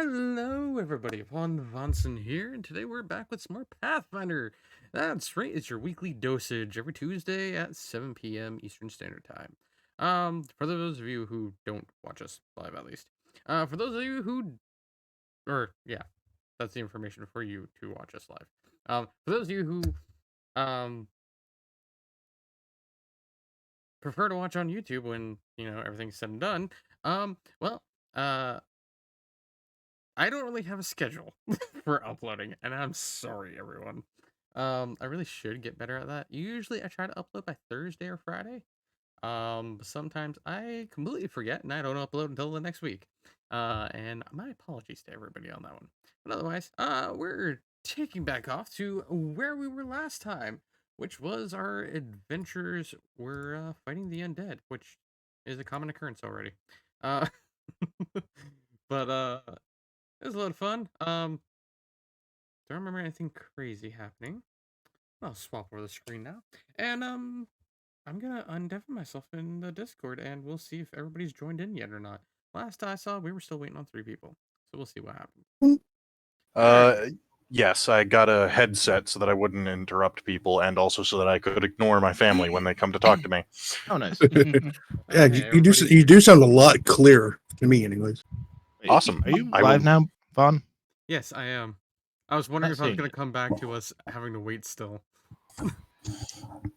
Hello, everybody. Von Vonson here, and today we're back with some more Pathfinder. That's right, it's your weekly dosage every Tuesday at 7 p.m. Eastern Standard Time. For those of you who don't watch us live, at least. For those of you who, that's the information for you to watch us live. For those of you who, prefer to watch on YouTube when, everything's said and done, I don't really have a schedule for uploading, and I'm sorry, everyone. I really should get better at that. Usually, I try to upload by Thursday or Friday. But sometimes I completely forget, and I don't upload until the next week. And my apologies to everybody on that one. But otherwise, we're taking back off to where we were last time, which was our adventures. We're fighting the undead, which is a common occurrence already. Uh, but it was a lot of fun. Don't remember anything crazy happening. I'll swap over the screen now. And I'm gonna undeafen myself in the Discord, and we'll see if everybody's joined in yet or not. Last I saw, we were still waiting on 3 people, so we'll see what happens. Yes, I got a headset so that I wouldn't interrupt people, and also so that I could ignore my family when they come to talk to me. Oh, nice. Yeah, you do sound a lot clearer to me, anyways. Awesome. Are you live now, Vaughn? Yes, I am. I was wondering if I was going to come back to us having to wait still.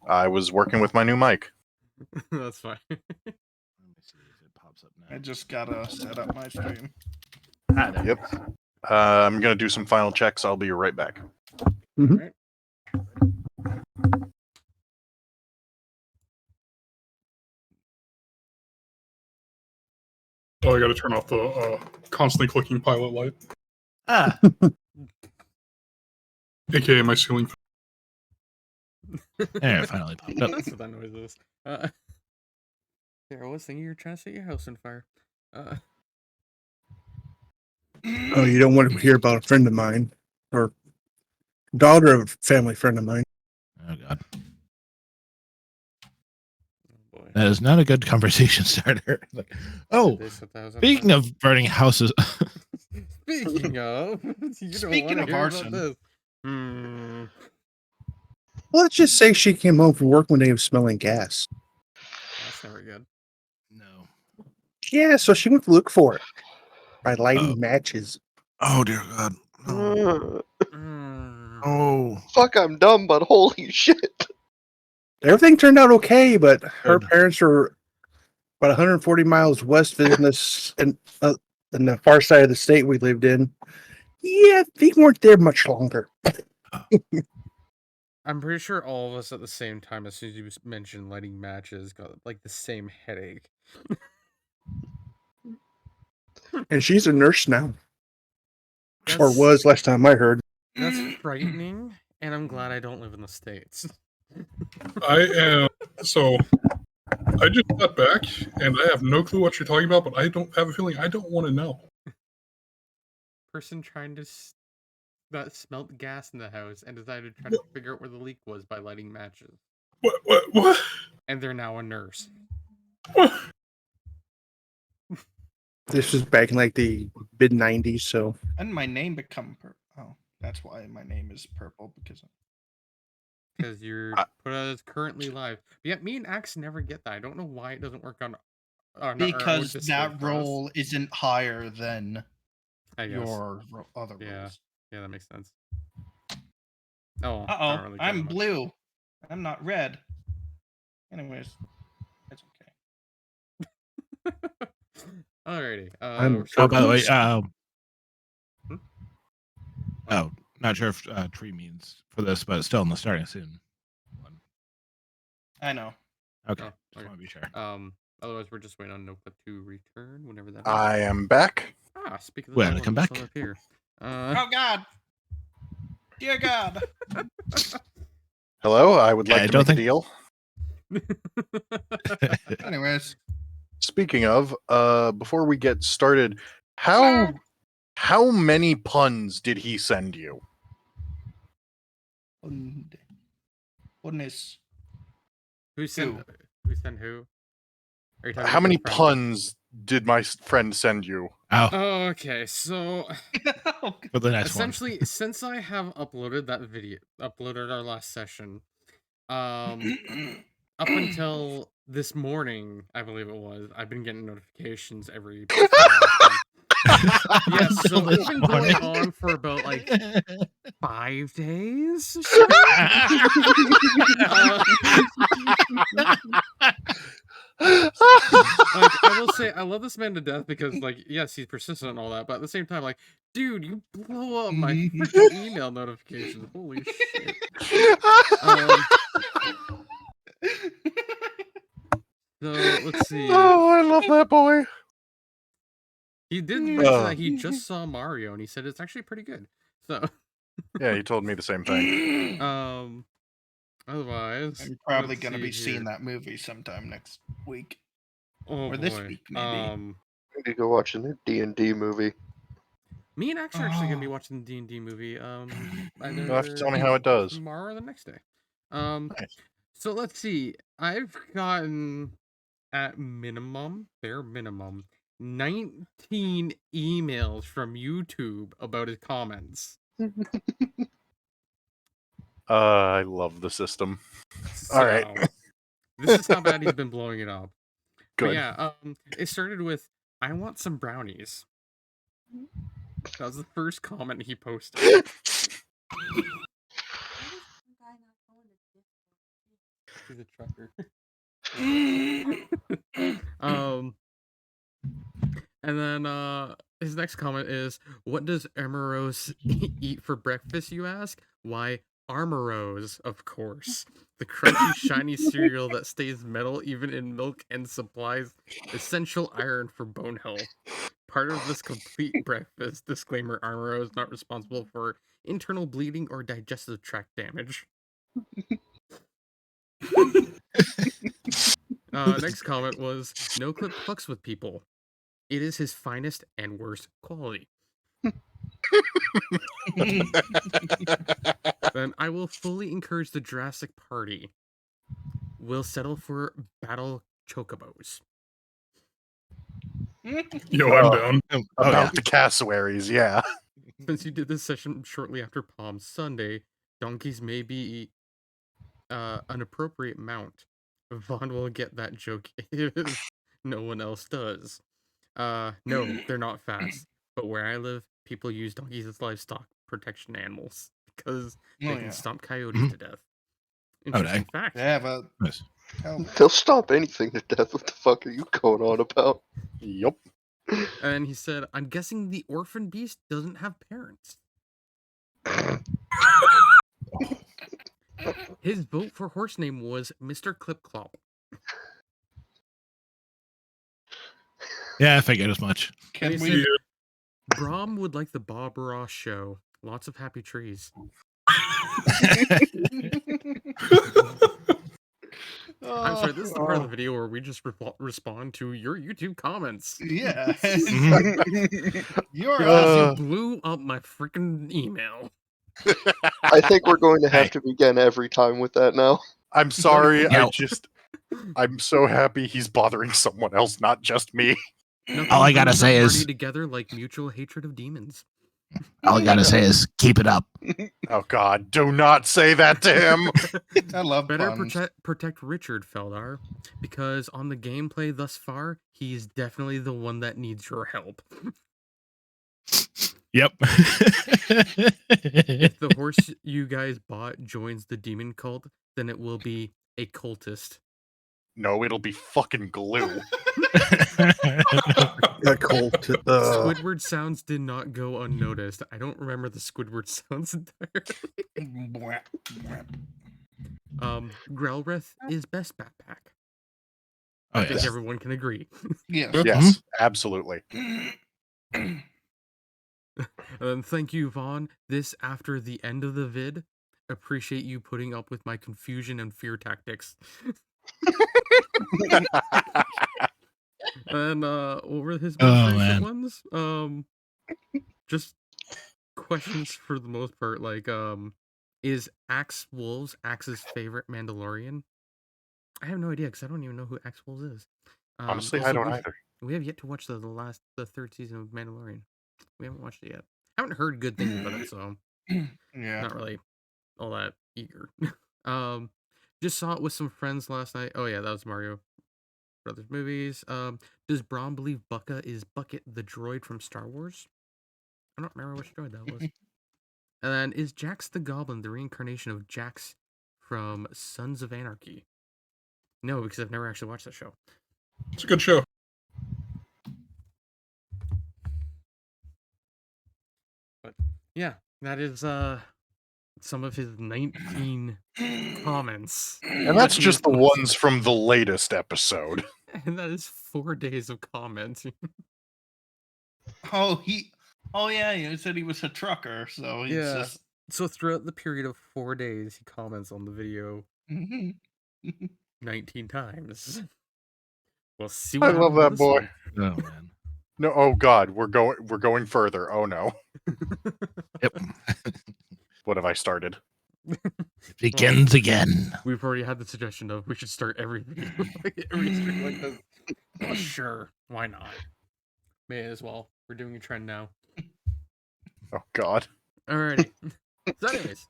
I was working with my new mic. That's fine. Let me see if it pops up now. I just gotta set up my stream. Yep. I'm gonna do some final checks. I'll be right back. Mm-hmm. Right. Oh, I gotta turn off the constantly clicking pilot light. Ah. AKA my ceiling. There, it finally popped up. That's what that noise is. There, I was thinking you were trying to set your house on fire. Oh, you don't want to hear about a friend of mine, or daughter of a family friend of mine. Oh, God. Oh, boy. That is not a good conversation starter. Like, oh, speaking of burning houses. Speaking of, Speaking of arson. Let's just say she came home from work one day of smelling gas. That's never good. No. Yeah, so she went to look for it by lighting matches. Oh, dear God. Oh. Oh. Fuck, I'm dumb, but holy shit. Everything turned out okay, but her parents were about 140 miles west visiting us in the far side of the state we lived in. Yeah, they weren't there much longer. I'm pretty sure all of us at the same time, as soon as you mentioned lighting matches, got like the same headache. And she's a nurse now. Or was last time I heard. That's frightening, and I'm glad I don't live in the States. I am. So, I just got back, and I have no clue what you're talking about, but I don't have a feeling I don't want to know. Person trying to that smelt gas in the house and decided to try to figure out where the leak was by lighting matches. What? And they're now a nurse. What? This was back in like the mid 90s, so. And my name become purple. Oh, that's why my name is purple, because you're put as currently live. But yet me and Axe never get that. I don't know why it doesn't work on because that role isn't higher than your other roles. Yeah, that makes sense. Oh, really I'm blue. I'm not red. Anyways, that's okay. Alrighty. By the way, oh, not sure if tree means for this, but it's still in the starting soon. I know. Okay. Just want to be sure. Otherwise, we're just waiting on Notebook to return whenever that. I am back. Speak of the Well, come back. Up here. Oh God! Dear God! Hello, I would like to make a deal. Anyways, speaking of, before we get started, how many puns did he send you? Goodness. Who sent who? How many puns did my friend send you? Oh, Okay, so for the next one. essentially, since I have uploaded that video, uploaded our last session, up until this morning, I believe it was, I've been getting notifications every so often. Yeah, so Until it's this been going morning. on for about like 5 days. Like, I will say, I love this man to death because, like, yes, he's persistent and all that, but at the same time, like, dude, you blow up my freaking email notifications. Holy shit. So let's see. Oh, I love that boy. He did mention that he just saw Mario and he said it's actually pretty good. So Yeah, he told me the same thing. Otherwise, I'm probably let's going to see be seeing here. that movie sometime next week. Oh or boy. this week, maybe. Maybe go watch a new D&D movie. Me and Axe are actually gonna be watching the D&D movie. Either You'll have to tell me how it does. tomorrow or the next day. Nice. So let's see. I've gotten at minimum, bare minimum, 19 emails from YouTube about his comments. I love the system. So, All right. This is how bad he's been blowing it up. But Good. yeah, it started with, I want some brownies. That was the first comment he posted. He's a trucker. And then his next comment is, what does Emeros eat for breakfast, you ask? Why, Armoros, of course. The crunchy, shiny cereal that stays metal even in milk and supplies essential iron for bone health. Part of this complete breakfast, disclaimer, Armoro is not responsible for internal bleeding or digestive tract damage. Next comment was, no clip fucks with people. It is his finest and worst quality. Then I will fully encourage the Jurassic Party. We'll settle for battle chocobos. Yo, I'm down. About the cassowaries, yeah. Since you did this session shortly after Palm Sunday, donkeys may be an appropriate mount. Vaughn will get that joke if no one else does. No, they're not fast. But where I live, people use donkeys as livestock protection animals because they can stomp coyotes to death. Interesting fact. They have a Nice. They'll stomp anything to death. What the fuck are you going on about? Yup. And he said, I'm guessing the orphan beast doesn't have parents. His vote for horse name was Mr. Clip-Clop. Yeah, I figured as much. And he Can we? said, Brom would like the Bob Ross show. Lots of happy trees. I'm sorry, this is the part of the video where we just respond to your YouTube comments. Yeah. Because you blew up my freaking email. I think we're going to have to begin every time with that now. I'm sorry. Yeah. I'm so happy he's bothering someone else, not just me. All I gotta say is together like mutual hatred of demons. all I gotta say is keep it up. Oh God, do not say that to him. I love Better puns. protect Richard, Feldar, because on the gameplay thus far, he's definitely the one that needs your help. Yep. If the horse you guys bought joins the demon cult, then it will be a cultist. No, it'll be fucking glue. A cult. Squidward sounds did not go unnoticed. I don't remember the Squidward sounds entirely. Grelrith is best backpack. I think everyone can agree. Yes. Yes, absolutely. Thank you, Vaughn. This after the end of the vid. Appreciate you putting up with my confusion and fear tactics. And what were his most recent ones? Just questions for the most part, like is Axe Wolves Axe's favorite Mandalorian? I have no idea because I don't even know who Axe Wolves is. Honestly, Also, I don't either. We have yet to watch the third season of Mandalorian. We haven't watched it yet. Haven't heard good things about it, so Yeah. not really all that eager. Just saw it with some friends last night. Oh yeah, that was Mario Brothers movies. Does Braun believe Bucka is Bucket the droid from Star Wars? I don't remember which droid that was. And then is Jax the Goblin the reincarnation of Jax from Sons of Anarchy? No, because I've never actually watched that show. It's a good show. But yeah, that is some of his 19 comments. And that's just the ones from the latest episode. And that is 4 days of commenting. Oh, yeah, he said he was a trucker, so he's Yeah. just. So throughout the period of 4 days, he comments on the video 19 times. We'll see I what love happens that with boy. this Oh man. No, oh god, we're going further. Oh no. one. Yep. What have I started? It begins again. We've already had the suggestion of we should start every video, every stream like this. Oh, sure, why not? May as well. We're doing a trend now. Oh god. Alrighty. So, anyways,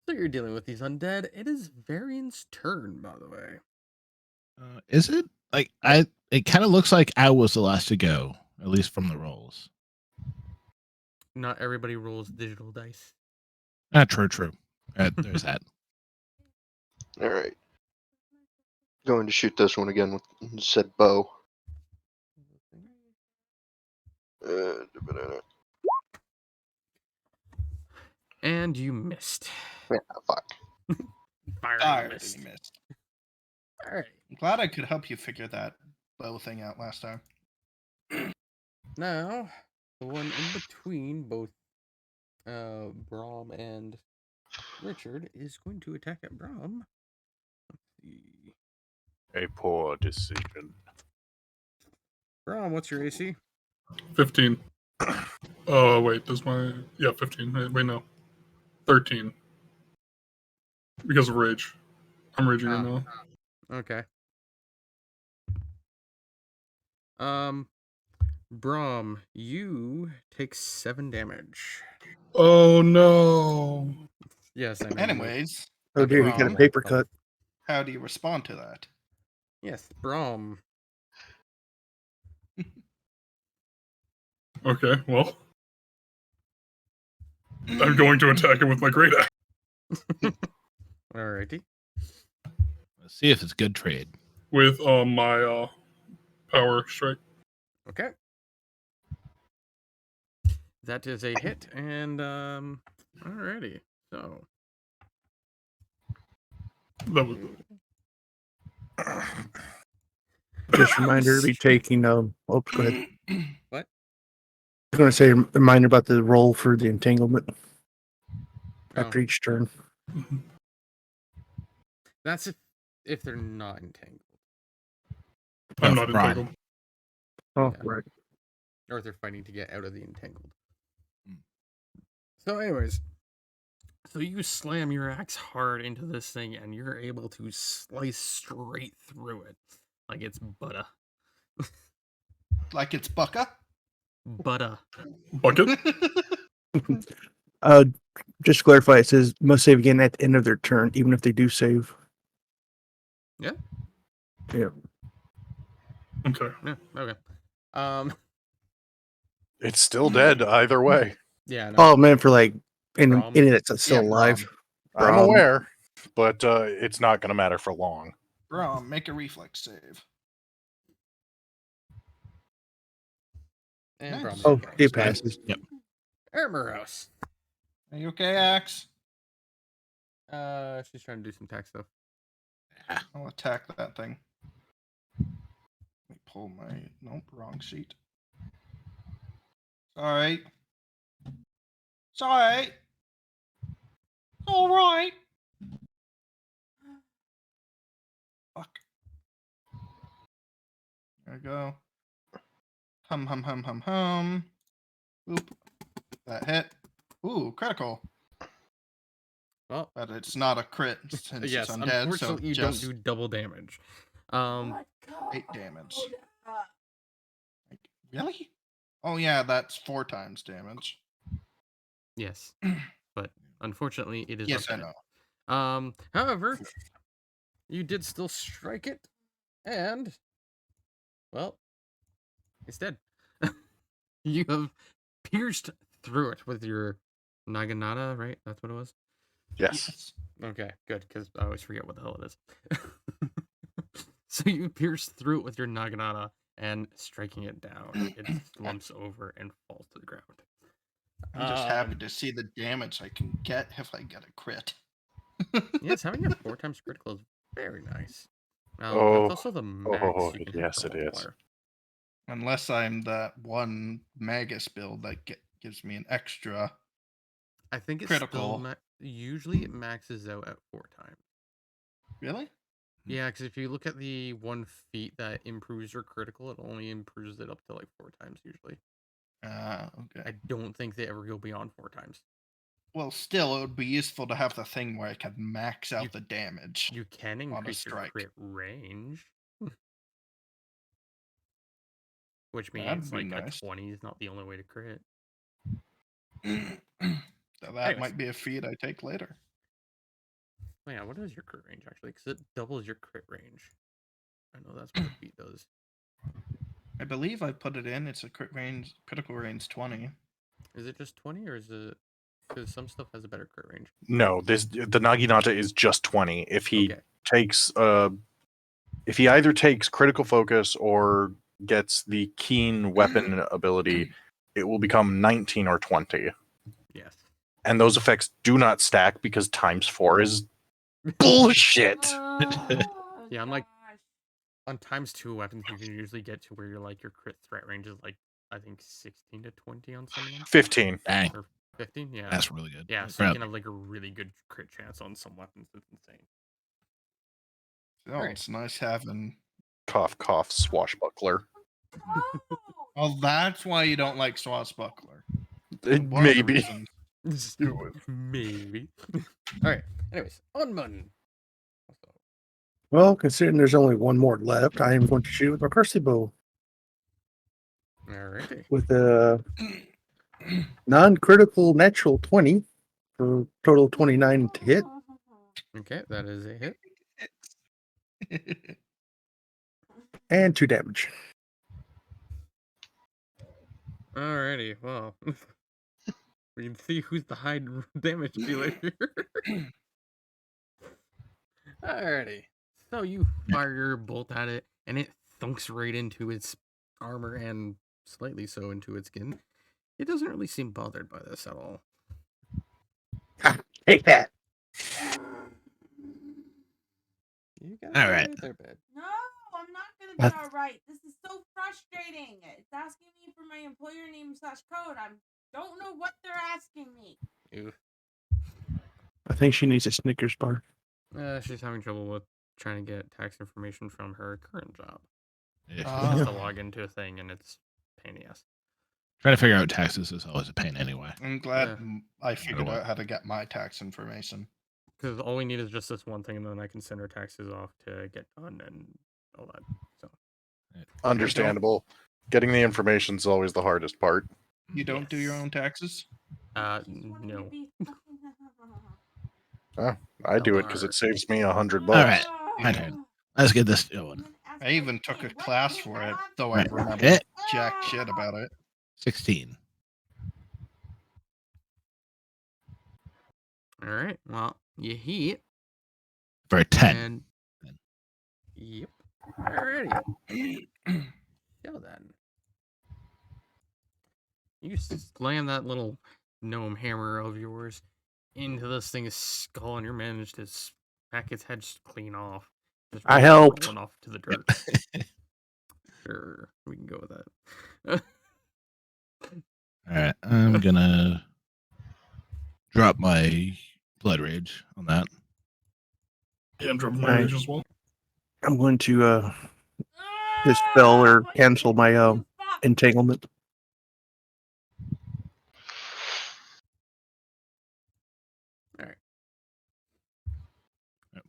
so you're dealing with these undead. It is Varian's turn, by the way. Is it like I? It kind of looks like I was the last to go, at least from the rolls. Not everybody rolls digital dice. True. There's that. All right. Going to shoot this one again with said bow. And you missed. Yeah, fuck. Fire Tired and missed. he missed. Alright. I'm glad I could help you figure that bow thing out last time. Now, the one in between both Brom and Richard is going to attack at Brom. Let's see. A poor decision. Brom, what's your AC? 15. Oh, wait, does my... Yeah, 15. Wait, no. 13. Because of rage. I'm raging right now. Okay. Brom, you take 7 damage. Oh, no. Yes, I know. Anyways, Oh dear, you got a Brom. paper cut. how do you respond to that? Yes, Brom. Okay, well. I'm going to attack him with my great axe. Alrighty. Let's see if it's good trade. With my power strike. Okay. That is a hit, and alrighty. So That was... Just a reminder to be taking oops, go ahead. What? I was going to say a reminder about the roll for the entanglement Oh. after each turn. That's if they're not entangled. I'm No, not Brian. entangled. Oh, Yeah. right. Or if they're fighting to get out of the entangled. So anyways, so you slam your axe hard into this thing and you're able to slice straight through it. Like it's butter. Like it's Bucka? Butter. Bucket? Just to clarify, it says must save again at the end of their turn, even if they do save. Yeah. Yeah. Okay. Yeah, okay. It's still dead either way. Yeah, no. Oh man, for like in Brom. it, it's still Yeah, alive. I'm Brom. aware, but it's not going to matter for long. Brom, make a reflex save. And Nice. Brom. Oh, it passes. Yep. Ermeros. Are you okay, Axe? She's trying to do some tax stuff. I'll attack that thing. Let me pull my... Nope, wrong sheet. Sorry. Sorry. All right. Fuck. There we go. Hum. Oop. That hit. Ooh, critical. Well, But it's not a crit since yes, it's undead, so unfortunately you just don't do double damage. 8 damage. Really? Oh yeah, that's 4 times damage. Yes, but unfortunately, it is Yes, I undead. know. However, you did still strike it, and well, it's dead. You have pierced through it with your naginata, right? That's what it was. Yes. Okay, good, because I always forget what the hell it is. So you pierce through it with your naginata, and striking it down, it slumps over and falls to the ground. I'm just happy to see the damage I can get if I get a crit. Yes, having a 4 times critical is very nice. Now, Oh, that's also the max you can have yes, for it is. multiplier. Unless I'm that one Magus build that gives me an extra. I think it's Critical. still usually it maxes out at 4 times. Really? Yeah, because if you look at the one feat that improves your critical, it only improves it up to like 4 times usually. Okay. I don't think they ever go beyond 4 times. Well, still, it would be useful to have the thing where I can max out the damage. You can on a increase your strike. crit range, which That'd means be like a nice. 20 is not the only way to crit. So that Anyways. might be a feat I take later. Oh yeah, what is your crit range actually? Because it doubles your crit range. I know that's what a feat does. I believe I put it in. It's a critical range 20. Is it just 20 or is it because some stuff has a better crit range? No, the Naginata is just 20. If he Okay. takes if he either takes critical focus or gets the keen weapon ability, it will become 19 or 20. Yes. And those effects do not stack because times 4 is bullshit. Yeah, I'm like on times 2 weapons, you can usually get to where you're like your crit threat range is like I think 16 to 20 on some of them. 15. Dang, Or 15, yeah. that's really good. Yeah, so you can have like a really good crit chance on some weapons. It's insane. Oh, Alright. it's nice having. Cough, cough, swashbuckler. Oh, that's why you don't like Swashbuckler. One of the Maybe. reasons. Maybe. Alright, anyways, on Mun. Well, considering there's only one more left, I am going to shoot with my Cursey bow Alrighty. with a non-critical natural 20 for a total of 29 to hit. Okay, that is a hit. And 2 damage. Alrighty, well. We can see who's the high damage dealer here. Alrighty. So you fire your bolt at it, and it thunks right into its armor and slightly so into its skin. It doesn't really seem bothered by this at all. Take that. You got All right. There, bed. No, I'm not gonna be all right. This is so frustrating. It's asking me for my employer name / code. I don't know what they're asking me. Oof. I think she needs a Snickers bar. She's having trouble with trying to get tax information from her current job. Yeah. She has to log into a thing, and it's a pain in the ass. Trying to figure out taxes is always a pain anyway. I'm glad Yeah. I figured what. out how to get my tax information. Because all we need is just this one thing, and then I can send her taxes off to get done and all that. So Understandable. Getting the information is always the hardest part. You don't do your Yes. own taxes? I just want No. to be I do it because it saves me $100. All right, my turn. Let's get this going. I even took a class for it, though I Right. remember Hit. jack shit about it. 16. All right. Well, you hit. For a 10. And yep. Alrighty. So then, you slam that little gnome hammer of yours into this thing's skull, and you manage to smack its head just clean off. Just I helped. rolling off to the dirt. Sure, we can go with that. All right, I'm gonna drop my blood rage on that. Yeah, I'm dropping my rage as well. I'm going to dispel or cancel my entanglement. All right.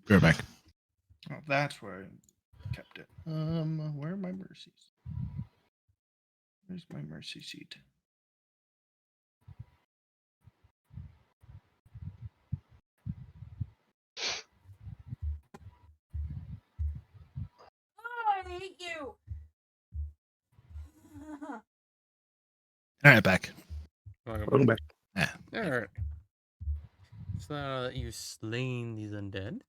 Go back. Oh, that's where I kept it. Where are my mercies? Where's my mercy sheet? Oh, I hate you. All right, back. Welcome back. Yeah. Alright. So now that you've slain these undead,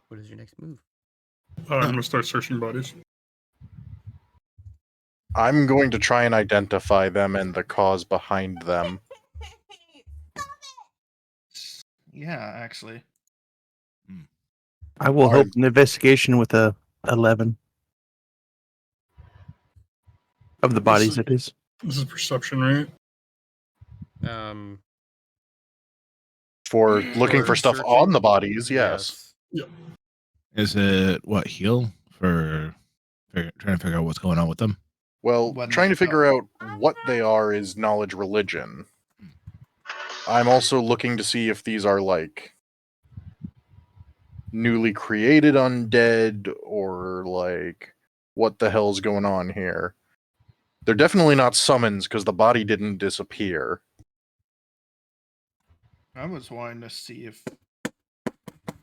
what is your next move? I'm gonna start searching bodies. I'm going to try and identify them and the cause behind them. Yeah, actually. I will All help right. an investigation with a 11 of the bodies. It is. This is perception, right? For looking for stuff on the searching? bodies, yes. Is it what heal for trying to figure out what's going on with them? Well, When trying they to figure go. out what they are is knowledge religion. I'm also looking to see if these are like newly created undead or like what the hell's going on here. They're definitely not summons because the body didn't disappear. I was wanting to see if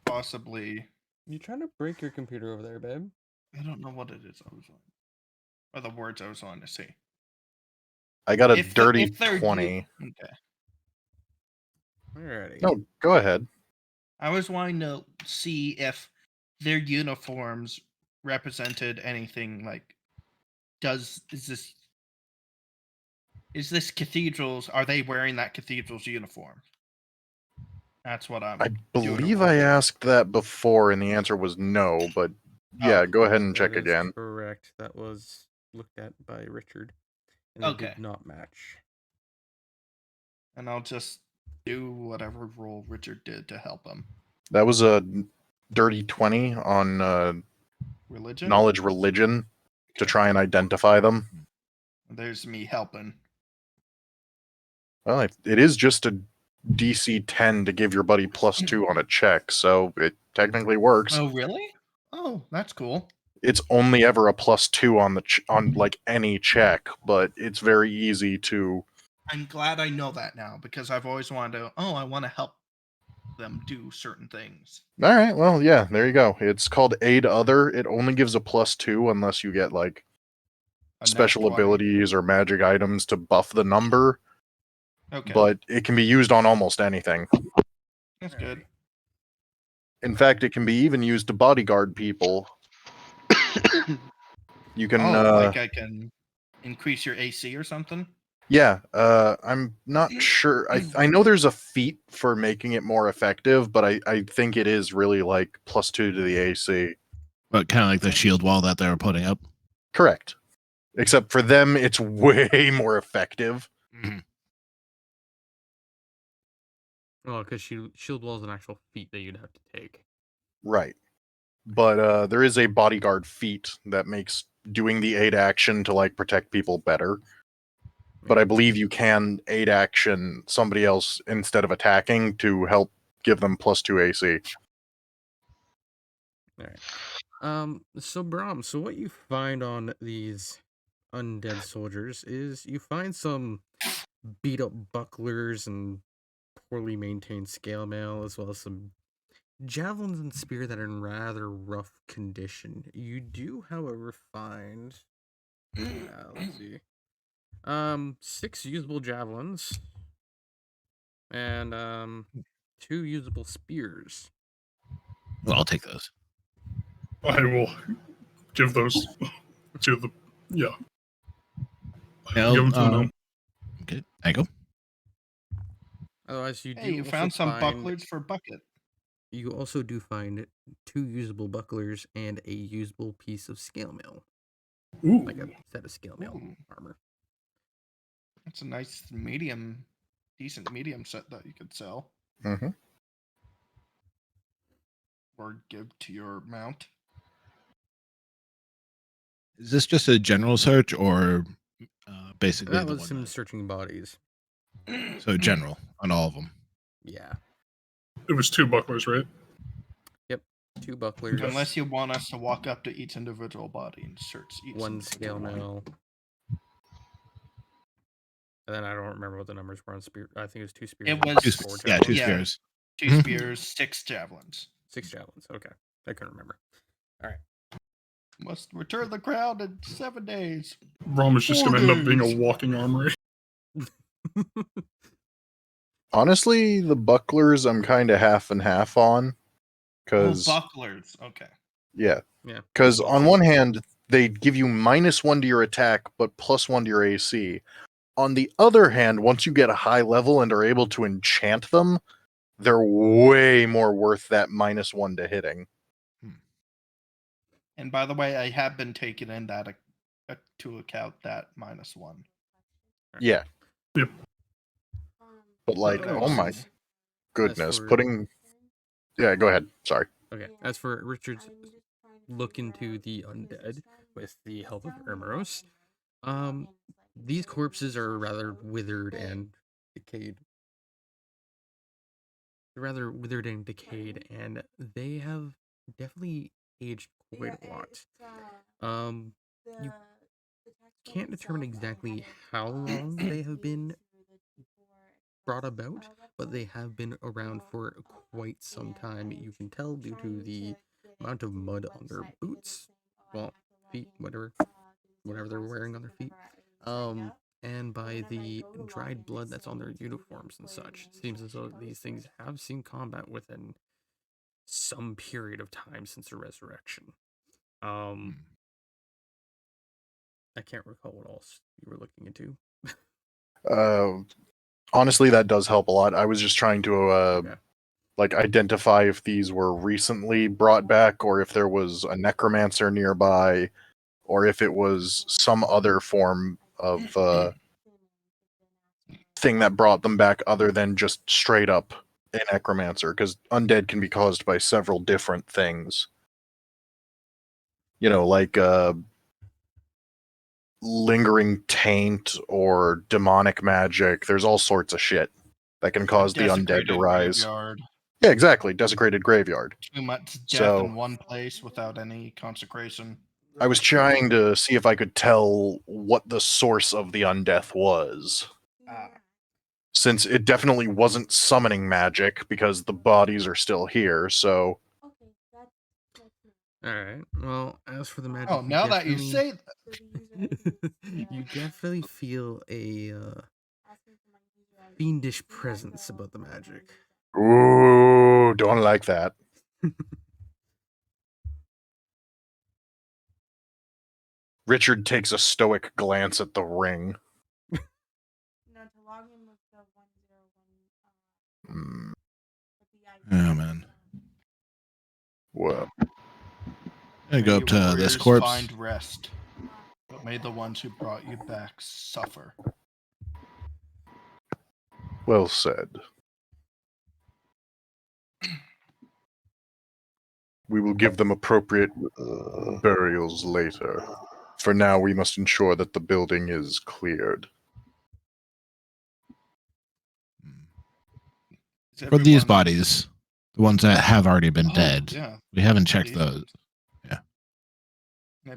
possibly. You trying to break your computer over there, babe? I don't know what it is I was wanting. Or the words I was wanting to see. I got a If dirty they're 20. Okay. Alrighty. No, go ahead. I was wanting to see if their uniforms represented anything like is this cathedral's, are they wearing that cathedral's uniform? That's what I'm I doing a believe roll I for. asked that before and the answer was no, but yeah, Oh, go ahead and That check is again. correct. That was looked at by Richard, and it Okay. did not match. And I'll just do whatever roll Richard did to help him. That was a dirty 20 on Religion? knowledge religion to try and identify them. There's me helping. Well, it is just a DC 10 to give your buddy +2 on a check, so it technically works. Oh, really? Oh, that's cool. It's only ever a +2 on on like any check, but it's very easy to. I'm glad I know that now because I've always wanted to. Oh, I want to help them do certain things. All right, well, yeah, there you go. It's called Aid Other. It only gives a +2 unless you get like A nat special 20. abilities or magic items to buff the number, Okay, but it can be used on almost anything. that's good. In fact, it can be even used to bodyguard people. You can, Like I can increase your AC or something. yeah, I'm not sure. I know there's a feat for making it more effective, but I think it is really like +2 to the AC. But kind of like the shield wall that they were putting up. Correct. Except for them, it's way more effective. Mhm. Oh, because shield wall is an actual feat that you'd have to take. Right. But there is a bodyguard feat that makes doing the aid action to like protect people better. But I believe you can aid action somebody else instead of attacking to help give them +2 AC. All right. So Brahm, so what you find on these undead soldiers is you find some beat up bucklers and poorly maintained scale mail, as well as some javelins and spear that are in rather rough condition. You do, however, find let's see. 6 usable javelins and 2 usable spears. Well, I'll take those. I will give those to the Yeah, give them to the gnome. Okay, there you go. Otherwise, you Hey, do you also found some find bucklers for bucket. you also do find 2 usable bucklers and a usable piece of scale mail, Ooh, like a set of scale mail Ooh. armor. That's a nice decent medium set that you could sell Mm-hmm. or give to your mount. Is this just a general search or basically That the was one him that, searching bodies. so general on all of them? Yeah. it was 2 bucklers, right? Yep. 2 bucklers, Unless you want us to walk up to each individual body and search each 1 individual scale one. mail. And then I don't remember what the numbers were on spear. I think it was 2 spears. It and was four Yeah, javelins. two Yeah. spears. 2 Mhm. spears, 6 javelins. 6 javelins. Okay, I couldn't remember. All right. Must return the crown in 7 days. Rom is just 4 going to end up being a days. walking armory. Honestly, the bucklers I'm kind of half and half on. Oh, Because, bucklers. Okay. yeah. Yeah. Because Well, on one hand, they give you -1 to your attack, but +1 to your AC. On the other hand, once you get a high level and are able to enchant them, they're way more worth that -1 to hitting. And by the way, I have been taking in that to account that -1. Yeah. Yep. But like, Oh, oh my as goodness, for- putting. Yeah, go ahead. Sorry. Okay. As for Richard's look into the undead with the help of Ermeros, these corpses are rather withered and decayed. They're rather withered and decayed, and they have definitely aged quite a lot. You can't determine exactly how long they have been brought about, but they have been around for quite some time. You can tell due to the amount of mud on their boots, well, feet, whatever they're wearing on their feet, and by the dried blood that's on their uniforms and such. It seems as though these things have seen combat within some period of time since the resurrection. I can't recall what else you were looking into. Honestly, that does help a lot. I was just trying to Okay. like identify if these were recently brought back, or if there was a necromancer nearby, or if it was some other form of thing that brought them back other than just straight up a necromancer, because undead can be caused by several different things. You know, like lingering taint or demonic magic. There's all sorts of shit that can cause the undead to Desecrated rise. graveyard. Yeah, exactly. Desecrated graveyard. Too much death So- in one place without any consecration. I was trying to see if I could tell what the source of the undeath was. Since it definitely wasn't summoning magic, because the bodies are still here, so. Alright, well, as for the magic, Oh, now that you say that, you definitely feel a fiendish presence about the magic. Ooh, don't like that. Richard takes a stoic glance at the ring. Hmm. Oh man. Well, I'm gonna May go you up to this warriors corpse. find rest, but may the ones who brought you back suffer. well said. We will give them appropriate burials later. For now, we must ensure that the building is cleared. Is For these everyone- bodies, the ones that have already been Oh, dead, yeah. we haven't checked These those. ones. Yeah. Yeah.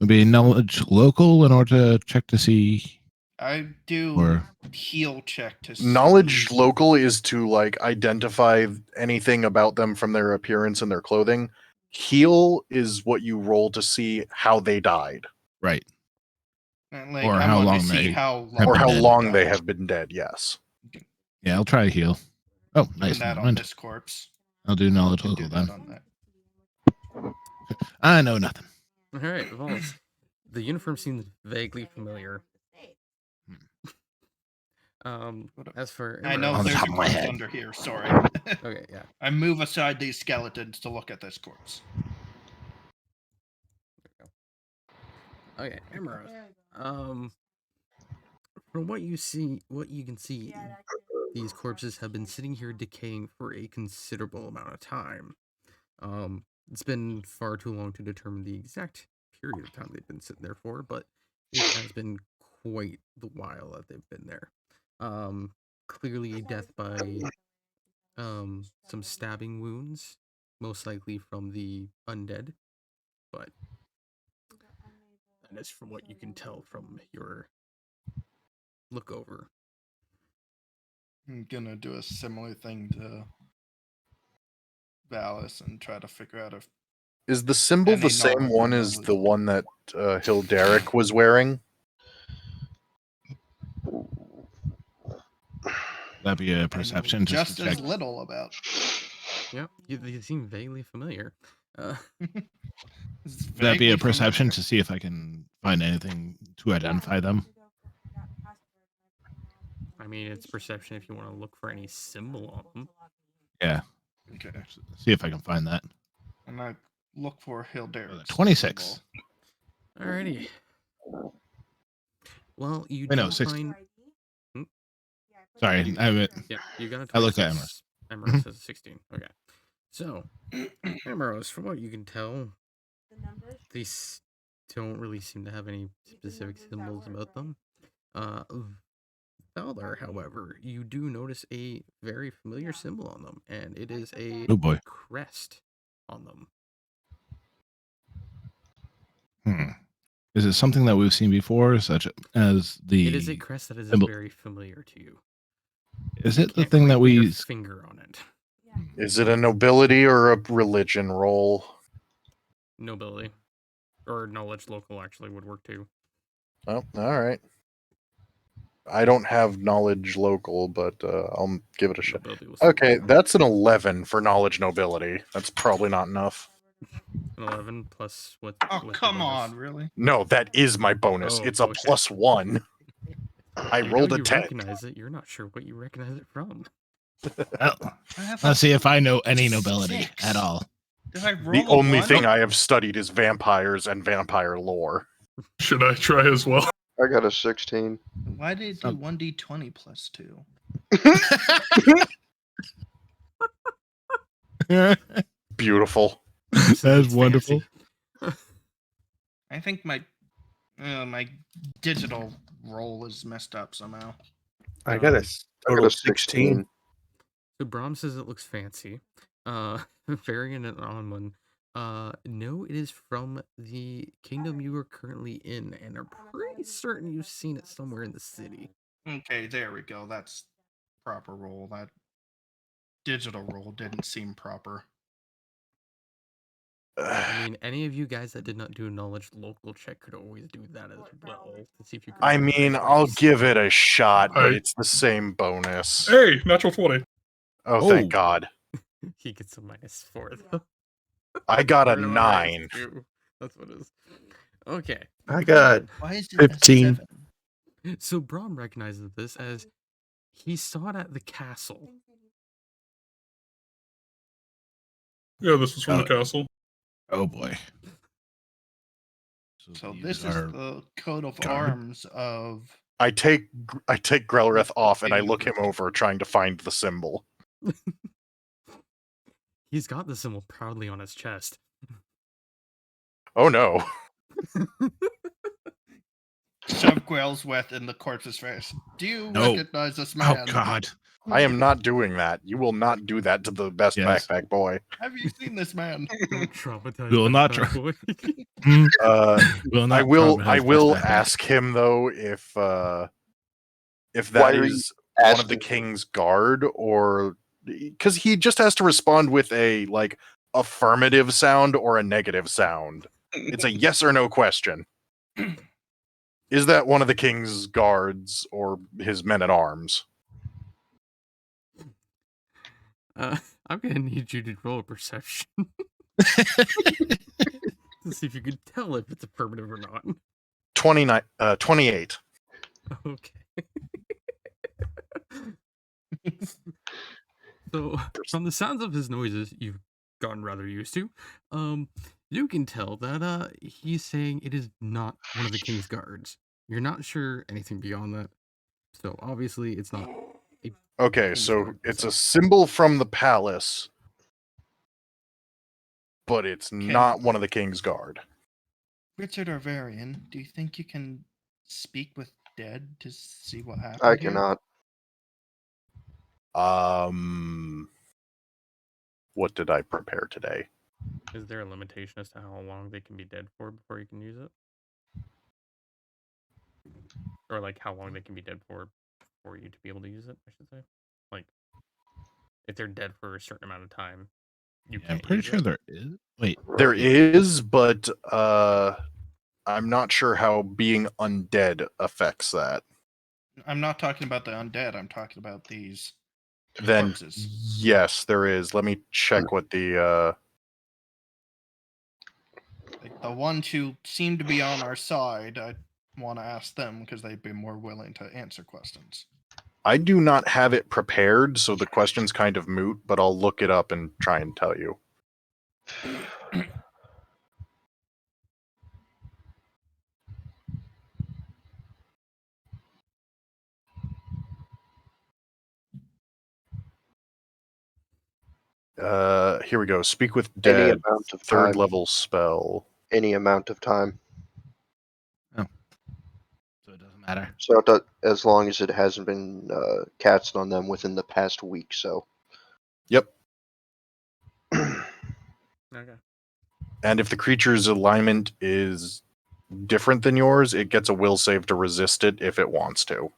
Would be knowledge local in order to check to see. I do Or- heal check to see. Knowledge local is to like identify anything about them from their appearance and their clothing. Heal is what you roll to see how they died. Right. Like, or I how want long to see they how have Or been how dead. long they have been dead, yes. Yeah, I'll try to heal. Oh, Doing nice. that Never on mind. this corpse. I'll do knowledge Can do local that then. on that. I know nothing. Alright, Vols. The uniform seems vaguely familiar. As for I know On the there's a top of my corpse head. under here. Sorry. Okay, yeah. I move aside these skeletons to look at this corpse. Okay, Emerald. From what you can see, these corpses have been sitting here decaying for a considerable amount of time. It's been far too long to determine the exact period of time they've been sitting there for, but it has been quite the while that they've been there. Clearly a death by some stabbing wounds, most likely from the undead, but that is from what you can tell from your look over. I'm gonna do a similar thing to Valis and try to figure out if Is the symbol Any the same knowledge one of as knowledge. the one that Hilderic was wearing? That'd be a I know perception just just to check. as little about. Yep, you seem vaguely familiar. It's That'd be vaguely a perception familiar. to see if I can find anything to identify them. I mean, it's perception if you want to look for any symbol on them. Yeah. Okay. See if I can find that. And I look for Hilderic's 26. symbol. Alrighty. Well, you Wait, no, do 16. find. Hmm? Sorry, Yeah, you got a 26. I looked at Emerus. Emerus has a 16. Okay. So, Emerus, from what you can tell, these don't really seem to have any specific symbols about them. Valor, however, you do notice a very familiar symbol on them, and it is a Oh boy. crest on them. Is it something that we've seen before, such as the? It is a crest that is symbol- very familiar to you. Is You it the can't thing quite that put we? your finger on it? Is it a nobility or a religion roll? Nobility or knowledge local actually would work too. Oh, all right. I don't have knowledge local, but I'll give it a shot. Nobility will still Okay, work. that's an 11 for knowledge nobility. That's probably not enough. An 11 plus what? Oh, with the come bonus. on, really? No, that is my bonus. Oh, It's a okay. +1. I You rolled know a you 10. recognize it. You're not sure what you recognize it from. Well, I have let's see if I know any nobility 6. at all. Did I roll The a only 1? thing I have studied is vampires and vampire lore. Should I try as well? I got a 16. Why did it do Oh. 1d20 plus 2? Beautiful. It's That's wonderful. fancy. I think my digital roll is messed up somehow. I got a I total got a of 16. So Brom says it looks fancy. Variant and on one. No, it is from the kingdom you are currently in, and are pretty certain you've seen it somewhere in the city. Okay, there we go. That's proper roll. That digital roll didn't seem proper. I mean, any of you guys that did not do a knowledge local check could always do that as well to see if you could. I mean, I'll give it a shot, but I- it's the same bonus. Hey, natural 20. Oh, thank God. He gets a -4 though. I got a Or no, nine. -2. That's what it is. Okay. I got Why is it 15. a 7? So Brom recognizes this as he saw it at the castle. Yeah, this is from the castle. Oh boy. So these this is are- the coat of guard. arms of. I take Grelreth off and I look him over, trying to find the symbol. He's got the symbol proudly on his chest. Oh no. Shove Grelsweth in the corpse's face. Do you No. recognize this Oh man? God. I am not doing that. You will not do that to the best Yes. backpack boy. Have you seen this man? Don't traumatize Will that not bad tra- boy. Will I not will traumatize this ask him though if Why that are you is one of the asking? king's guard, or because he just has to respond with a like affirmative sound or a negative sound. It's a yes or no question. Is that one of the king's guards or his men at arms? I'm gonna need you to roll a perception to see if you can tell if it's affirmative or not. 28. Okay. So, from the sounds of his noises, you've gotten rather used to. You can tell that he's saying it is not one of the king's guards. You're not sure anything beyond that. So obviously, it's not. Okay, King's so guard it's a itself. symbol from the palace, but it's not one of the king's guard. Richard Arvarian, do you think you can speak with dead to see what happened? I here? cannot. What did I prepare today? Is there a limitation as to how long they can be dead for before you can use it? Or like how long they can be dead for you to be able to use it, I should say. Like if they're dead for a certain amount of time, you Yeah, I'm can't pretty use sure it. there is. Wait, There yeah. is, but I'm not sure how being undead affects that. I'm not talking about the undead. I'm talking about these Then corpses. yes, there is. Let me check what the Like the ones who seem to be on our side, I want to ask them because they'd be more willing to answer questions. I do not have it prepared, so the question's kind of moot, but I'll look it up and try and tell you. Here we go. Speak with Any dead. amount of Third time. level spell. Any amount of time. So it doesn't matter. So as long as it hasn't been cast on them within the past week, so. Yep. Okay. And if the creature's alignment is different than yours, it gets a will save to resist it if it wants to.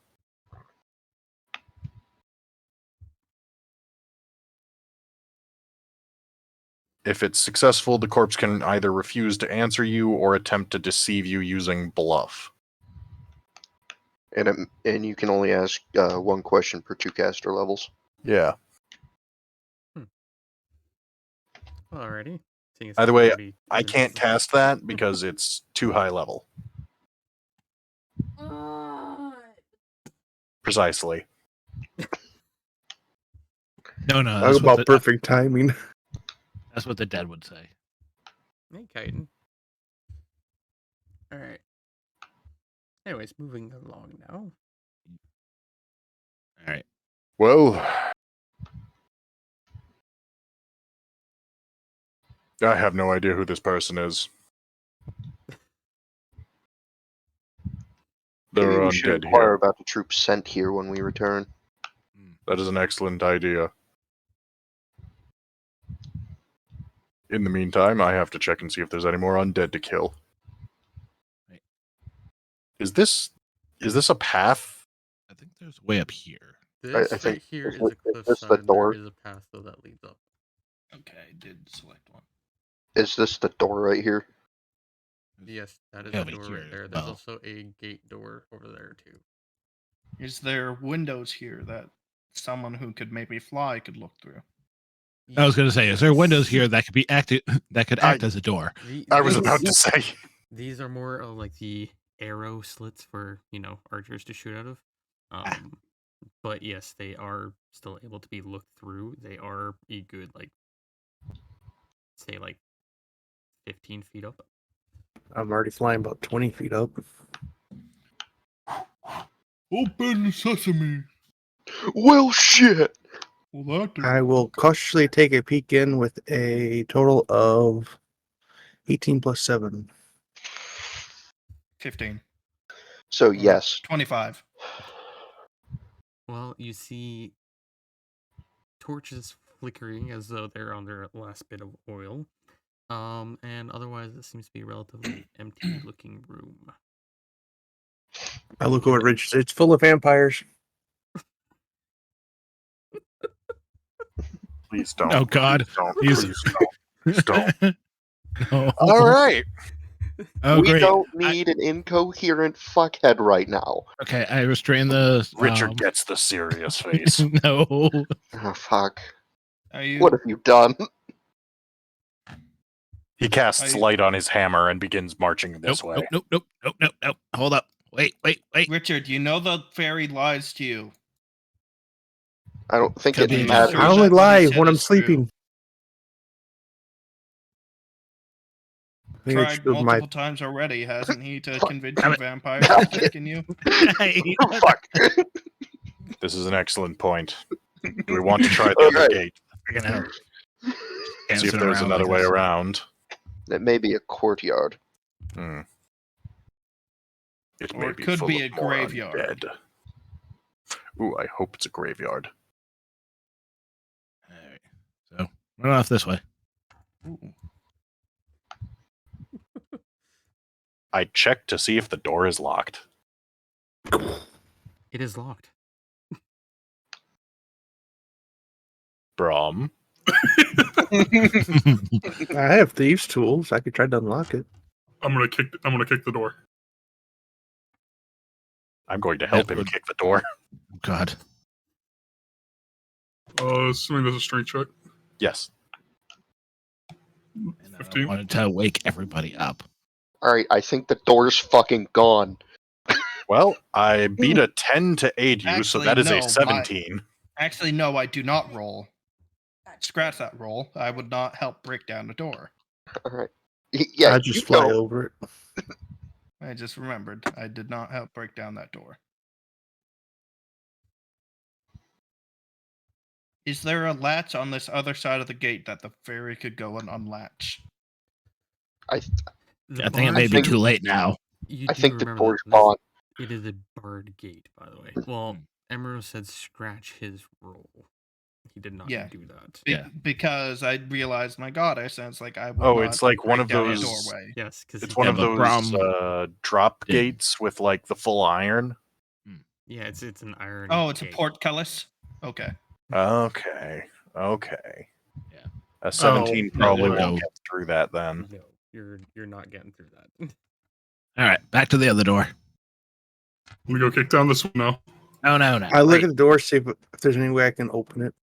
If it's successful, the corpse can either refuse to answer you or attempt to deceive you using bluff. And you can only ask one question per 2 caster levels. Yeah. Alrighty. Seeing as Either how we way, already I covered can't this. cast that because it's too high level. Precisely. No, Talk that's what about perfect timing. that's what the dead would say. Hey, Kaiten. Alright. Anyways, moving along now. All right. Well, I have no idea who this person is. They're Maybe we should undead inquire here. about the troops sent here when we return. That is an excellent idea. In the meantime, I have to check and see if there's any more undead to kill. Right. Is this a path? I think there's way up here. This think- right here is is a this the cliffside. door? There is a path though that leads up. Okay, I did select one. Is this the door right here? Yes, that is Way the over door here right as there. There's well. also a gate door over there too. Is there windows here that someone who could maybe fly could look through? I was going to say, is there windows here Yes. that could be acted that could act as a door? I was about to say. These are more of like the arrow slits for, archers to shoot out of. But yes, they are still able to be looked through. They are a good, say 15 feet up. I'm already flying about 20 feet up. Open sesame. Well, shit! Well, that I will cautiously take a peek in with a total of 18 plus 7. 15. So, Or yes. 25. Well, you see torches flickering as though they're on their last bit of oil. And otherwise, it seems to be a relatively empty-looking room. I look over at Rich. It's full of vampires. Please don't. Oh God, Please don't. Please don't. No. All right. Oh We great. don't need an incoherent fuckhead right now. Okay, I restrain the. Richard gets the serious face. No. Oh, fuck. Are you? What have you done? He casts I- light on his hammer and begins marching this way. Nope. Hold up. Wait. Richard, you know the fairy lies to you. I don't think Could it be matters. sure I only that what he lie said when I'm is true. sleeping. I think it's Tried true of my multiple times already, hasn't he, to convince you vampires have taken you? Oh, fuck. This is an excellent point. Do we want to try the All other right. gate? Freaking hell. See if there's another way around. It may be a courtyard. Hmm. It Or may it be could full be of a more graveyard. undead. Ooh, I hope it's a graveyard. All right. So run off this way. Ooh. I checked to see if the door is locked. It is locked. Brom. I have thieves' tools. I could try to unlock it. I'm gonna kick the door. I'm going to help him kick the door. God. Assuming there's a strength check. Yes. And I 15. wanted to wake everybody up. All right, I think the door's fucking gone. Well, I beat a 10 to aid you, so Actually, that is no, a 17. Actually, no, I do not roll. Scratch that roll. I would not help break down the door. All right. Yeah, I just fly over it. I just remembered. I did not help break down that door. Is there a latch on this other side of the gate that the fairy could go and unlatch? Oh, The I think it barred may be gate- too late now. You I do think the remember door's that gone. it is a barred gate, by the way. Well, Emerald said scratch his roll. He did not Yeah. do that. Yeah. Because I realized, my God, I sounds like I would Oh, not it's like one break of down a those. doorway. Yes, because It's one Yeah, of but those Brom drop did. gates with like the full iron. Yeah, it's an iron. Oh, it's a gate. portcullis? Okay. Okay. Okay. Yeah. A 17 Oh, probably window. won't get through that then. No, you're not getting through that. All right, back to the other door. Let me go kick down this one now. No. I look wait. at the door, see if there's any way I can open it.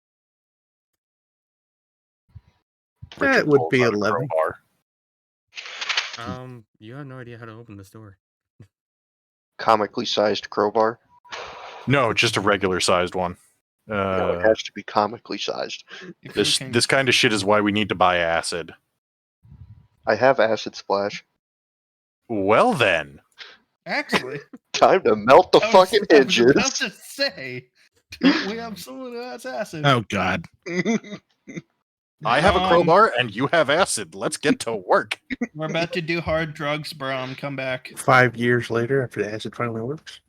Richard That would pulls be out a 11. crowbar. You have no idea how to open this door. Comically sized crowbar. No, just a regular sized one. No, it has to be comically sized. If you This can- this kind of shit is why we need to buy acid. I have acid splash. Well then, Actually, Time to melt the fucking I was about hinges. to say, don't we have someone who has acid? Oh God. I have a crowbar and you have acid. Let's get to work. We're about to do hard drugs, Brom. Come back. 5 years later, after the acid finally works.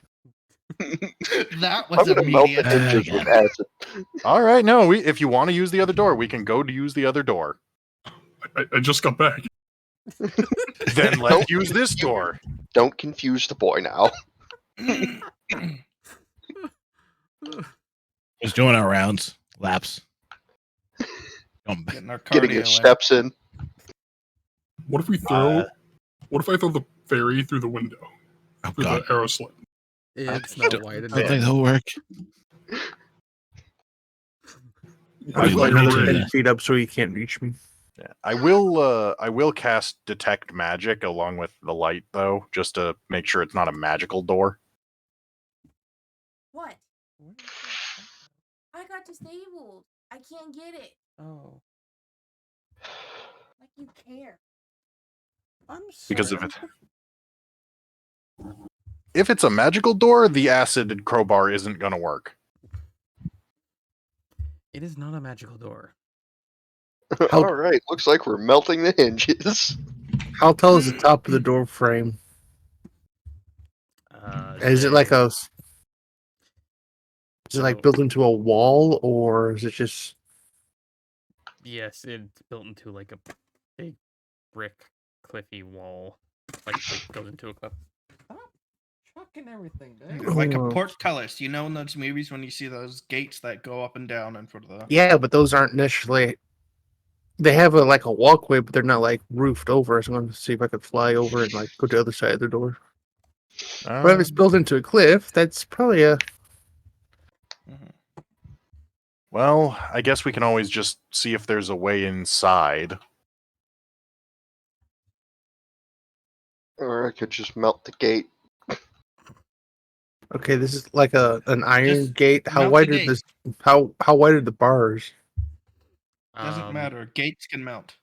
That I'm was gonna melt immediate. the hinges with acid. All right, no, if you want to use the other door, we can go to use the other door. I just got back. Then let's use this door. Don't confuse the boy now. Just doing our rounds, laps. Going back. Getting our Getting cardio his in. steps in. What if we throw? What if I throw the fairy through the window? Oh Through God. the arrow slit? It's not wide I don't enough. think that'll work. What if Like I Another reaching go 10 the- feet up so he can't reach me. Yeah, I will cast detect magic along with the light though, just to make sure it's not a magical door. What? I got disabled. I can't get it. Oh, Like you care. I'm sorry. Because if it's a magical door, the acid crowbar isn't gonna work. It is not a magical door. All right, looks like we're melting the hinges. How tall is the top of the door frame? Is it like a? Is it like So- built into a wall, or is it just? Yes, it's built into like a big brick cliffy wall. Like it goes into a cliff. Stop chucking everything, dude. Like a Oh. portcullis. You know in those movies when you see those gates that go up and down in front of the... Yeah, but those aren't necessarily. They have like a walkway, but they're not like roofed over. So I'm going to see if I could fly over and like go to the other side of the door. But if it's built into a cliff, that's probably a. Mhm. Well, I guess we can always just see if there's a way inside. Or I could just melt the gate. Okay, this is like an iron Just gate. How melt wide the are gate. this? How wide are the bars? Doesn't matter. Gates can melt.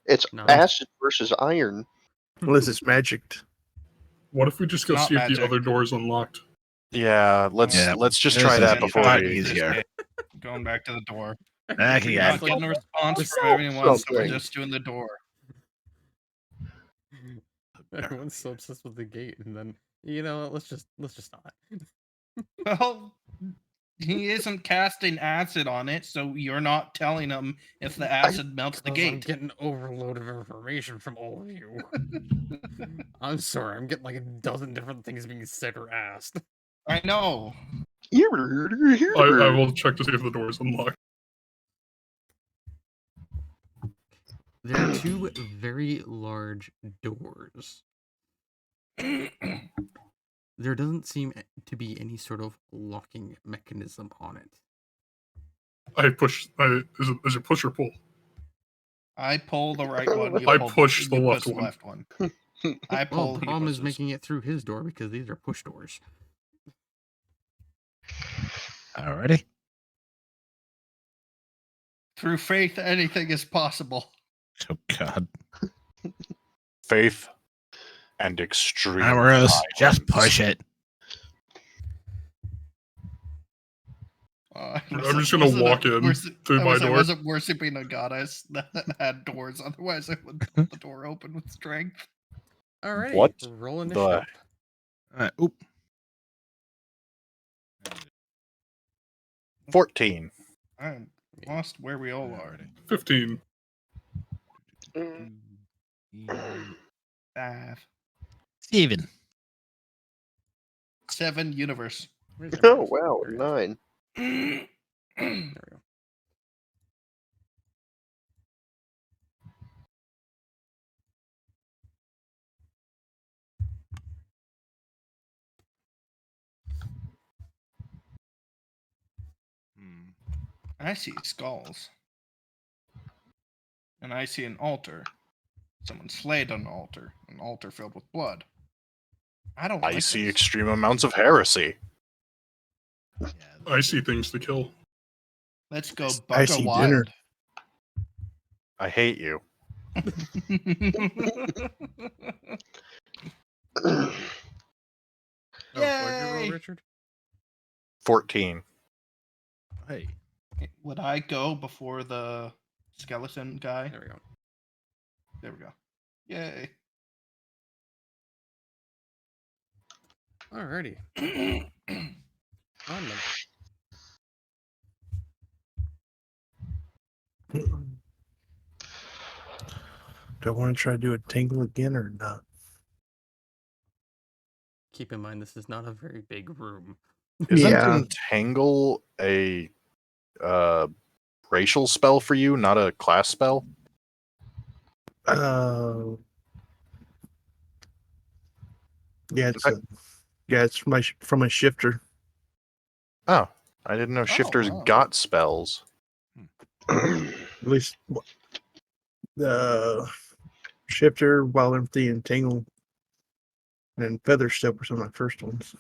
It's No. acid versus iron. Unless it's magicked. What if we just go Not see if magic. the other door is unlocked? Yeah, let's Yeah. just This try is that a before lot we. easier. Going back to the door. Okay, We're not getting a response from everyone, so we're something. just doing the door. Everyone's so obsessed with the gate, and then let's just not. Well, he isn't casting acid on it, so you're not telling him if the acid melts the 'Cause I'm gate. getting overload of information from all of you. I'm sorry, I'm getting like a dozen different things being said or asked. I know. I will check to see if the door is unlocked. There are two very large doors. There doesn't seem to be any sort of locking mechanism on it. I push. Is it push or pull? I pull the right one. You I pull push the you left push one. left one. I Well, pull. He Brom is pushes. making it through his door because these are push doors. Alrighty. Through faith, anything is possible. Oh God. Faith and extreme. Amorous, just violence. push it. I'm just gonna walk in through my door. I wasn't worshipping a goddess that had doors. Otherwise, I would put the door open with strength. Alrighty, What roll the- initiative. Oop. 14. I'm lost where we all are. 15. 5, Steven. 7 universe. Where's that Oh mouse? wow, There it is. 9. There we go. I see skulls. And I see an altar. Someone slayed an altar filled with blood. I don't I like see this. extreme amounts of heresy. I see things to kill. Let's go I bugger see wild. dinner. I hate you. Oh, what did you roll, Yay! Richard? 14. Hey. Would I go before the skeleton guy? There we go. There we go. Yay. Alrighty. On them. Do I want to try to do a tangle again or not? Keep in mind, this is not a very big room. Isn't Yeah. Entangle a racial spell for you, not a class spell? Yeah, it's Okay. it's from a shifter. Oh, I didn't know shifters wow. got spells. At least the shifter, wild empty, and tangle, and feather step were some of my first ones.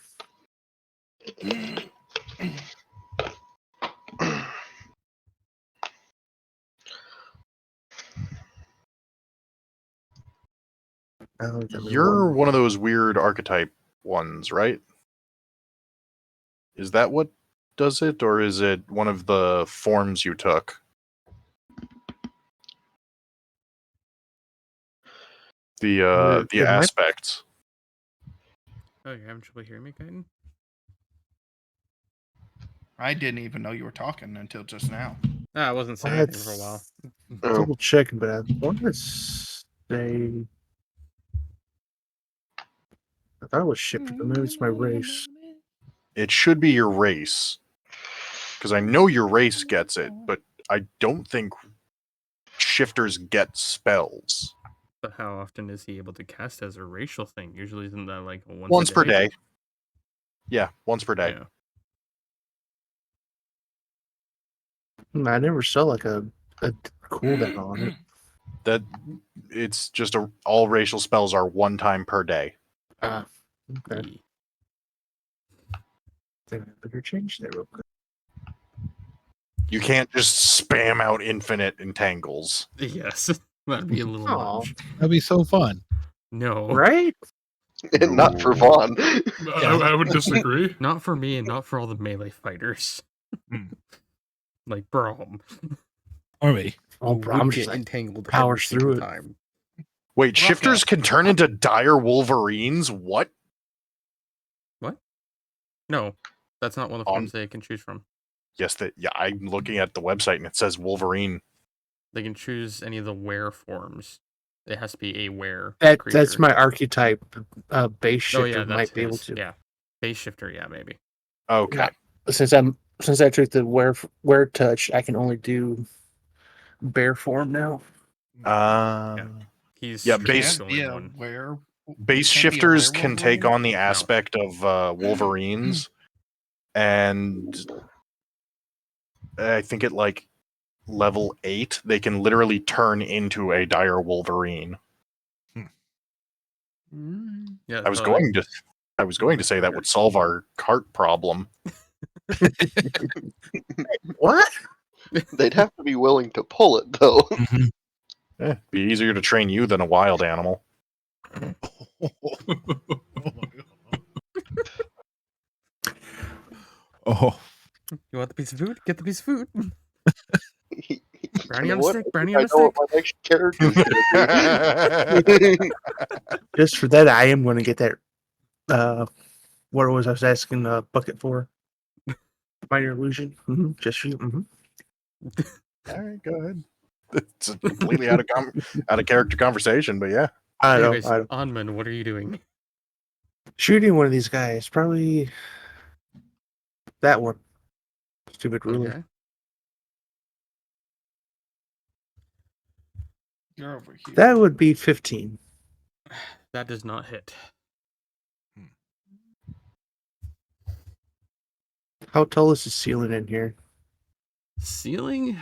You're one of those weird archetype ones, right? Is that what does it, or is it one of the forms you took? The It might- aspects. Oh, you're having trouble hearing me, Kaiten? I didn't even know you were talking until just now. I wasn't saying anything for a while. Oh, Double checking, but I want to say I thought it was shifter, but maybe it's my race. It should be your race, because I know your race gets it, but I don't think shifters get spells. But how often is he able to cast as a racial thing? Usually isn't that like Once per day. Yeah, once per day. Yeah. I never saw like a cooldown on it. That it's just all racial spells are one time per day. Okay. Ye- Think I better change that real quick. You can't just spam out infinite entangles. Yes. That'd be a little Aw. much. That'd be so fun. No. Right? and not for No. Vaughn. I would disagree. Not for me and not for all the melee fighters. Hmm. Like Brom. Or me. Oh, who I'm would just get like, entangled powers every single through it. time. Wait, Rough shifters guy. can turn into dire wolverines? What? What? No. That's not one of the forms they can choose from. Yes, I'm looking at the website and it says Wolverine. They can choose any of the were forms. It has to be a were That's creature. my archetype. Base Oh shifter yeah, that's might be able his. to. Yeah, base shifter. Yeah, maybe. Okay. Yeah. Since I took the wear touch, I can only do bear form now. He's Yeah, he's base- the Can't be only a one. Base can't be a shifters can werewolf take Wolverine? on the aspect of Wolverines, and I think at like level 8, they can literally turn into a dire Wolverine. Yeah, I was going to say that would solve our cart problem. What? They'd have to be willing to pull it, though. Mhm. Be easier to train you than a wild animal. Oh, You want the piece of food? Get the piece of food. Brownie You know on a what? stick. I Brownie think on a I know stick. what my next character's gonna be. Just for that, I am going to get that. What was I was asking bucket for? Minor illusion. Just for you. All right, go ahead. It's a completely out of character conversation, but yeah. I know. Anyways, Onman, what are you doing? Shooting one of these guys. Probably that one. Stupid ruler. Okay. You're over here. That would be 15. That does not hit. How tall is the ceiling in here? Ceiling?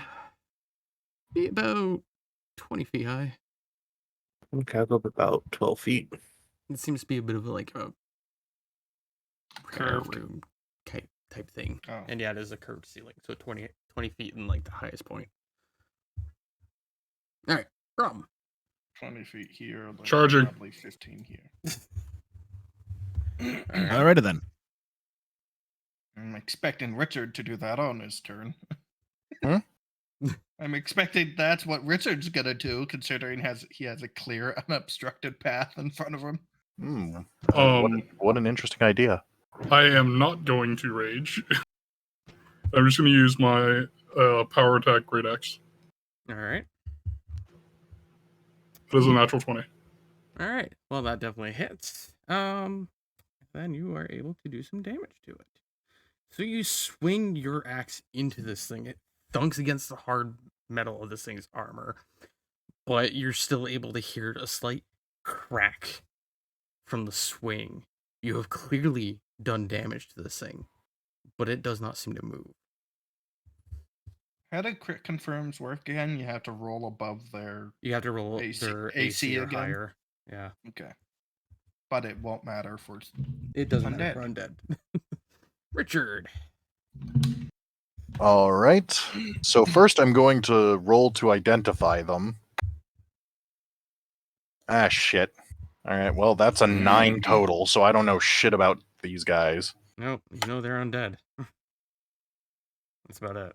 Be about 20 feet high. Okay, I'll go up about 12 feet. It seems to be a bit of like a prayer Curved. room type thing. Oh. And yeah, it is a curved ceiling. So 20 feet in like the highest point. All right, Rum. 20 feet here. Like Charging. Probably 15 here. alrighty then. I'm expecting Richard to do that on his turn. Huh? I'm expecting that's what Richard's gonna do, considering he has a clear, unobstructed path in front of him. What an interesting idea. I am not going to rage. I'm just going to use my power attack great axe. All right. It is a natural 20. All right. Well, that definitely hits. Then you are able to do some damage to it. So you swing your axe into this thing. It thunks against the hard metal of this thing's armor, but you're still able to hear a slight crack from the swing. You have clearly done damage to this thing, but it does not seem to move. How do crit confirms work again? You have to roll above their. You have to roll AC their AC or again? higher. Yeah. Okay. But it won't matter for. It doesn't matter for Undead. undead. Richard. All right. So first I'm going to roll to identify them. Ah, shit. All right. Well, that's a 9 total, so I don't know shit about these guys. Nope, you know they're undead. That's about it.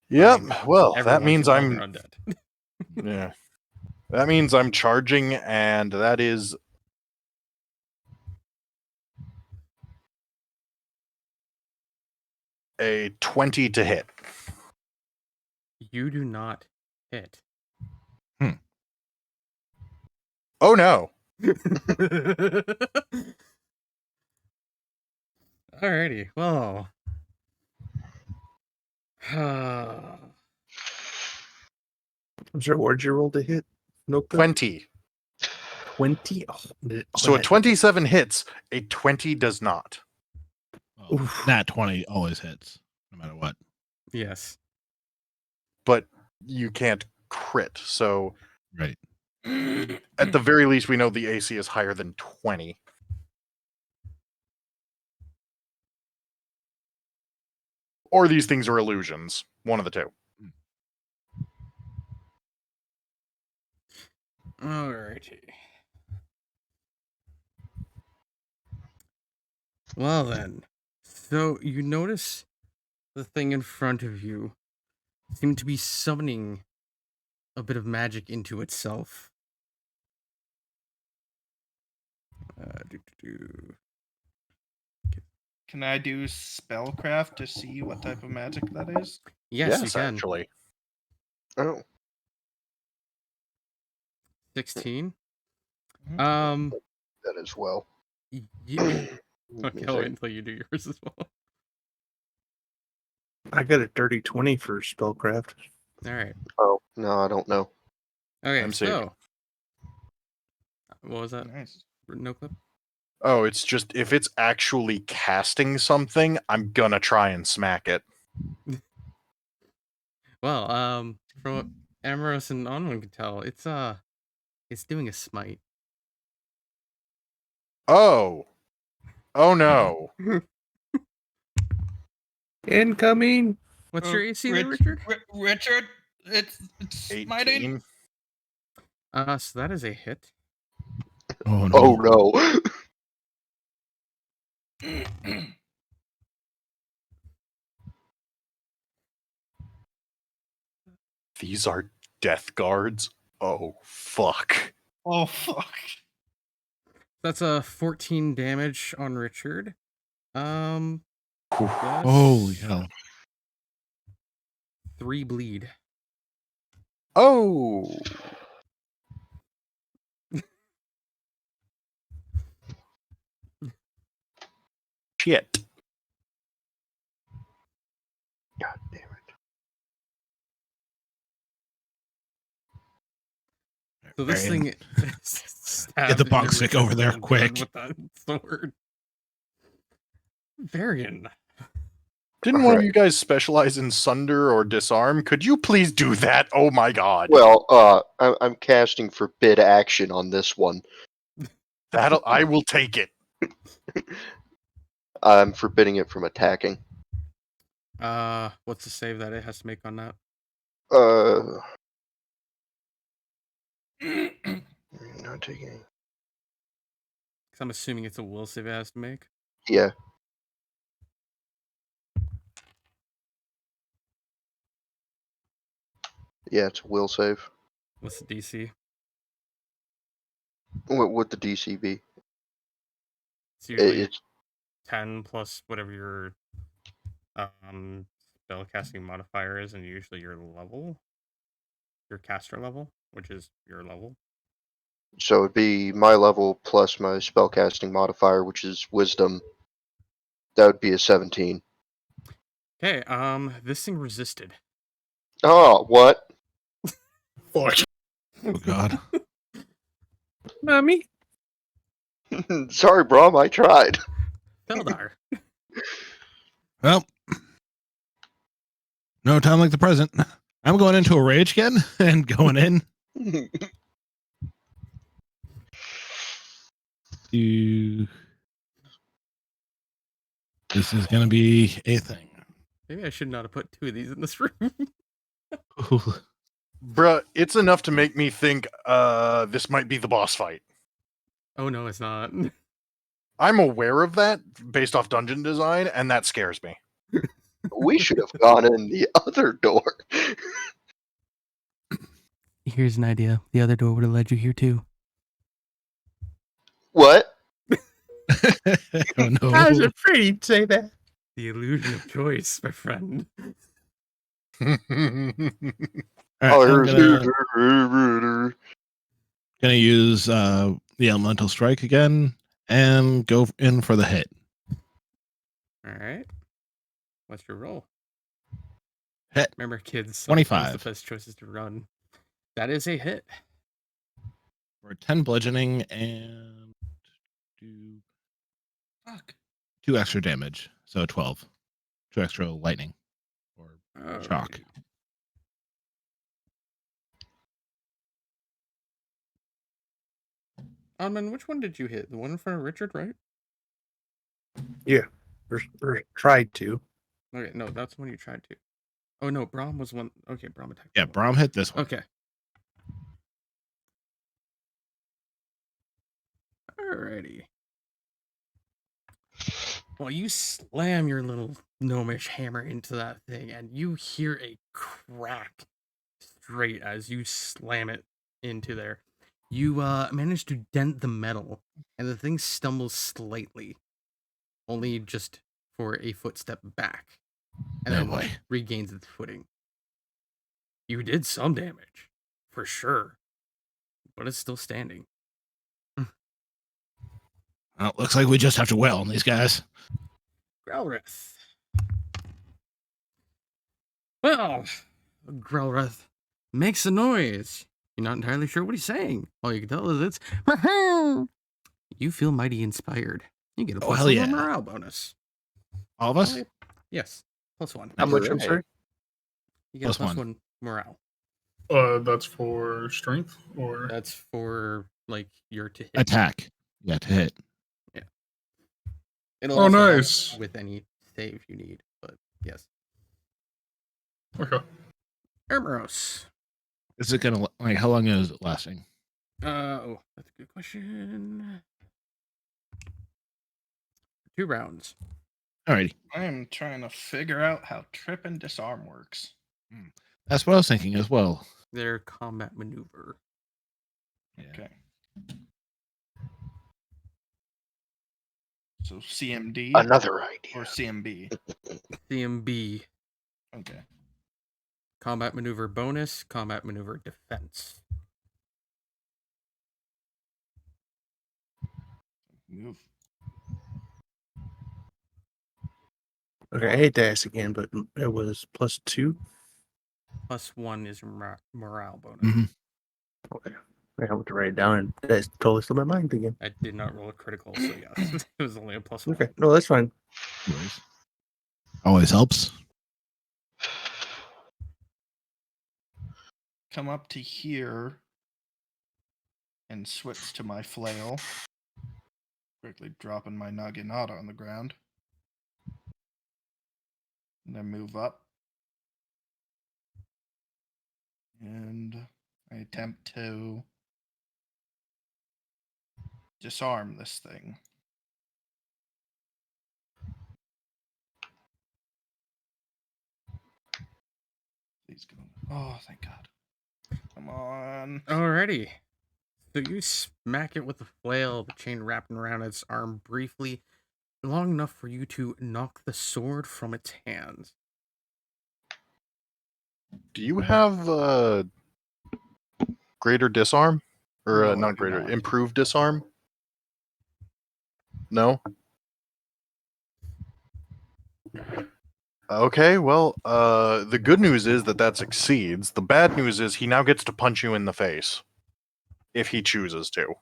Yep. mean, Well, that Everyone means can tell they're I'm undead. yeah. That means I'm charging, and that is a 20 to hit. You do not hit. Oh no. Alrighty, well. I'm sorry, what did you roll to hit? No 20. 20? So a 27 hits, a 20 does not. Oh, that 20 always hits, no matter what. Yes. But you can't crit, so Right. at the very least we know the AC is higher than 20. Or these things are illusions. One of the two. Alrighty. Well then. So you notice the thing in front of you seemed to be summoning a bit of magic into itself. Can I do spellcraft to see what type of magic that is? Yes, you can. Actually. Oh, 16. Mhm. That as well. Yeah. Let me Okay, I'll wait see. until you do yours as well. I got a dirty 20 for spellcraft. All right. Oh no, I don't know. Okay, I'm saving. so what was that? Nice. No clip. Oh, it's just if it's actually casting something, I'm gonna try and smack it. Well, from what Amaros and Onwin can tell, it's doing a smite. Oh. Oh no. Incoming. What's your AC there, Richard? Richard, it's smiting. 18. So that is a hit. Oh no. Oh no. These are death guards. Oh fuck. Oh fuck. That's a 14 damage on Richard. Whew. Plus Holy hell. 3 bleed. Oh. Shit. God damn it. So this Varian, thing get the bonk stick over there quick. with that sword. Varian. Didn't one of you guys specialize in sunder or disarm? Could you please do that? Oh my god. Well, I'm casting forbid action on this one. I will take it. I'm forbidding it from attacking. What's the save that it has to make on that? Not taking. Because I'm assuming it's a will save it has to make. Yeah. Yeah, it's a will save. What's the DC? What would the DC be? It's usually It's 10 plus whatever your spellcasting modifier is, and usually your level, your caster level, which is your level. so it'd be my level plus my spellcasting modifier, which is wisdom. That would be a 17. Okay, this thing resisted. Oh, what? Fuck. Oh god. Mommy. Sorry, Brom, I tried. Feldar. Well, no time like the present. I'm going into a rage again and going in to. This is going to be a thing. Maybe I should not have put 2 of these in this room. Bruh, it's enough to make me think this might be the boss fight. Oh no, it's not. I'm aware of that based off dungeon design, and that scares me. We should have gone in the other door. Here's an idea. The other door would have led you here too. What? Oh no. I was afraid he'd say that. The illusion of choice, my friend. All right, Oh, I'm here's gonna use the elemental strike again and go in for the hit. All right. What's your roll? Hit. Remember, kids, sometimes 25. the best choice is to run. That is a hit. For 10 bludgeoning and do Fuck. 2 extra damage. So 12. 2 extra lightning or shock. Alrighty. Man, which one did you hit? The one in front of Richard, right? Or tried to. Okay, no, that's the one you tried to. Oh no, Brahm was one. Okay, Brahm attacked. Yeah, that one. Brahm hit this one. Okay. Alrighty. Well, you slam your little gnomish hammer into that thing, and you hear a crack straight as you slam it into there. You manage to dent the metal, and the thing stumbles slightly, only just for a footstep back, and Oh, then boy. regains its footing. You did some damage, for sure. but it's still standing. Well, looks like we just have to wail on these guys. Growlrith. Well, Growlrith makes a noise. You're not entirely sure what he's saying. All you can tell is it's. You feel mighty inspired. You get a plus hell one yeah. morale bonus. All of us? Yes, +1. How much? I'm Hooray. sorry. You get a +1. +1 morale. That's for strength or That's for like your to hit. Attack. Yeah, to hit. It'll Oh, also help nice. with any save you need, but yes. okay. Ermeros. Is it gonna like how long is it lasting? Oh, that's a good question. 2 rounds. Alrighty. I am trying to figure out how trip and disarm works. That's what I was thinking as well. Their combat maneuver. Yeah. Okay. So CMD Another idea. or CMB. CMB. Okay. Combat maneuver bonus, combat maneuver defense. Move. Okay, I hate to ask again, but it was +2. +1 is morale bonus. Mhm. Okay. I have to write it down, and that's totally slipped my mind again. I did not roll a critical, so yes, it was only a +1. Okay, no, that's fine. No worries. Always helps. Come up to here and switch to my flail. Quickly dropping my naginata on the ground. And then move up. And I attempt to disarm this thing. Please go. Oh, thank God. Come on. Alrighty. So you smack it with the flail, the chain wrapping around its arm briefly, long enough for you to knock the sword from its hands. Do you have greater disarm? Or No, I not do greater, not. improved disarm? No? Okay, well, the good news is that succeeds. The bad news is he now gets to punch you in the face. If he chooses to.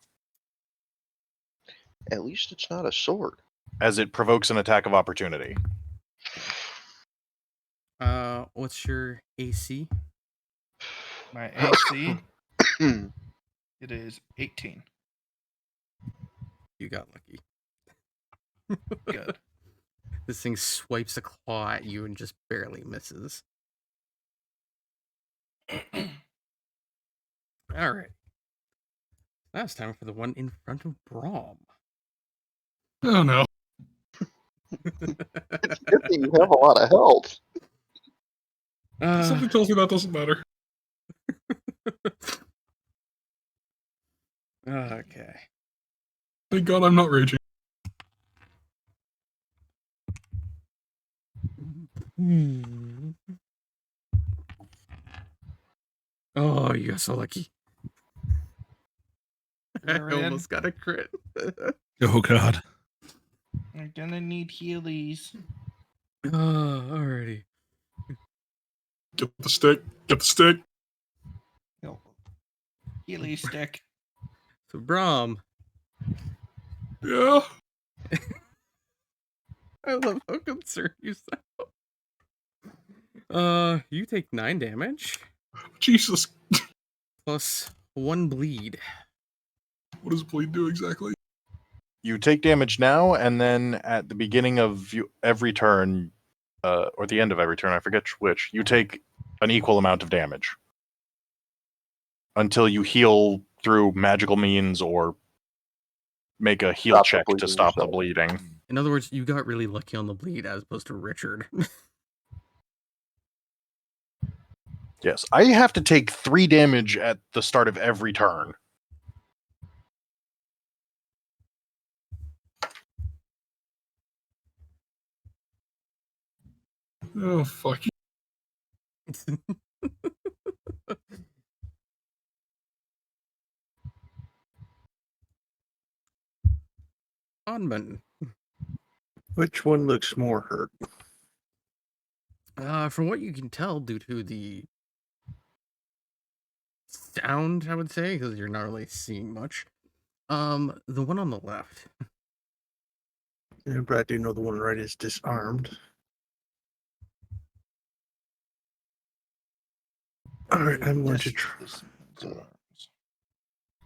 At least it's not a sword. As it provokes an attack of opportunity. What's your AC? My AC, it is 18. You got lucky. Good. This thing swipes a claw at you and just barely misses. Alright. Now it's time for the one in front of Braum. Oh no. Good thing you have a lot of health. Something tells me that doesn't matter. Okay. Thank God I'm not raging. Oh, you got so lucky. I You're in. almost got a crit. Oh god. I'm gonna need healies. Alrighty. Get the stick. Get the stick. No. Healy stick. So, Braum, Yeah. I love how concerned you sound. You take 9 damage Jesus. plus 1 bleed. What does bleed do exactly? You take damage now, and then at the beginning of every turn, or the end of every turn, I forget which, you take an equal amount of damage. Until you heal through magical means or make a heal Stop the check to bleeding stop the yourself. bleeding. In other words, you got really lucky on the bleed as opposed to Richard. Yes, I have to take 3 damage at the start of every turn. Oh fuck. Onman. Which one looks more hurt? From what you can tell, due to the sound, I would say, because you're not really seeing much. The one on the left. Yeah, but I do know the one right is disarmed. All right, I'm going to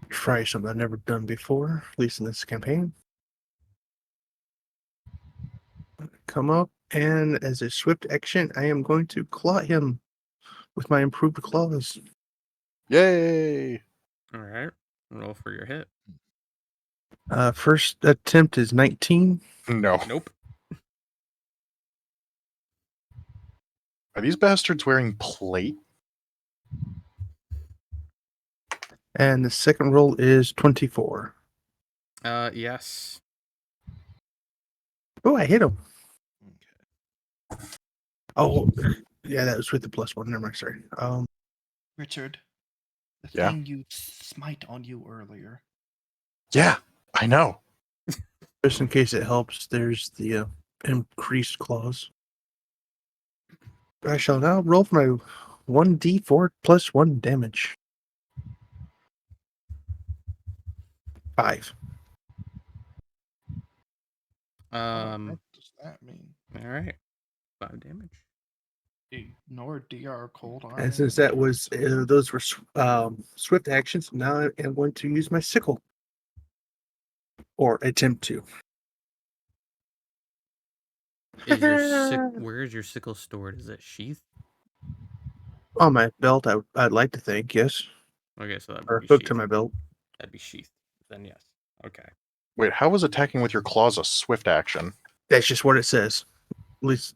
try something I've never done before, at least in this campaign. Come up, and as a swift action, I am going to claw him with my improved claws. Yay! All right, roll for your hit. First attempt is 19. No. Nope. Are these bastards wearing plate? And the second roll is 24. Yes. Oh, I hit him. Oh, yeah, that was with the +1. Never mind, sorry. Richard, the Yeah? thing you smite on you earlier. Yeah, I know. Just in case it helps, there's the increased claws. I shall now roll for my 1d4 plus 1 damage. 5. What does that mean? All right. 5 damage. Ignore DR cold iron. And since that was those were swift actions, now I am going to use my sickle, or attempt to. Is your where is your sickle stored? Is it sheath? On my belt, I'd like to think, yes. Okay, so that Or would be hooked sheath. to my belt. That'd be sheath. Then yes. Okay. Wait, how was attacking with your claws a swift action? That's just what it says. At least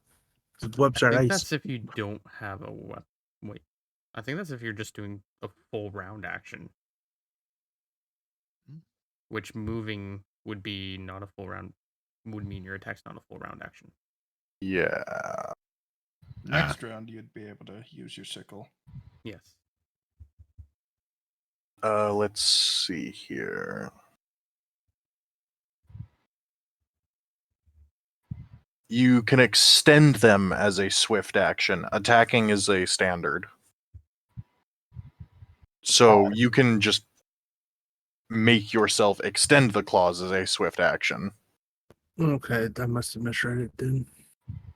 the website I think that's if you don't have a weapon. Wait. I think that's if you're just doing a full round action. Which moving would be not a full round, would mean your attack's not a full round action. Yeah. Next round, you'd be able to use your sickle. Yes. Let's see here. You can extend them as a swift action. Attacking is a standard. So you can just make yourself extend the claws as a swift action. Okay, I must have misread it then.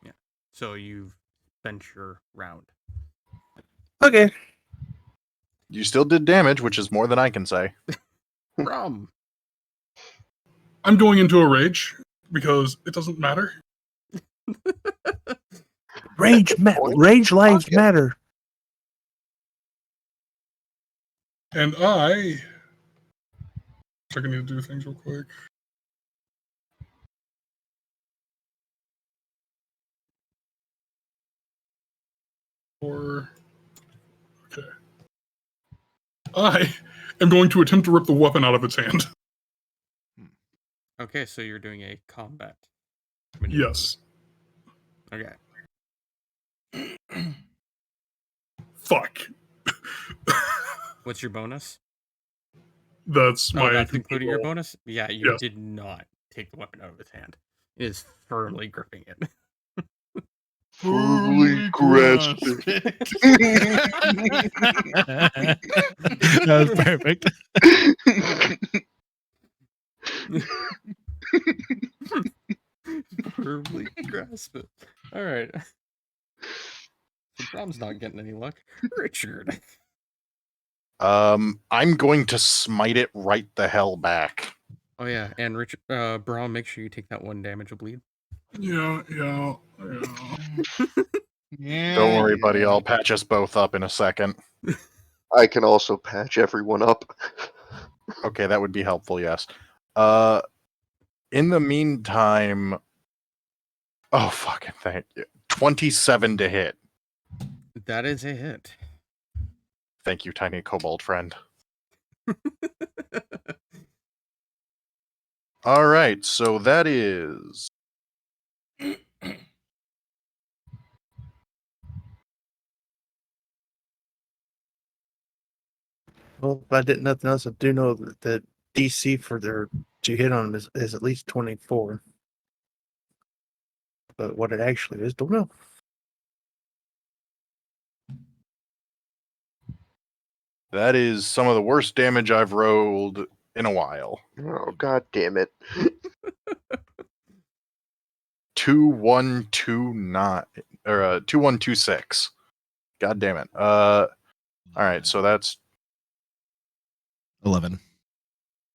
Yeah. So you've spent your round. Okay. You still did damage, which is more than I can say. From. I'm going into a rage because it doesn't matter. Range lives matter. And I need to do things real quick. Okay. I am going to attempt to rip the weapon out of its hand. Okay, so you're doing a combat. Yes. Okay. Fuck. What's your bonus? That's my. That's including your bonus? Yeah, you Yes. did not take the weapon out of his hand. It is firmly gripping it. Firmly grasp it. That was perfect. Firmly grasp it. All right. So Brom's not getting any luck. Richard. I'm going to smite it right the hell back. Oh yeah, and Richard, Brom, make sure you take that 1 damage of bleed. Yeah. Yeah. Don't worry, buddy. I'll patch us both up in a second. I can also patch everyone up. Okay, that would be helpful, yes. In the meantime... Oh, fucking thank you. 27 to hit. That is a hit. Thank you, tiny kobold friend. All right, so that is... Well, if I did nothing else, I do know that the DC for their you hit on is at least 24. But what it actually is, don't know. That is some of the worst damage I've rolled in a while. Oh, god damn it. 2129 or 2126. God damn it. All right, so that's 11.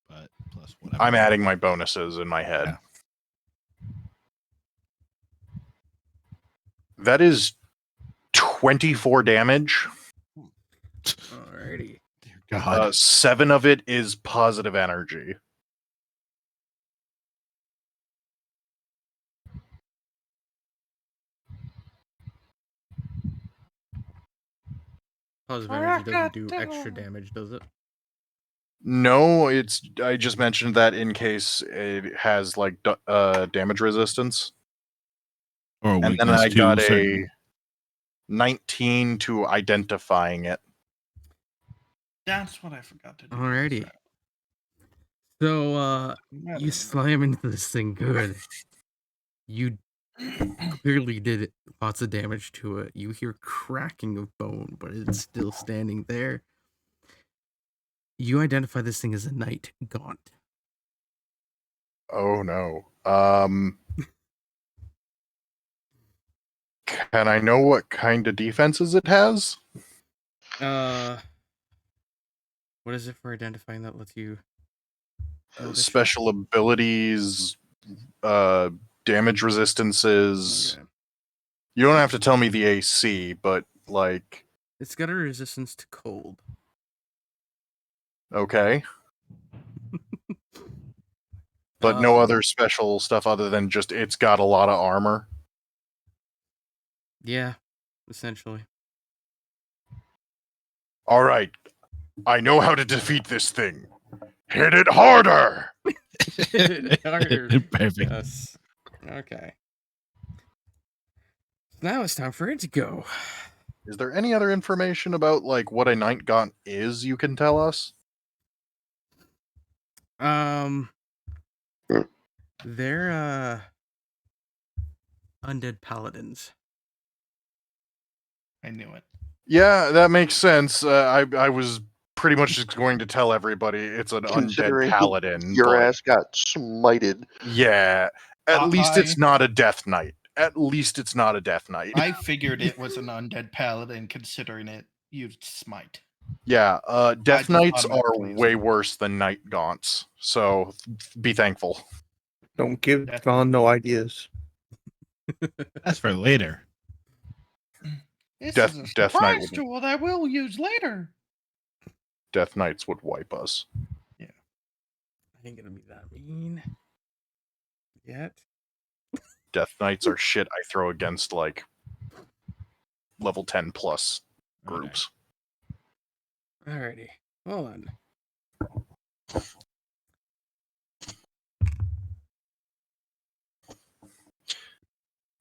But plus whatever. I'm adding my bonuses in my head. Yeah. That is 24 damage. Alrighty. Dear God. 7 of it is positive energy. Positive energy doesn't do extra damage, does it? No, I just mentioned that in case it has like damage resistance. Or And then weakness I to got certain. a 19 to identifying it. That's what I forgot to do. Alrighty. So, you slam into this thing good. You clearly did lots of damage to it. You hear cracking of bone, but it's still standing there. You identify this thing as a night gaunt. Oh no. Can I know what kind of defenses it has? What is it for identifying that lets you deal with it? Special abilities, damage resistances. Okay. You don't have to tell me the AC, but like, It's got a resistance to cold. okay. But no Um, other special stuff other than just it's got a lot of armor. Yeah, essentially. All right, I know how to defeat this thing. Hit it harder. Harder. Perfect. Yes. Okay. Now it's time for it to go. Is there any other information about like what a night gaunt is you can tell us? They're undead paladins. I knew it. Yeah, that makes sense. I was pretty much just going to tell everybody it's an undead Considering paladin. Your but ass got smited. yeah, at least it's I- not a death knight. At least it's not a death knight. I figured it was an undead paladin, considering it used smite. Yeah, death just knights are automatically way assumed. worse than night gaunts. So be thankful. Don't give That's- Vaughn no ideas. That's for later. This Death- is a Death Knight surprise would- tool that I will use later. Death knights would wipe us. I ain't gonna be that mean. Yet. Death knights are shit I throw against like level 10 plus groups. Alrighty. Hold on.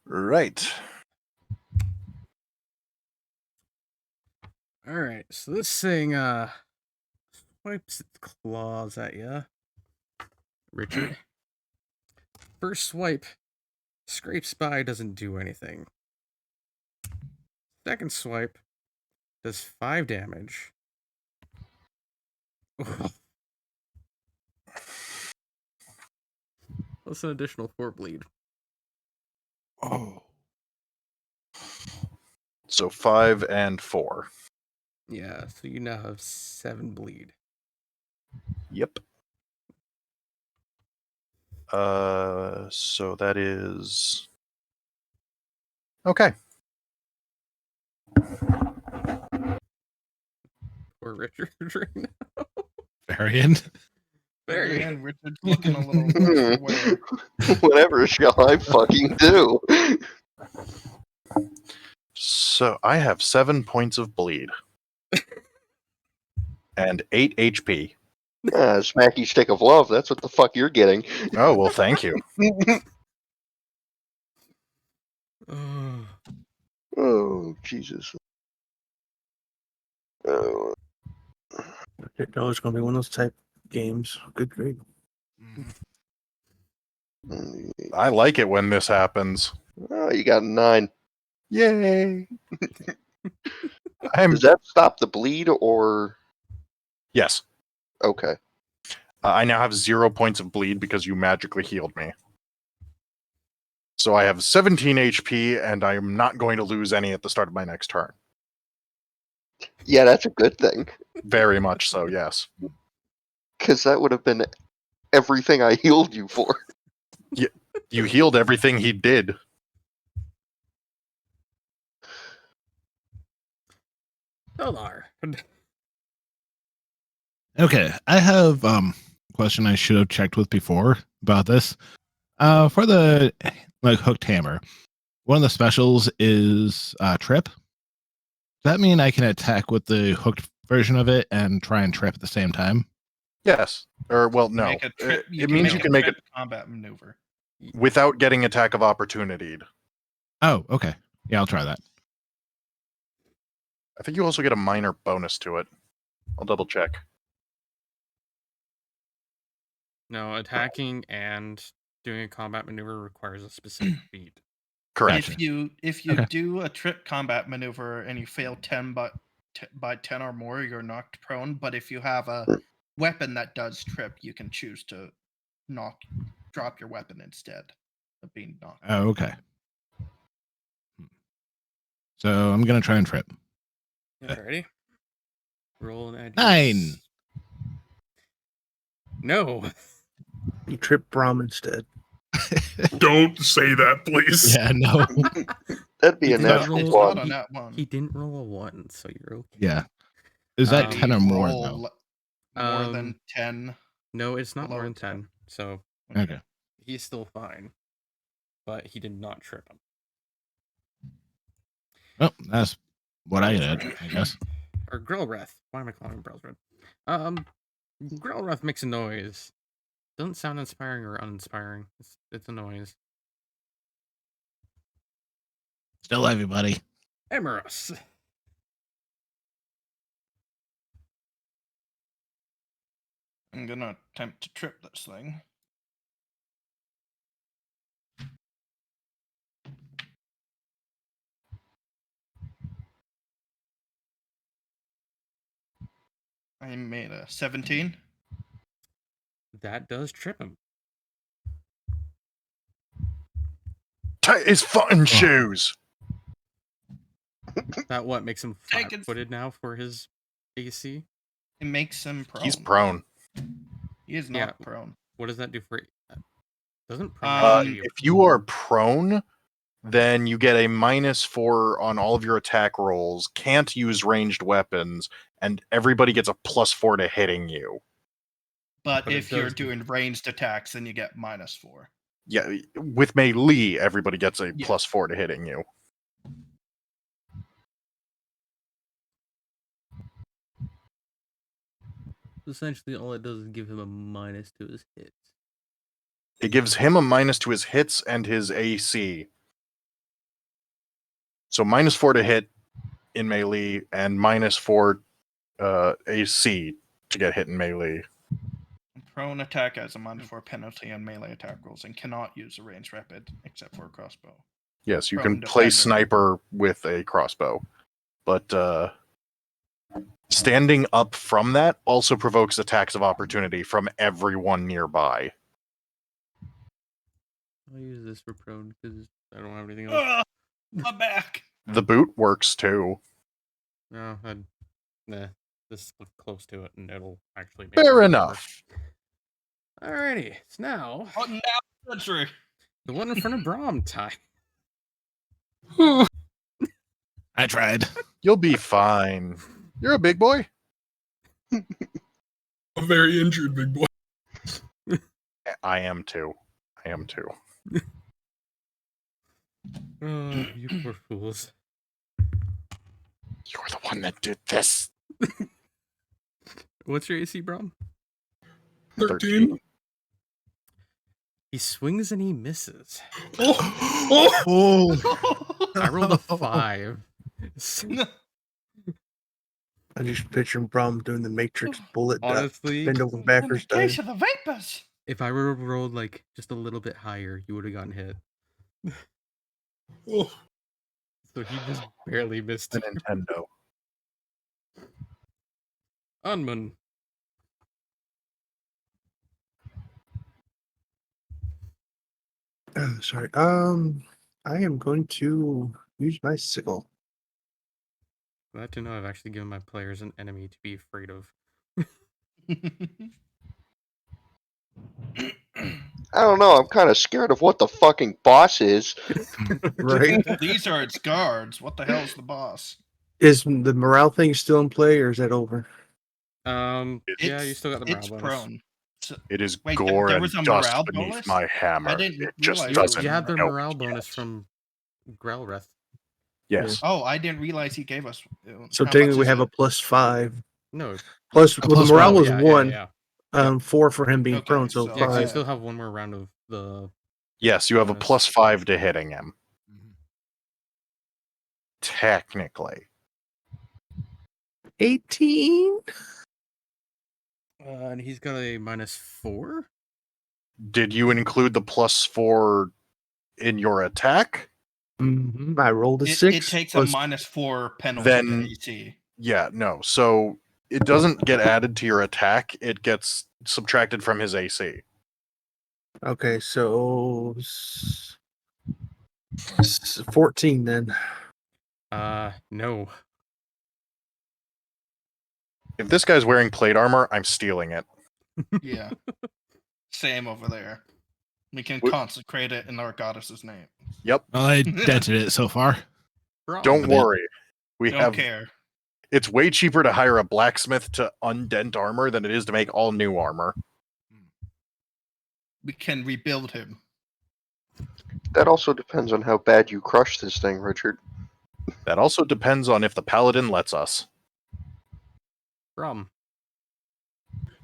Right. Alright, so this thing swipes its claws at you. Richard. First swipe, scrapes by, doesn't do anything. Second swipe does 5 damage. Plus an additional 4 bleed. Oh. So 5 and 4. Yeah, so you now have 7 bleed. Yep. So that is okay. Poor Richard right now. Varian. Very. And Richard's looking a little worse for wear. Whatever shall I fucking do? So I have 7 points of bleed. And 8 HP. Smacky stick of love, that's what the fuck you're getting. Oh, well, thank you. Oh, Jesus. Oh. It's always going to be one of those type games. Good grief. I like it when this happens. Oh, you got a 9. Yay! Does that stop the bleed or? Yes. Okay. I now have 0 points of bleed because you magically healed me. So I have 17 HP, and I am not going to lose any at the start of my next turn. Yeah, that's a good thing. Very much so, yes. Because that would have been everything I healed you for. You healed everything he did. Eldar. Okay, I have a question I should have checked with before about this. For the hooked hammer, one of the specials is trip. Does that mean I can attack with the hooked version of it and try and trip at the same time? Yes. Or, well, no. Make a trip. It means you can make it combat maneuver. without getting attack of opportunity. Oh, okay. Yeah, I'll try that. I think you also get a minor bonus to it. I'll double check. No, attacking and doing a combat maneuver requires a specific feat. Correct. If you Okay. do a trip combat maneuver and you fail 10 by 10 or more, you're knocked prone. But if you have a weapon that does trip, you can choose to drop your weapon instead of being knocked. Oh, okay. So I'm gonna try and trip. Alrighty. Roll an edge. 9. No. You trip Braum instead. Don't say that, please. Yeah, no. That'd be He a did natural roll- Not one. on that one. He didn't roll a 1, so you're okay. Yeah. Is that Um, 10 or more Roll though? More than 10. No, it's not Below more than 10. 10. So Okay. he's still fine. But he did not trip him. Oh, that's what I did, I guess. Or Grillwrath. Why am I calling him Brelsred? Grillwrath makes a noise. Doesn't sound inspiring or uninspiring. It's a noise. Still everybody. Emeros. I'm gonna attempt to trip this thing. I made a 17. That does trip him. Tight his fucking shoes. That what makes him Take it. flat-footed now for his AC? It makes him prone. He's prone. He is Yeah. not prone. What does that do for? Doesn't prone Um, If you are prone, then you get a -4 on all of your attack rolls, can't use ranged weapons, and everybody gets a +4 to hitting you. But But it if you're does do- doing ranged attacks, then you get -4. Yeah, with melee, everybody gets a Yeah. +4 to hitting you. essentially all it does is give him a minus to his hits. It gives him a minus to his hits and his AC. So -4 to hit in melee and -4 AC to get hit in melee. Prone attack has a -4 penalty on melee attack rolls and cannot use a ranged weapon except for a crossbow. Yes, you Prone can play defender. sniper with a crossbow. But standing up from that also provokes attacks of opportunity from everyone nearby. I'll use this for prone because I don't have anything else. My back. The boot works too. No, this look close to it, and it'll actually make Fair it enough. work. Alrighty, it's now What now? Century. the one in front of Braum Ty. I tried. You'll be fine. You're a big boy. A very injured big boy. I am too. I am too. Oh, you poor fools. You're the one that did this. What's your AC, Braum? 13. He swings and he misses. Oh. I rolled a 5. I just picture Braum doing the Matrix bullet duck, Honestly, bend over backwards. Case of the vapors. If I were to roll like just a little bit higher, you would have gotten hit. Oh, So he just barely missed The you. Nintendo. Unmun. Sorry. I am going to use my sickle. Glad to know I've actually given my players an enemy to be afraid of. I don't know. I'm kind of scared of what the fucking boss is. Right? These are its guards. What the hell's the boss? Is the morale thing still in play, or is that over? Yeah, you still got the morale It's bonus. prone. So, It is wait, gore there and was a dust morale beneath bonus? my hammer. I didn't It just realize You, there doesn't you had the help morale yet. bonus from Growlreth. Yes. Oh, I didn't realize he gave us. So how technically, much we is have it? a +5. No. Plus, A well, the plus morale one. was yeah, 1. yeah, yeah. 4 for him being Okay, prone, so so- Yeah, because you 5. still have one more round of the Yes, you have a bonus. +5 to hitting him. Mhm. Technically. 18. And he's got a -4. Did you include the +4 in your attack? I rolled a 6. It takes plus- a -4 penalty Then- to AC. Yeah, no. So it doesn't get added to your attack. It gets subtracted from his AC. Okay, so 14 then. No. If this guy's wearing plate armor, I'm stealing it. Yeah. Same over there. We can What- consecrate it in our goddess's name. Yep. Well, I dented it so far. Don't A bit. worry. We Don't have. care. It's way cheaper to hire a blacksmith to undent armor than it is to make all new armor. We can rebuild him. That also depends on how bad you crush this thing, Richard. That also depends on if the paladin lets us. Brom.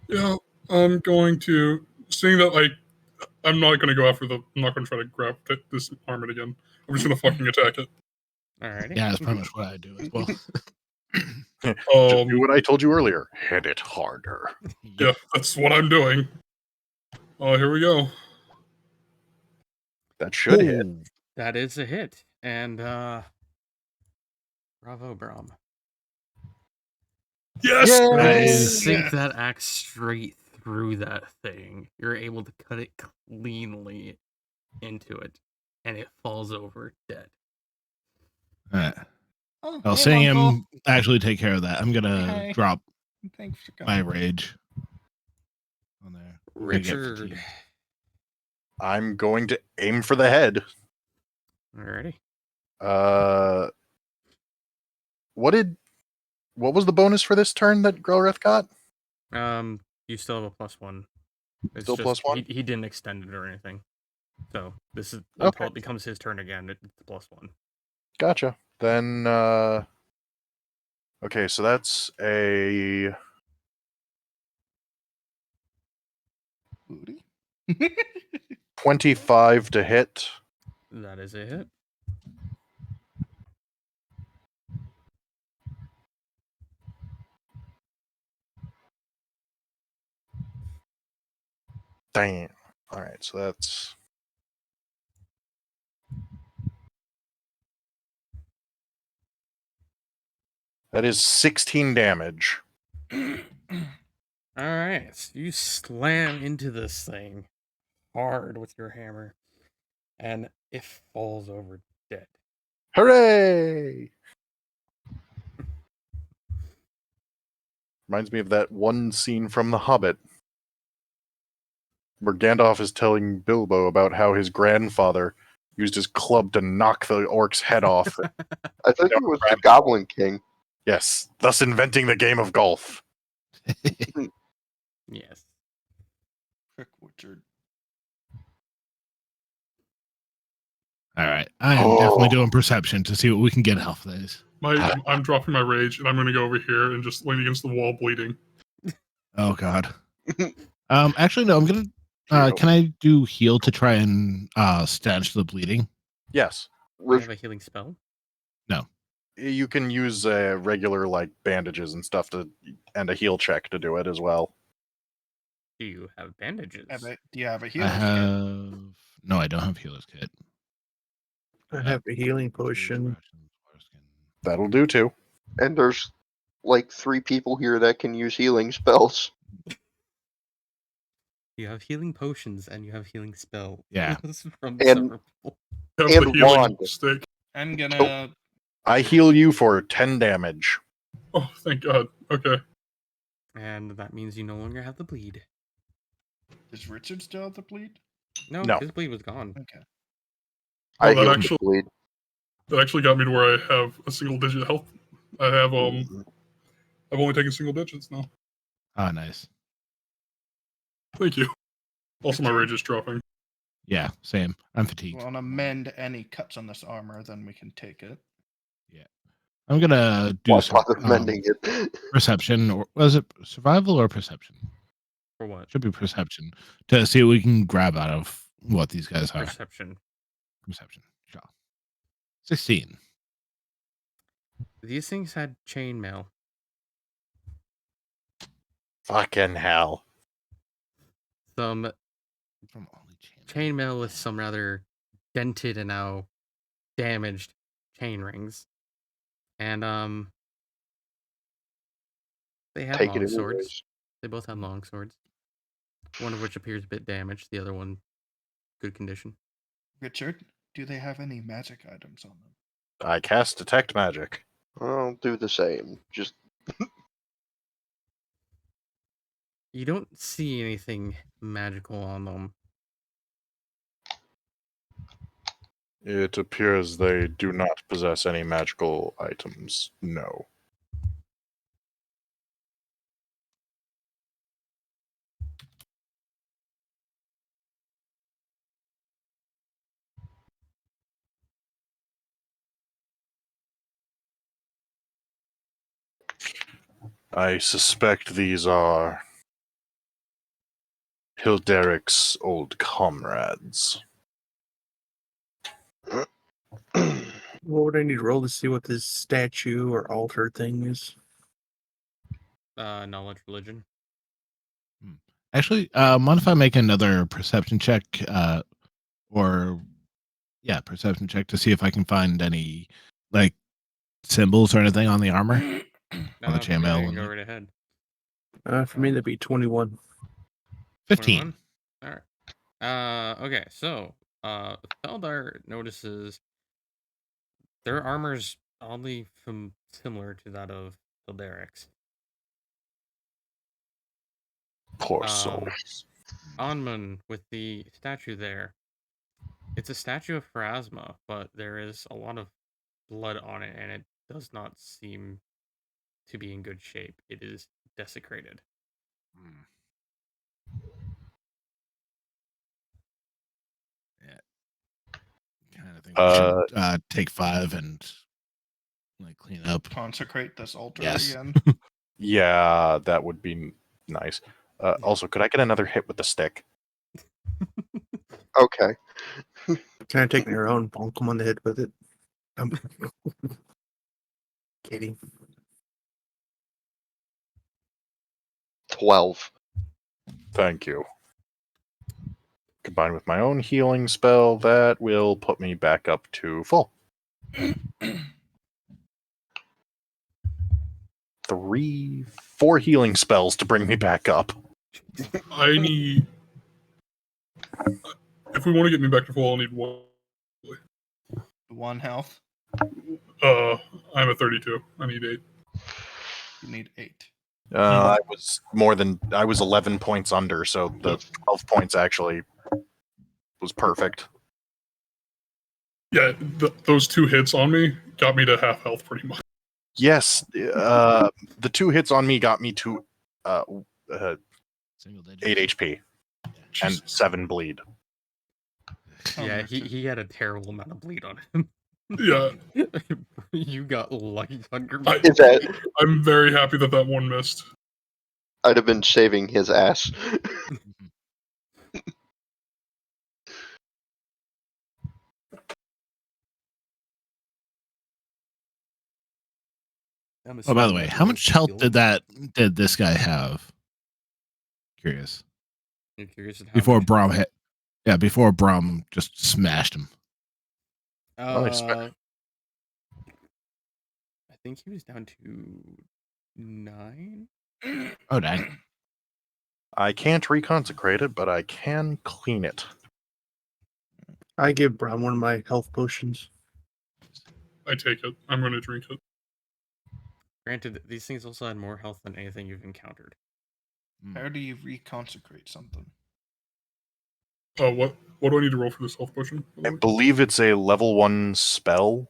yeah. I'm going to, seeing that like I'm not going to go after the. I'm not going to try to grab this armor again. I'm just going to fucking attack it. Alrighty. Yeah, that's pretty much what I do as well. Just do what I told you earlier. Hit it harder. Yeah, that's what I'm doing. Oh, here we go. That should hit. Ooh. That is a hit. And bravo, Brom. Yes. Nice. Sink Yes. that axe straight through that thing. You're able to cut it cleanly into it, and it falls over dead. All right. Oh, Well, hey, seeing Uncle. him actually take care of that, I'm gonna Hey. drop Thanks for my coming. rage on there. I'm gonna get Richard. fatigued. I'm going to aim for the head. Alrighty. What was the bonus for this turn that Grelreth got? You still have a +1. It's Still just +1? he didn't extend it or anything. So this is Okay. until it becomes his turn again. It's +1. Gotcha. Then okay, so that's a Booty. 25 to hit. That is a hit. Damn. All right, so that is 16 damage. Alright. So you slam into this thing hard with your hammer, and it falls over dead. Hooray! Reminds me of that one scene from The Hobbit where Gandalf is telling Bilbo about how his grandfather used his club to knock the orc's head off. I think it was the Goblin King. Yes, thus inventing the game of golf. Yes. Frick, Richard. All right, I am definitely doing perception to see what we can get off these. I'm dropping my rage, and I'm going to go over here and just lean against the wall, bleeding. Oh God. Actually, no. I'm gonna. Can I do heal to try and stanch the bleeding? Yes. Do you have a healing spell? You can use regular like bandages and stuff and a heal check to do it as well. Do you have bandages? Do you have a I healer's kit? have no. I don't have healer's kit. I have a healing potion. Rations, foreskin. That'll do too. And there's like 3 people here that can use healing spells. You have healing potions and you have healing spells. Yeah. From And- several people. Have And the healing wand. stick. I'm gonna. I heal you for 10 damage. Oh, thank God. Okay. And that means you no longer have the bleed. Does Richard still have the bleed? No, No. his bleed was gone. Okay. I Well, that healed actually- the bleed. That actually got me to where I have a single digit health. I have I've only taken single digits now. Oh, nice. Thank you. Also, my rage is dropping. Yeah, same. I'm If fatigued. you want to mend any cuts on this armor, then we can take it. I'm gonna do Why some bother mending it? perception, or was it survival or perception? For what? Should be perception to see what we can grab out of what these guys are. Perception. Perception. Sure. 16. These things had chainmail. Fucking hell. Some From only chainmail with some rather dented and now damaged chain rings. And they had Take it long swords. anyways. They both had long swords. One of which appears a bit damaged, the other one good condition. Richard, do they have any magic items on them? I cast Detect Magic. I'll do the same. Just You don't see anything magical on them. It appears they do not possess any magical items. No. I suspect these are Hilderic's old comrades. What would I need to roll to see what this statue or altar thing is? Knowledge religion. Actually, mind if I make another perception check, perception check to see if I can find any like symbols or anything on the armor, on the Okay, chainmail. go right ahead. For me, that'd be 21. 15. 21? Alright. Okay, so Feldar notices their armor's oddly similar to that of Hilderic's. Poor souls. Anmun with the statue there. It's a statue of Pharasma, but there is a lot of blood on it, and it does not seem to be in good shape. It is desecrated. Kind of think we should take 5 and like clean up. Consecrate this altar Yes. again. Yeah, that would be nice. Also, could I get another hit with the stick? okay. Can I take their own bonk them on the head with it? I'm kidding. 12. Thank you. Combined with my own healing spell, that will put me back up to full. 4 healing spells to bring me back up. I need. If we want to get me back to full, I'll need 1. 1 health. I'm at 32. I need 8. You need 8. I was 11 points under, so the 12 points actually was perfect. Yeah, those 2 hits on me got me to half health pretty much. Yes, the 2 hits on me got me to Single 8 HP and Jesus. 7 bleed. Oh, Yeah, Richard. he had a terrible amount of bleed on him. Yeah, You got lucky on your Is that I'm very happy that one missed. I'd have been saving his ass. Oh, by the way, how much health did this guy have? Curious. I'm curious at how before many- Brom hit. Yeah, before Brom just smashed him. Nice. I think he was down to 9. Oh dang! I can't reconsecrate it, but I can clean it. I give Brown one of my health potions. I take it. I'm going to drink it. Granted, these things also had more health than anything you've encountered. How do you reconsecrate something? What do I need to roll for this health potion? I believe it's a level 1 spell,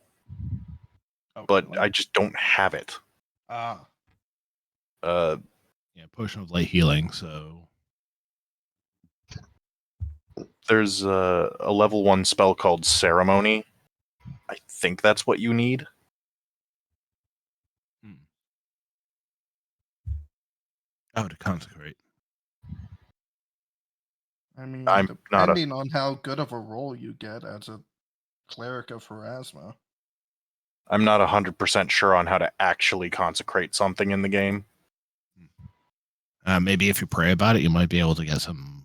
Oh, but really? I just don't have it. Ah, Uh, Yeah, potion of light healing. So there's a level 1 spell called Ceremony. I think that's what you need. oh, to consecrate. I mean, I'm not a- depending on how good of a roll you get as a cleric of Pharasma. I'm not 100% sure on how to actually consecrate something in the game. Maybe if you pray about it, you might be able to get some.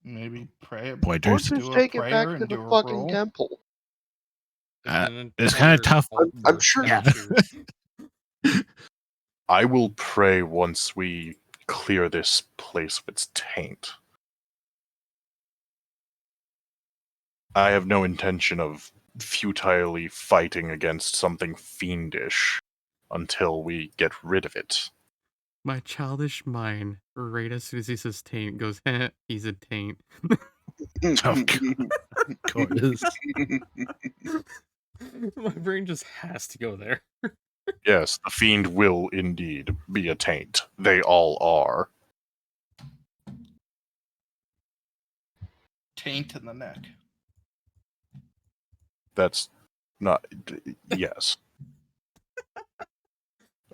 Maybe pray. Pointers. Or Do just a take it prayer back to and the do a fucking roll. temple. It's kind of tough. I'm sure- Yeah. I will pray once we clear this place of its taint. I have no intention of futilely fighting against something fiendish until we get rid of it. My childish mind, right as soon as he says taint, goes, he's a taint. Of course. My brain just has to go there. Yes, the fiend will indeed be a taint. They all are. Taint in the neck. That's not. Yes.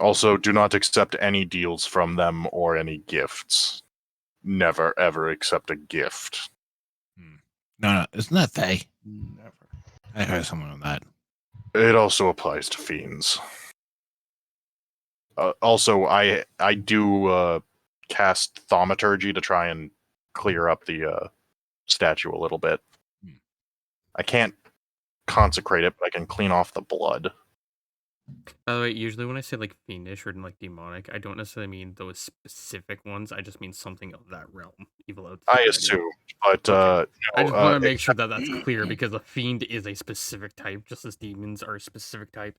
Also, do not accept any deals from them or any gifts. Never ever accept a gift. No, isn't that Faye? Never. I heard someone on that. It also applies to fiends. Also, I do cast thaumaturgy to try and clear up the statue a little bit. I can't consecrate it, but I can clean off the blood. By the way, usually when I say like fiendish or like demonic, I don't necessarily mean those specific ones. I just mean something of that realm. Evil out. I assume, but Okay. I no, just want to make sure that that's clear because a fiend is a specific type, just as demons are a specific type.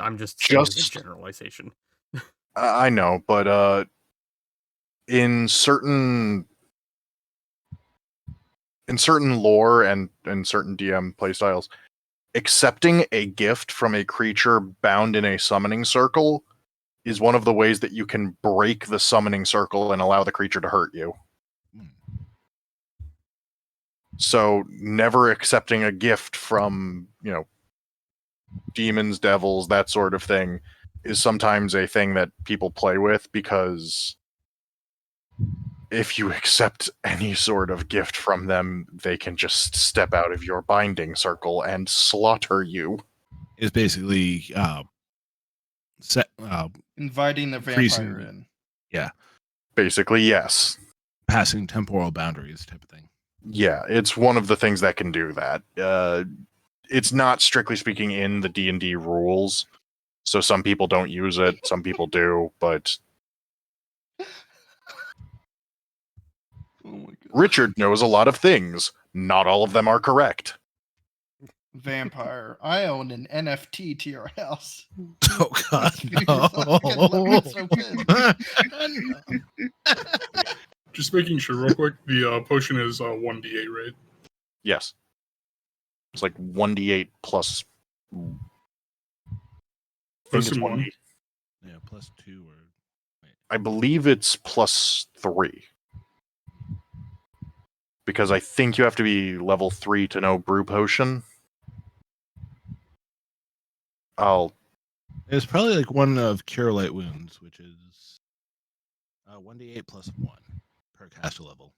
I'm just saying as a Just- generalization. I know, but in certain lore and certain DM playstyles, accepting a gift from a creature bound in a summoning circle is one of the ways that you can break the summoning circle and allow the creature to hurt you. So never accepting a gift from, demons, devils, that sort of thing is sometimes a thing that people play with, because if you accept any sort of gift from them, they can just step out of your binding circle and slaughter you. It's basically Inviting the Freezing. vampire in. Basically, yes. passing temporal boundaries type of thing. Yeah, it's one of the things that can do that. It's not strictly speaking in the D&D rules, so some people don't use it, some people do, but Oh my god. Richard knows a lot of things. Not all of them are correct. Vampire. I own an NFT to your house. Oh God, Look, it's so good. Just making sure real quick, the potion is 1d8, right? Yes. It's like 1d8 plus... I think it's Assume 1d8. 1. Yeah, plus 2 or I believe it's plus 3. Because I think you have to be level 3 to know Brew Potion. it's probably like one of Cure Light Wounds, which is 1d8 plus 1 per caster level.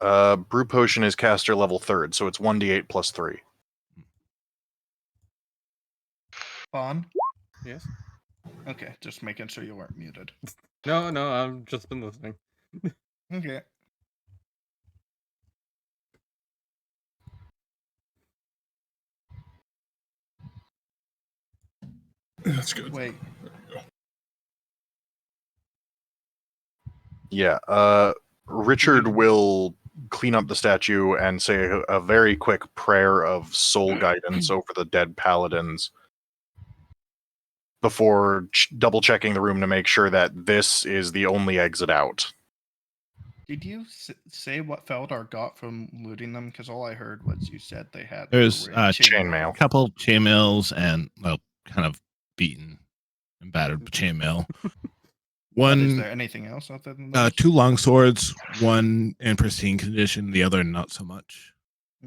Brew Potion is caster level 3rd, so it's 1d8 plus 3. Bon? Yes. Okay, just making sure you weren't muted. No, I've just been listening. Okay. That's good. Wait. Yeah. Richard will clean up the statue and say a very quick prayer of soul guidance over the dead paladins before double checking the room to make sure that this is the only exit out. Did you say what Feldar got from looting them? Because all I heard was you said they had. There's were in chainmail. a couple chainmails and kind of beaten and battered chainmail. But is One, there anything else other than those? 2 long swords, one in pristine condition, the other not so much.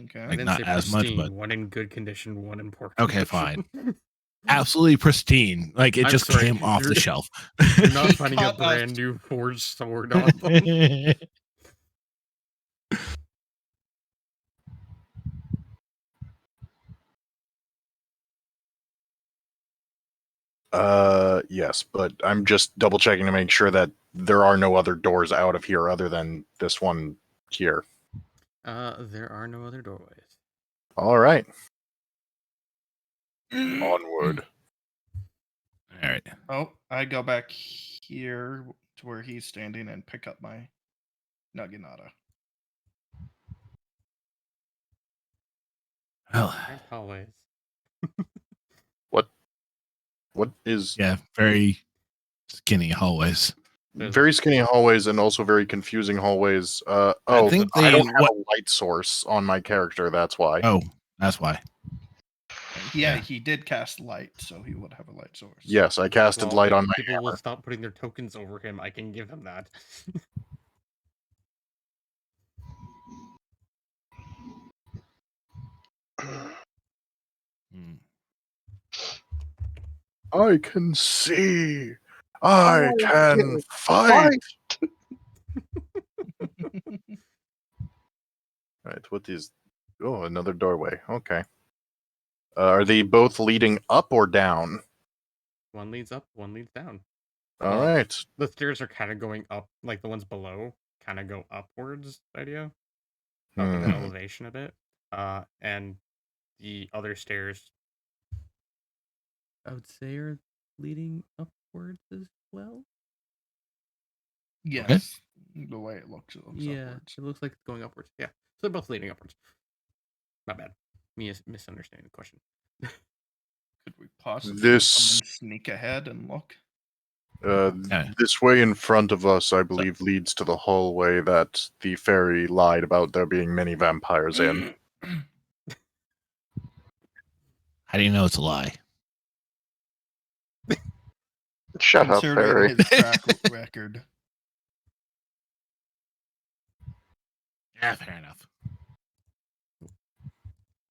Okay. I Like, didn't not say as much, pristine. but One in good condition, one in poor Okay, condition. fine. Absolutely pristine. Like, it I'm just sorry, came off the you're- shelf. You're not He finding a caught us. brand new forged sword on them. Yes, but I'm just double checking to make sure that there are no other doors out of here other than this one here. There are no other doorways. All right. Onward. All right. Oh, I go back here to where he's standing and pick up my Naginata. Well, There's hallways. What is yeah, very skinny hallways. very skinny hallways and also very confusing hallways? I I think don't they- have a light source on my character, that's why. Oh, that's why. Yeah, Yeah. he did cast light, so he would have a light source. Yes, I casted Well, light if on my people will hammer. stop putting their tokens over him, I can give him that. Hmm. I can see. I can fight. Right, what is... Oh, another doorway. Okay. Are they both leading up or down? One leads up, one leads down. All Well, right. The stairs are kind of going up, like the ones below kind of go upwards, idea. Up in the elevation a bit. And the other stairs, I would say, are leading upwards as well. Yes. The way it looks Yeah, upwards. it looks like it's going upwards. Yeah, so they're both leading upwards. Not bad. Me is misunderstanding the question. Could we possibly This- come and sneak ahead and look? This way in front of us, I believe, leads to the hallway that the fairy lied about there being many vampires in. How do you know it's a lie? Shut up, Considering Barry. his track record. Yeah, fair enough.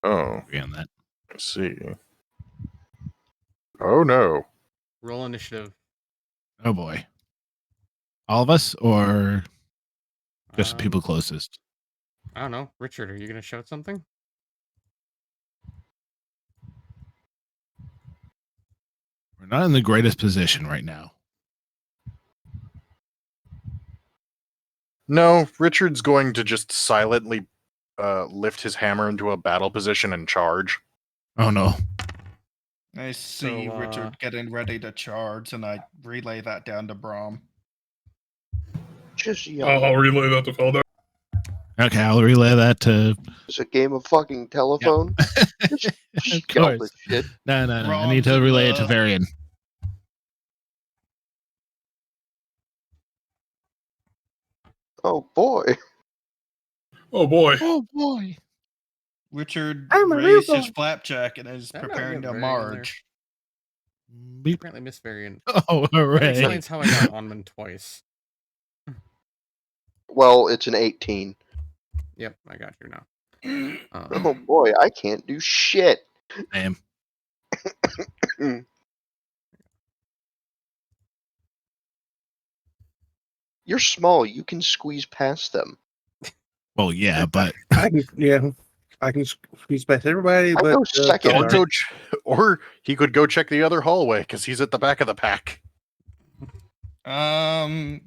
Oh, Agree on that. let's see. Oh no. Roll initiative. Oh boy. All of us or just the people closest? I don't know. Richard, are you going to shout something? We're not in the greatest position right now. No, Richard's going to just silently lift his hammer into a battle position and charge. Oh no. I see So, Richard getting ready to charge, and I relay that down to Brahm. Just yell. I'll relay that to Felder. Okay, I'll relay that to. It's a game of fucking telephone. Just Of yell course. this shit. No. I Brahm need to to relay it to the- Varian. Oh boy. Oh boy. Oh boy. Richard I'm a raised real his flapjack and is I know, preparing get to Varian in there. march. Beep. Apparently Miss Varian. Oh, That hooray. explains how I got Onman twice. Well, it's an 18. Yep, I got you now. Oh boy, I can't do shit. Damn. You're small. You can squeeze past them. Well, yeah, but Yeah. I can squeeze past everybody, I but go second. Zaldar. Or he could go check the other hallway because he's at the back of the pack. You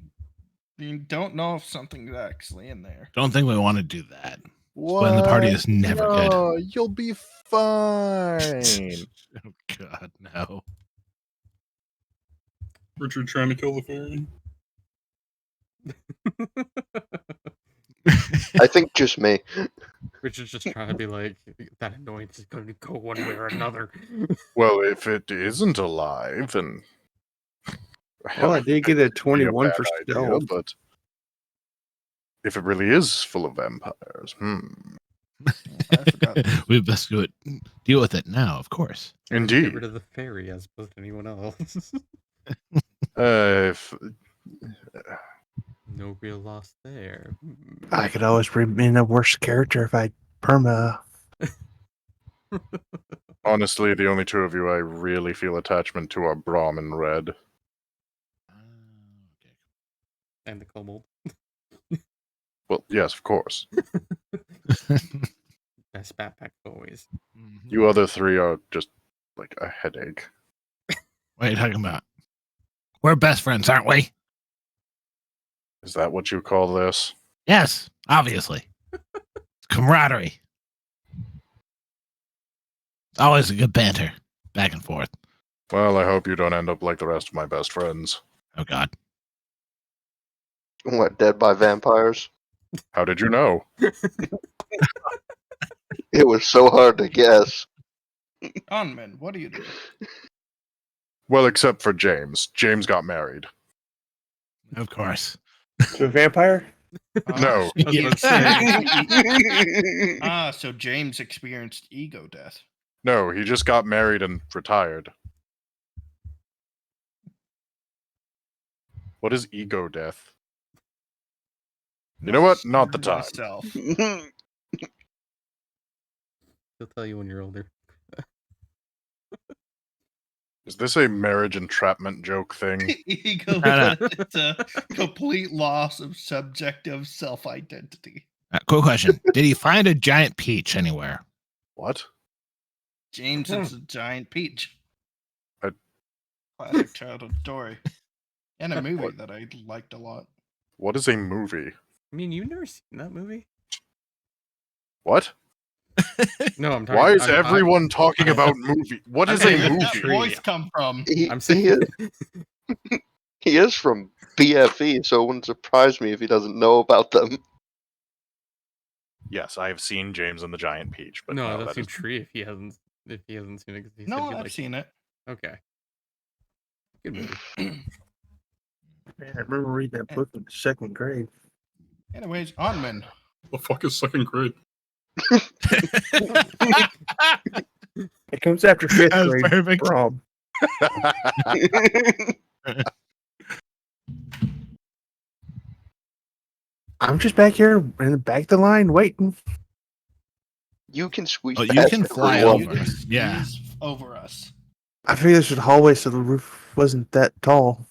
don't know if something's actually in there. Don't think we want to do that. What? When the party is never good. No, you'll be fine. Oh God, no. Richard trying to kill the fairy. I think just me. Richard's just trying to be like, that annoyance is going to go one way or another. Well, if it isn't alive, then Well, I did get a be a 21 bad for idea, stealth. but if it really is full of vampires, I forgot. We best deal with it now, of course. Get Indeed. rid of the fairy as opposed to anyone else. If No real loss there. I could always remain a worse character if I perma. honestly, the only two of you I really feel attachment to are Brahm and Red. And the kobold. Well, yes, of course. Best backpack always. You other three are just like a headache. What are you talking about? We're best friends, aren't we? Is that what you call this? Yes, obviously. Camaraderie. It's always a good banter, back and forth. Well, I hope you don't end up like the rest of my best friends. Oh God. What, dead by vampires? How did you know? It was so hard to guess. Onman, what do you do? Well, except for James. James got married. Of course. To a vampire? No. I was about to say, So James experienced ego death. No, he just got married and retired. What is ego death? You know what? Not the time. Myself. he'll tell you when you're older. Is this a marriage entrapment joke thing? Ego No. death. It's a complete loss of subjective self-identity. Quick question. Did he find a giant peach anywhere? What? James is a giant peach. I- Classic childhood story. And a movie that I liked a lot. What is a movie? I mean, you've never seen that movie? What? No, I'm talking. Why is everyone talking I'm- about movie? What I'm is saying a Where did movie. that movie? voice come from? He, I'm saying. he, is, he is from BFE, so it wouldn't surprise me if he doesn't know about them. Yes, I have seen James and the Giant Peach, but No, no, that that seems is tree if he hasn't seen it. 'Cause he said No, he I've liked seen it. Okay. Good movie. Man, I remember reading that book in second grade. Anyways, Onman. The fuck is second grade? It comes after fifth That was grade. perfect. Brom. I'm just back here in the back of the line waiting. You can squeeze Oh, you past can fly everyone. over. Yeah. He's over us. I figured this was a hallway, so the roof wasn't that tall.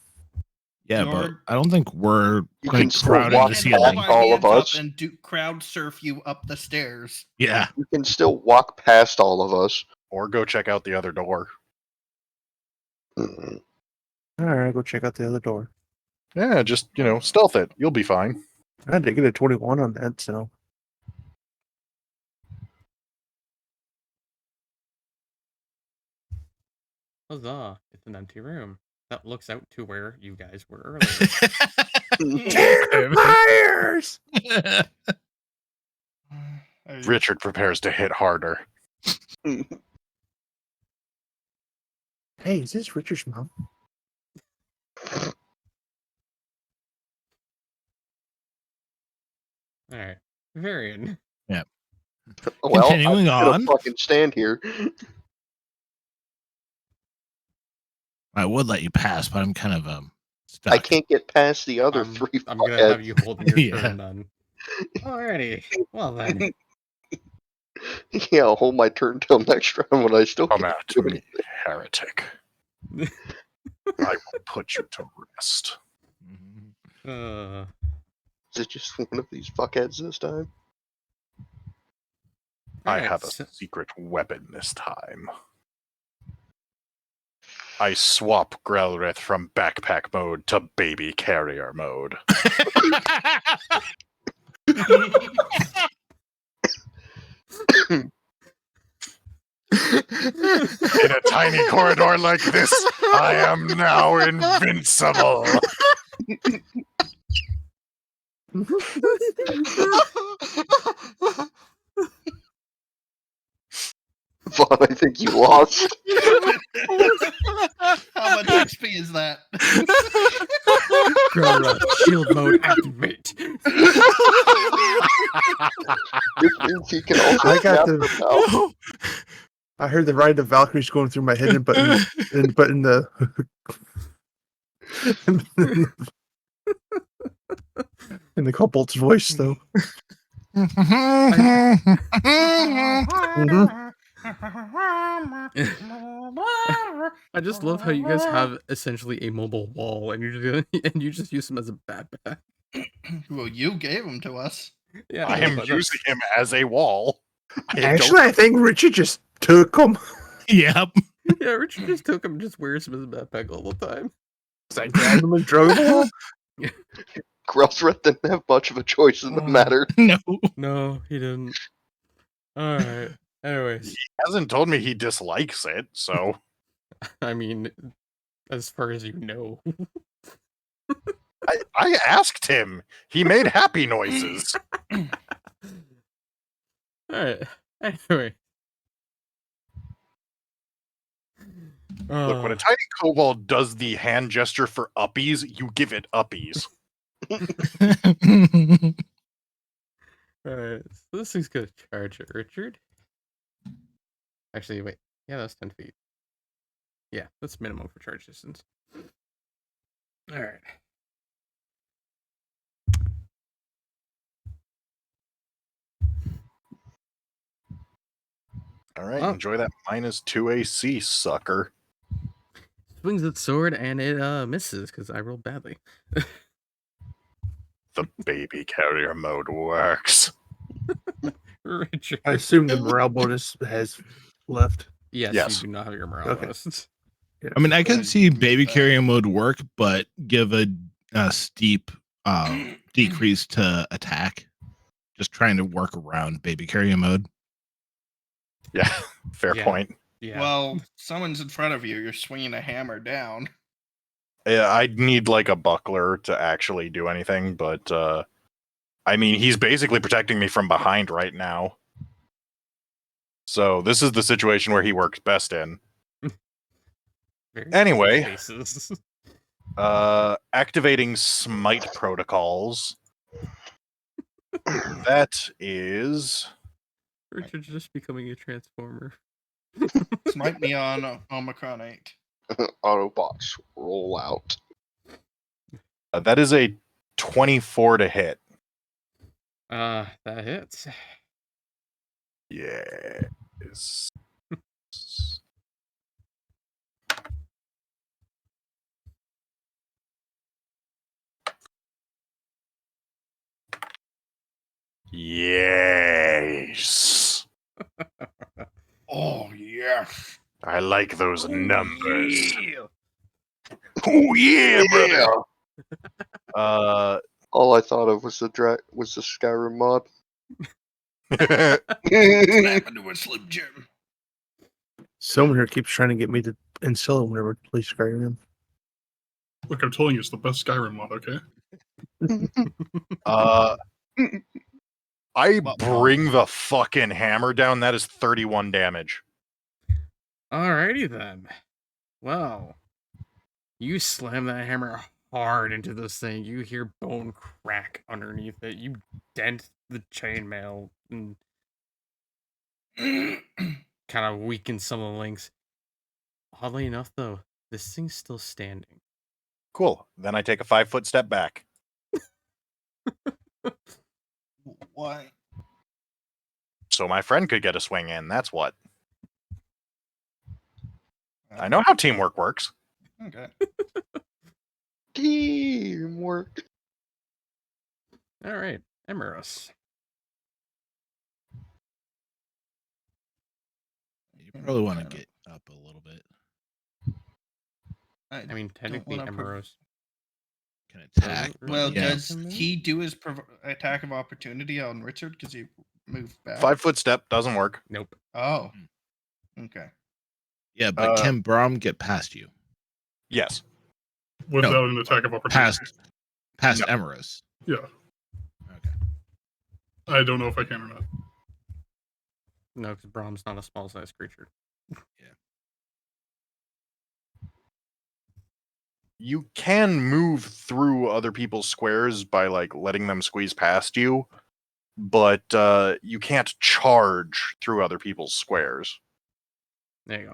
Yeah, but You're- I don't think we're You like can still crowded walk the past ceiling. my all of hands up us. and do crowd surf you up the stairs. Yeah. You can still walk past all of us. or go check out the other door. Mhm. All right, go check out the other door. Yeah, just, stealth it. You'll be fine. I did get a 21 on that, so. Huzzah! It's an empty room that looks out to where you guys were earlier. Fires! Richard prepares to hit harder. Hey, is this Richard's mom? All right, Varian. Well, Continuing I'm gonna on. fucking stand here. I would let you pass, but I'm kind of stuck. I can't get past the other I'm, three. I'm gonna have you holding your Yeah. turn then. Alrighty. Well then. Yeah, I'll hold my turn till next round when I still Come can't at do me, anything. heretic. I will put you to rest. Is it just one of these fuckheads this time? I Alright, have a secret weapon this time. I swap Grelrith from backpack mode to baby carrier mode. In a tiny corridor like this, I am now invincible. Vaughn, I think you lost. How much XP is that? Shield mode activate. Which means he can also I got snap the- them out. I heard the ride of Valkyries going through my head, but in the in the kobold's voice though. I just love how you guys have essentially a mobile wall, and you just use them as a backpack. Well, you gave them to us. Yeah, I no, am but using him as a wall. Actually, I think Richard just took them. Yep. yeah, Richard just took him, and just wears him as a backpack all the time. I grabbed them and drove them home. Grelrith didn't have much of a choice in the matter. No. No, he didn't. All right. Anyways, He hasn't told me he dislikes it, so I mean, as far as you know. I asked him. He made happy noises. All right. Anyway. Look, when a tiny kobold does the hand gesture for uppies, you give it uppies. All right. So this thing's gonna charge at Richard. Actually, wait. Yeah, that's 10 feet. Yeah, that's minimum for charge distance. All right. All right, Oh. enjoy that -2 AC, sucker. Swings its sword and it misses because I rolled badly. The baby carrier mode works. Richard. I assume the morale bonus has left. Yes, Yes. you do not have your morale Okay. bonus. I mean, I can Good. see baby Bad. carrier mode work, but give a steep decrease to attack. Just trying to work around baby carrier mode. Yeah, fair Yeah. point. Yeah. Well, someone's in front of you. You're swinging a hammer down. Yeah, I'd need like a buckler to actually do anything, but I mean, he's basically protecting me from behind right now. So this is the situation where he works best in. Very Anyway. faces. Activating smite protocols. That is Richard's just becoming a transformer. Smite me on Omicron 8. Autobots roll out. that is a 24 to hit. That hits. Yes. Yes. Oh, yes. I like those numbers. Oh yeah, brother. All I thought of was the Skyrim mod. What happened to a Slim Jim? Someone here keeps trying to get me to install it whenever I play Skyrim. Look, I'm telling you, it's the best Skyrim mod, okay? I Well, bring the fucking hammer down. That is 31 damage. Alrighty then. Well, you slam that hammer hard into this thing. You hear bone crack underneath it. You dent the chainmail and kind of weaken some of the links. Oddly enough, though, this thing's still standing. Cool. Then I take a 5-foot step back. Why? So my friend could get a swing in. That's what. I know how teamwork works. Okay. Teamwork. All right, Emeros. I really want to get up a little bit. I mean, don't technically, wanna prov- Emeros Can attack. doesn't but really Well, get yeah. does to move. he do his attack of opportunity on Richard because he moved back? 5-foot step doesn't work. Nope. Oh, okay. Yeah, but can Brom get past you? Yes. Without an attack of opportunity. Past No. Emeros. Yeah. Okay. I don't know if I can or not. No, because Brahm's not a small-sized creature. You can move through other people's squares by like letting them squeeze past you, but you can't charge through other people's squares. There you go.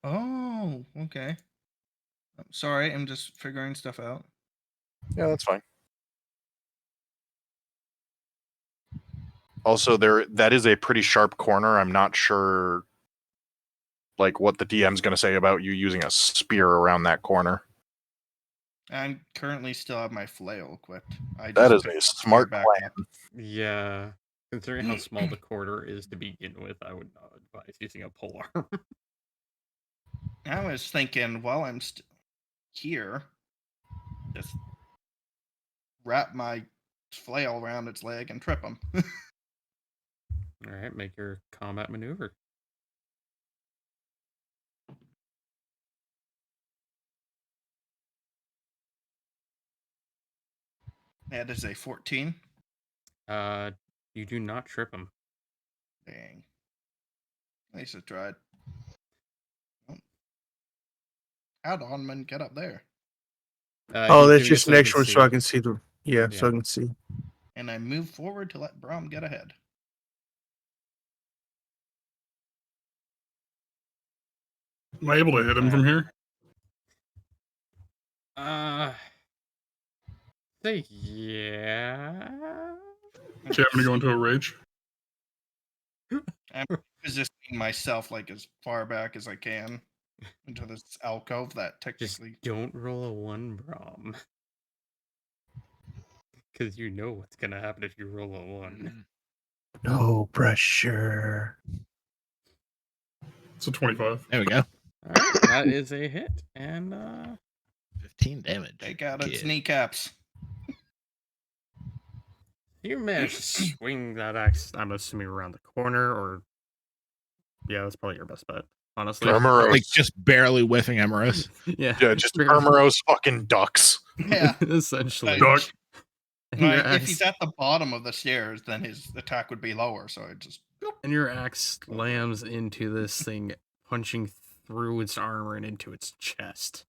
Oh, okay. I'm sorry, I'm just figuring stuff out. Yeah, that's fine. Also, that is a pretty sharp corner. I'm not sure like what the DM's going to say about you using a spear around that corner. I currently still have my flail equipped. I That just is picked a the spear smart back plan. up. Yeah. Considering how small the quarter is to begin with, I would not advise using a pole arm. I was thinking while I'm here, just wrap my flail around its leg and trip him. All right, make your combat maneuver. That is a 14. You do not trip him. Dang. At least I tried. How'd Onman get up there? Oh, He's that's doing it just so an he extra can one so I see. can see the. Yeah, so I Yeah. can see. And I move forward to let Brom get ahead. Am I able to hit him from here? Say yeah. Okay, I'm gonna go into a rage. I'm positioning myself like as far back as I can into this alcove that Just technically. don't roll a 1, Brom. Because you know what's gonna happen if you roll a 1. No pressure. It's a 25. There we go. Alright, that is a hit. And 15 damage. Take out its Kid. kneecaps. you managed to swing that axe, I'm assuming, around the corner, or yeah, that's probably your best bet, honestly. Emeros. Like just barely whiffing Emeros. Yeah, just barely. Emeros fucking ducks. Yeah. Essentially. Duck. And your Like, if he's axe- at the bottom of the stairs, then his attack would be lower. So I just. And your axe slams into this thing, punching through its armor and into its chest.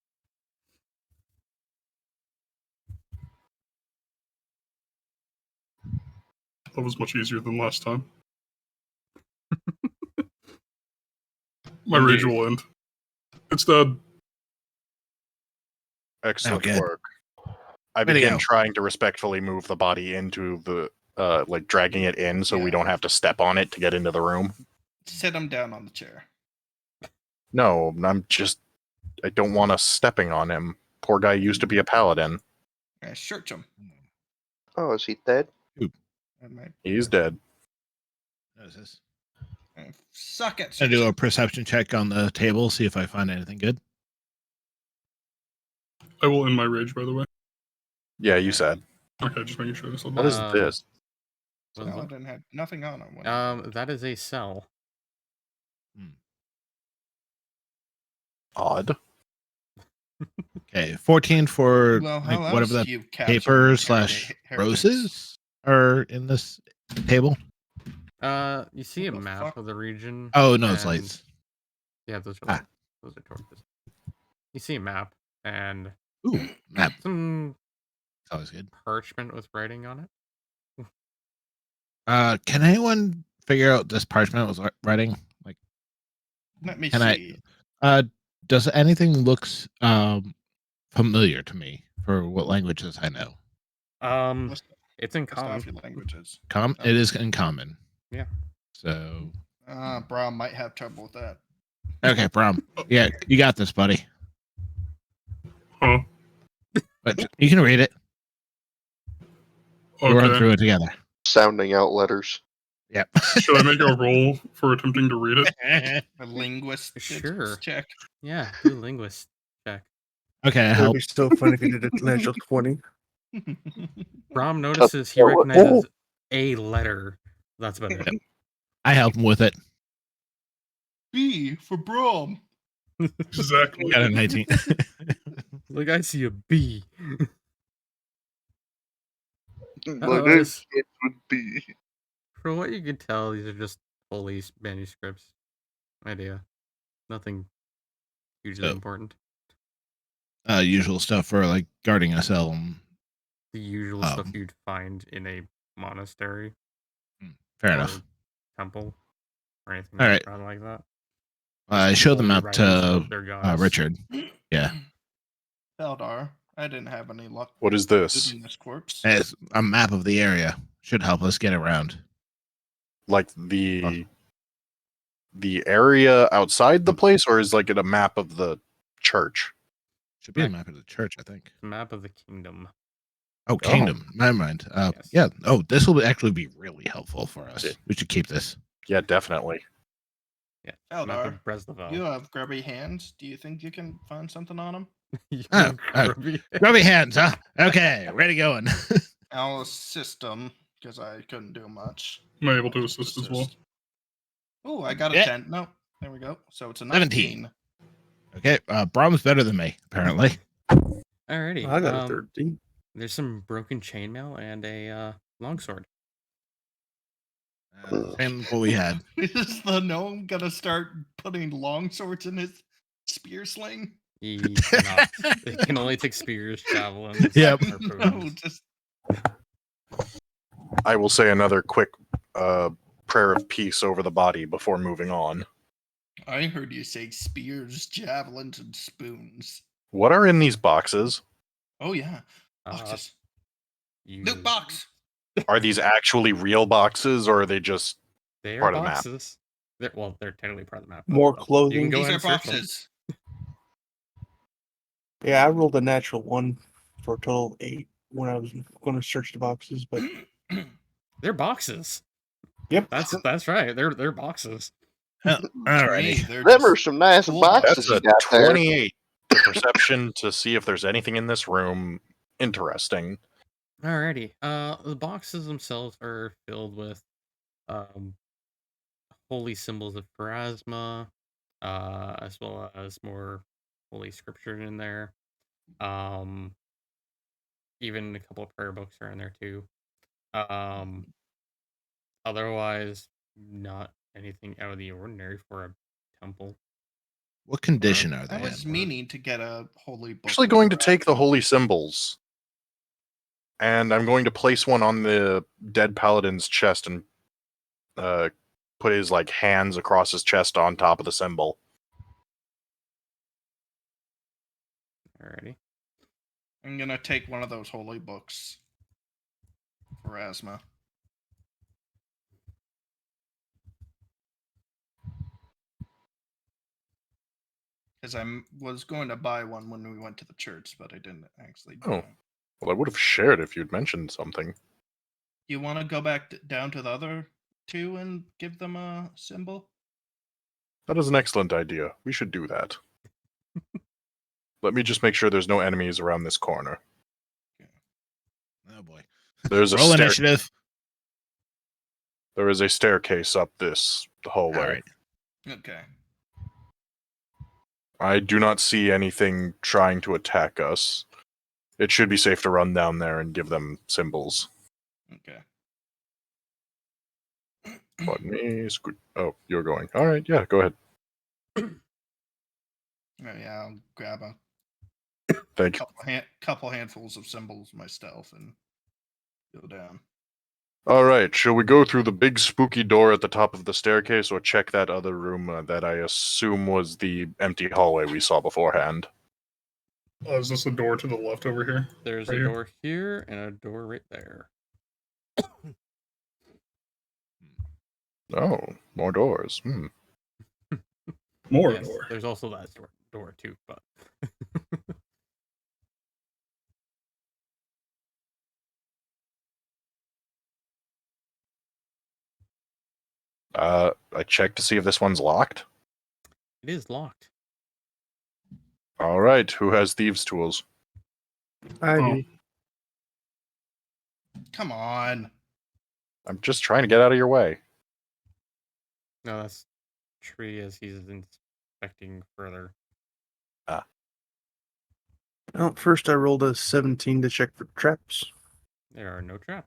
That was much easier than last time. My rage will end. It's dead. Excellent good. work. I Way to begin go. trying to respectfully move the body into the like dragging it in so we Yeah. don't have to step on it to get into the room. Sit him down on the chair. No, I don't want us stepping on him. Poor guy used to be a paladin. I search him. Oh, is he dead? He's dead. What is this? I suck at I searching. do a perception check on the table, see if I find anything good. I will end my rage, by the way. Yeah, you said. Okay, just making sure this will What is Um, this? Was No, I it- didn't have nothing on him. that is a cell. Odd. Okay, 14 for Well, like how else whatever do that you capture paper an slash heretics? roses are in this table. You see a What the map fuck? of the region. Oh no, it's and- lights. Yeah, those are Ah. lights. Those are torches. You see a map and Ooh, map. some It's always good. parchment with writing on it. Can anyone figure out this parchment was writing? Like, Let me Can I- see. does anything looks familiar to me for what languages I know? List It's in off common. your languages. It is in common. Yeah. So Brown might have trouble with that. okay, Brom. Yeah, you got this, buddy. Huh? But you can read it. We'll run Okay. through it together. Sounding out letters. Yep. Should I make a roll for attempting to read it? A linguist Sure. check. Yeah, do a linguist check. Okay, I It'd help. be so funny if you did a natural 20. Brom notices he Oh, what- recognizes a letter. That's about it. I help him with it. B for Brom. Exactly. Got a 19. Like, I see a B. Like this this it would be. From what you can tell, these are just holy manuscripts. Idea. Nothing hugely So- important. Usual stuff for like guarding a cell. The usual stuff Um, you'd find in a monastery Fair or enough. temple or anything All right. around like that. I show them Holy up writings to of their gods. Richard. Yeah. Eldar, I didn't have any luck What is this? looting this corpse. It's a map of the area. Should help us get around. Like the area outside the place, or is like it a map of the church? Should be a Map. map of the church, I think. Map of the kingdom. Oh, kingdom. Never mind. Yes. Yeah. Oh, this will actually be really helpful for us. Yeah. We should keep this. Yeah, definitely. Yeah. Eldar, Map of Breslavelle. you have grubby hands. Do you think you can find something on him? You Oh, grubby- Grubby hands, huh? Okay, ready going. I'll assist him because I couldn't do much. Am I able to assist as well? Oh, I got a Yeah. 10. No, there we go. So it's a 17. 19. Okay, Brom's better than me, apparently. Alrighty. I got a 13. There's some broken chainmail and a longsword. Same what we had. Is the gnome gonna start putting long swords in his spear sling? He cannot. It can only take spears, javelins, Yep. harpoons. No, just I will say another quick prayer of peace over the body before moving on. I heard you say spears, javelins, and spoons. What are in these boxes? Oh yeah, Uh, boxes. you- Loot box. Are these actually real boxes, or are they just They are part of the map? boxes. They're technically part of the map. More You can clothing. go These ahead are and search them. boxes. Yeah, I rolled a natural 1 for a total of 8 when I was going to search the boxes, but They're boxes. yep. That's right. They're boxes. Alrighty. They're Them are just some nice cool boxes That's you a got there. 28 perception to see if there's anything in this room interesting. Alrighty. The boxes themselves are filled with holy symbols of Pharasma, as well as more holy scripture in there. Even a couple of prayer books are in there too. Otherwise, not anything out of the ordinary for a temple. What condition are they I was in? meaning to get a holy book. Actually, of going to take the Pharasma. holy symbols, and I'm going to place one on the dead paladin's chest and put his like hands across his chest on top of the symbol. Alrighty. I'm gonna take one of those holy books. Pharasma. Because I was going to buy one when we went to the church, but I didn't actually do Oh. it. Well, I would have shared if you'd mentioned something. You want to go back down to the other two and give them a symbol? That is an excellent idea. We should do that. Let me just make sure there's no enemies around this corner. Oh boy. There's a Roll initiative. There is a staircase up this hallway. All right. Okay. I do not see anything trying to attack us. It should be safe to run down there and give them symbols. Okay. Let me scoot. Oh, you're going. All right, yeah, go ahead. Oh, yeah, I'll grab a Thank you. couple handfuls of symbols myself and go down. All right, shall we go through the big spooky door at the top of the staircase, or check that other room that I assume was the empty hallway we saw beforehand? Is this a door to the left over here? There's Right a here? door here and a door right there. Oh, more doors. More Yes, door. there's also that door too, but I checked to see if this one's locked. It is locked. All right, who has thieves' tools? I Oh. do. Come on. I'm just trying to get out of your way. No, that's tree as he's inspecting further. Well, first I rolled a 17 to check for traps. There are no traps.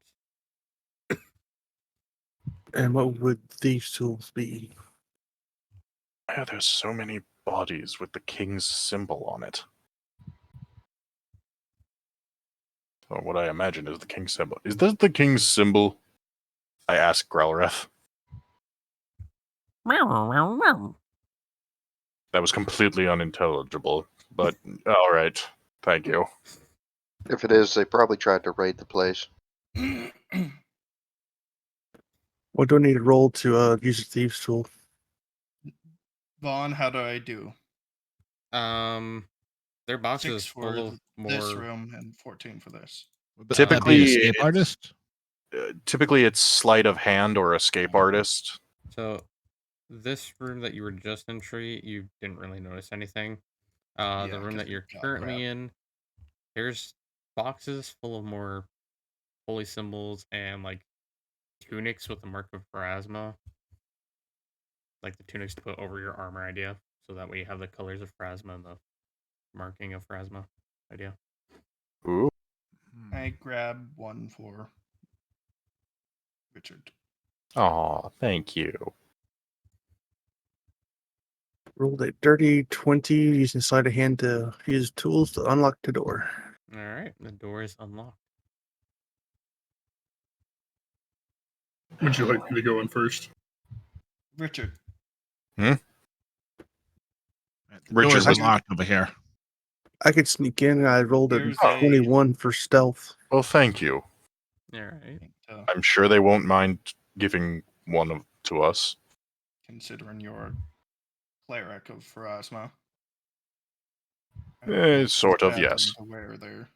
And what would these tools be? Yeah, there's so many bodies with the king's symbol on it. Well, what I imagine is the king's symbol. Is this the king's symbol? I asked Growlreth. That was completely unintelligible, but all right. Thank you. If it is, they probably tried to raid the place. What do I need to roll to use a thieves tool? Vaughn, how do I do? Their box 6 is for full of this more. room and 14 for this. Would that Typically, be escape it's- artist. Typically, it's sleight of hand or escape artist. So, this room that you were just in, Tree, you didn't really notice anything. The Yeah, room 'cause that we you're got currently grabbed. in, there's boxes full of more holy symbols and like tunics with the mark of Pharasma, like the tunics to put over your armor idea, so that way you have the colors of Pharasma and the marking of Pharasma idea. Ooh. I grab one for Richard. Aw, thank you. Rolled a dirty 20 using sleight of hand to use tools to unlock the door. All right, the door is unlocked. Would you like me to go in first? Richard. The Richard door's was- unlocked over here. I could sneak in and I rolled a Here's a- 21 for stealth. Well, thank you. All right. I'm sure they won't mind giving one to us. Considering you're cleric of Pharasma. Sort of, yes. To wear their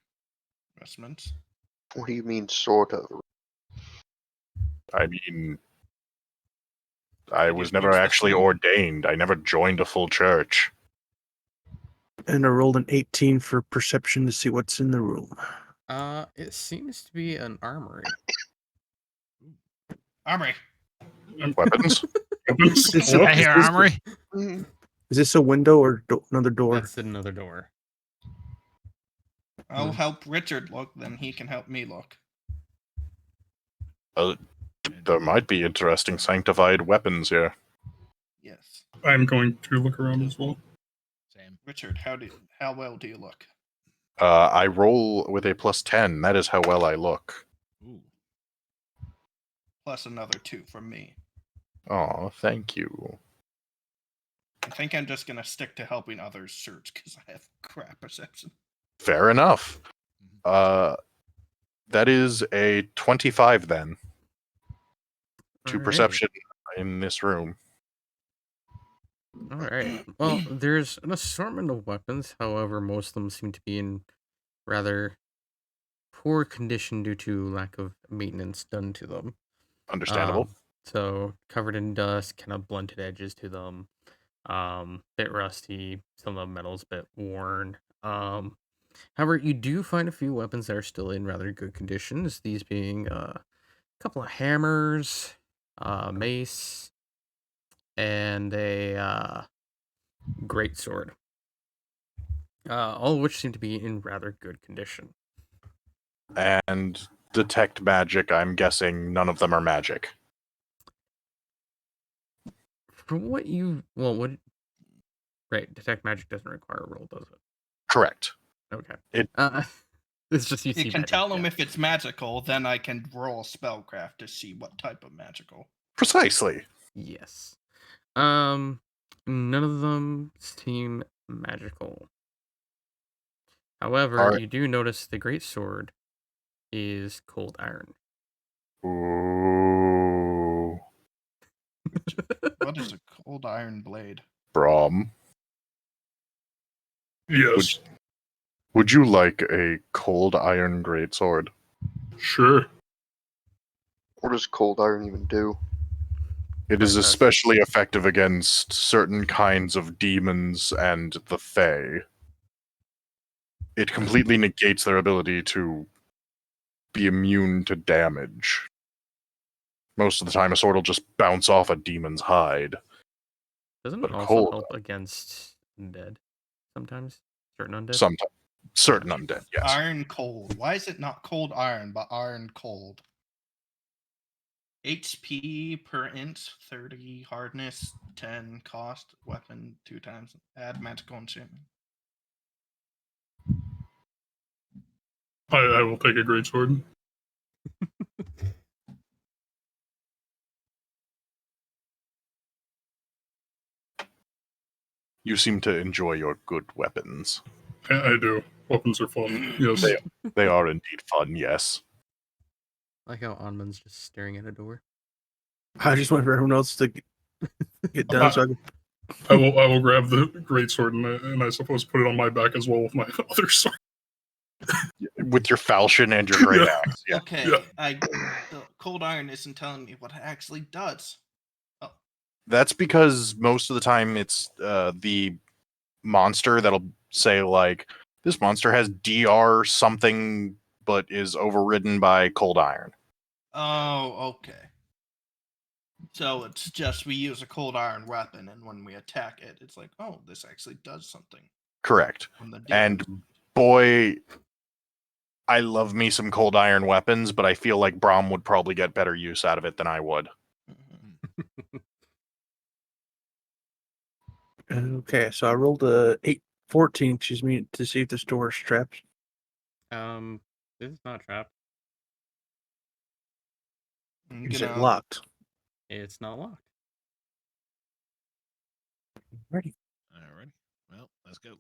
vestments. What do you mean, sort of? I mean, I Did was you never use the actually same- ordained. I never joined a full church. And I rolled an 18 for perception to see what's in the room. It seems to be an armory. Armory. Weapons? Weapons? This- What? I hear this- armory. Is this a window or another door? That's another door. I'll help Richard look, then he can help me look. There might be interesting sanctified weapons here. Yes. I'm going to look around as well. Same. Richard, how well do you look? I roll with a +10. That is how well I look. Ooh. Plus another 2 from me. Oh, thank you. I think I'm just gonna stick to helping others search because I have crap perception. Fair enough. That is a 25 then to Alright. perception in this room. All right. Well, there's an assortment of weapons. However, most of them seem to be in rather poor condition due to lack of maintenance done to them. Understandable. So covered in dust, kind of blunted edges to them. Bit rusty. Some of the metal's a bit worn. However, you do find a few weapons that are still in rather good conditions. These being a couple of hammers, mace, and a great sword. All of which seem to be in rather good condition. And detect magic, I'm guessing none of them are magic. From what right, detect magic doesn't require a roll, does it? Correct. Okay. It- It's just you see You can magic, tell them yeah. if it's magical, then I can roll spellcraft to see what type of magical. Precisely. Yes. None of them seem magical. However, Alright. you do notice the great sword is cold iron. Ooh. What is a cold iron blade? Brom. Yes. Would you like a cold iron greatsword? Sure. What does cold iron even do? It is Right, that's- especially effective against certain kinds of demons and the Fae. It completely negates their ability to be immune to damage. Most of the time, a sword will just bounce off a demon's hide. Doesn't But it a also cold, help against undead sometimes? Certain undead? sometimes, certain undead, yes. Iron cold. Why is it not cold iron, but iron cold? HP per inch, 30 hardness, 10 cost, weapon 2 times, add magical enchantment. I will take a greatsword. You seem to enjoy your good weapons. I do. Weapons are fun. Yes. They are indeed fun, yes. I like how Onman's just staring at a door. I just wait for everyone else to get done. So I will grab the greatsword and I suppose put it on my back as well with my other sword. With your falchion and your great Yeah. axe. Yeah. Okay, Yeah. the cold iron isn't telling me what it actually does. That's because most of the time it's the monster that'll say, like, this monster has DR something, but is overridden by cold iron. Oh, okay. So it's just we use a cold iron weapon, and when we attack it, it's like, oh, this actually does something. Correct. On the And damage. boy, I love me some cold iron weapons, but I feel like Braum would probably get better use out of it than I would. Mhm. okay, so I rolled a 14. Excuse me, to see if this door is trapped. This is not trapped. I'm Is it gonna- locked? It's not locked. Ready. Alright. Well, let's go.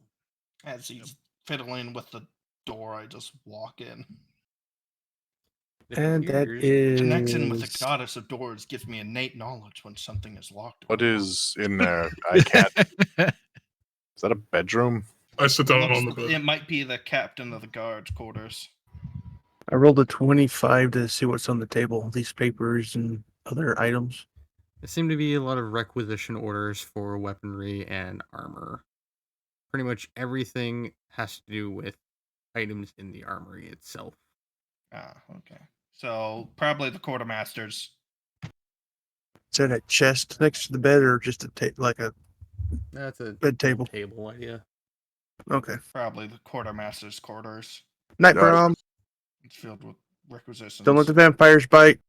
As he's fiddling with the door, I just walk in. It And that appears- is Connection with the goddess of doors gives me innate knowledge when something is locked. or What unlocked. is in there? I can't. Is that a bedroom? I sit down Looks- on the bed. It might be the captain of the guard's quarters. I rolled a 25 to see what's on the table. These papers and other items. There seem to be a lot of requisition orders for weaponry and armor. Pretty much everything has to do with items in the armory itself. Ah, okay. So probably the quartermasters. Is that a chest next to the bed or just like a That's a bed table? table idea. Okay. Probably the quartermaster's quarters. Night, No, Braum. It's filled with requisitions. Don't let the vampires bite.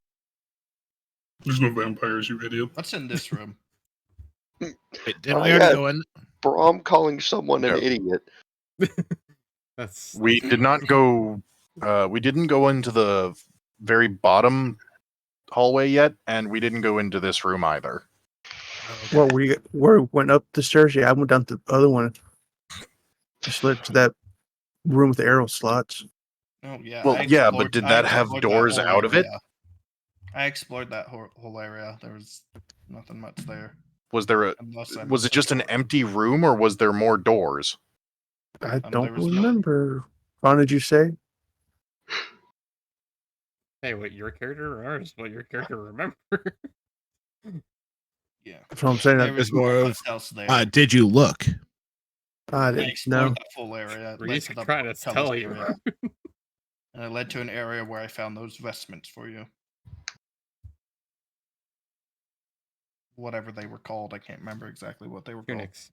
There's no vampires, you idiot. What's in this room? Wait, didn't Oh, we already yeah. go in? Braum calling someone an No. idiot. That's We did not go. We didn't go into the very bottom hallway yet, and we didn't go into this room either. Well, we went up the stairs. Yeah, I went down to the other one. Just led to that room with the arrow slots. Oh yeah. Well, I yeah, but explored- did I that have explored doors whole out of it? area. I explored that whole area. There was nothing much there. Was there a? Unless I Was it just an misunderstood. empty room, or was there more doors? I there don't was no- remember. Ron, did you say? hey, what your character remembers, what your character remember. Yeah. That's what I'm saying. There I, was more not of, much else there. Did you look? I I didn't explored know. that full area. It led Reese to the trying to portcullis tell you. area. And it led to an area where I found those vestments for you. Whatever they were called, I can't remember exactly what they were Tunics.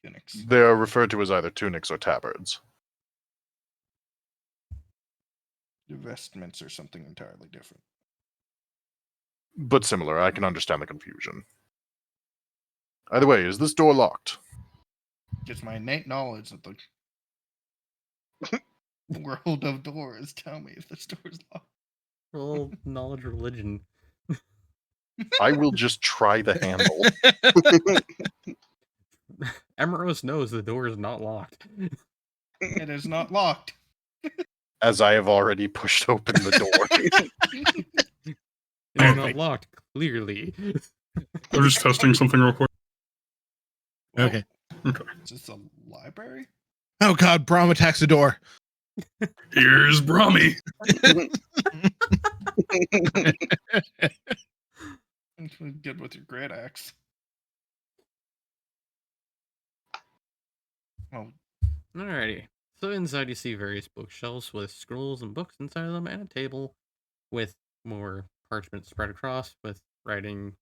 called. Tunics. They are referred to as either tunics or tabards. The vestments are something entirely different. But similar. I can understand the confusion. Either way, is this door locked? Just my innate knowledge of the world of doors tell me if this door is locked. Roll knowledge religion. I will just try the handle. Emeros knows the door is not locked. It is not locked. As I have already pushed open the door. It is not locked, clearly. I'm just testing something real quick. Okay. Is this a library? Oh god, Braum attacks the door. Here's Brahmi. Good with your great axe. Oh, Alrighty. So inside you see various bookshelves with scrolls and books inside of them, and a table with more parchment spread across with writing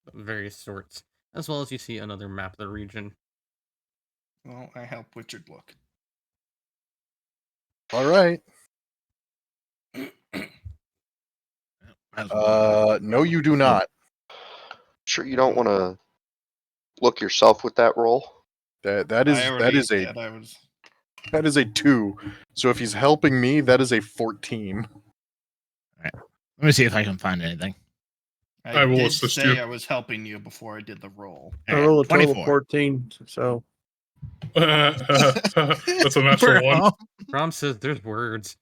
of various sorts, as well as you see another map of the region. well, I help Richard look. All right. No, you do not. Sure, you don't want to look yourself with that roll. That I already is a did. I was. that is a 2. So if he's helping me, that is a 14. Let me see if I can find anything. I will did assist say you. I was helping you before I did the roll. I roll a total of 24. 14. So That's a natural one. Rom says there's words.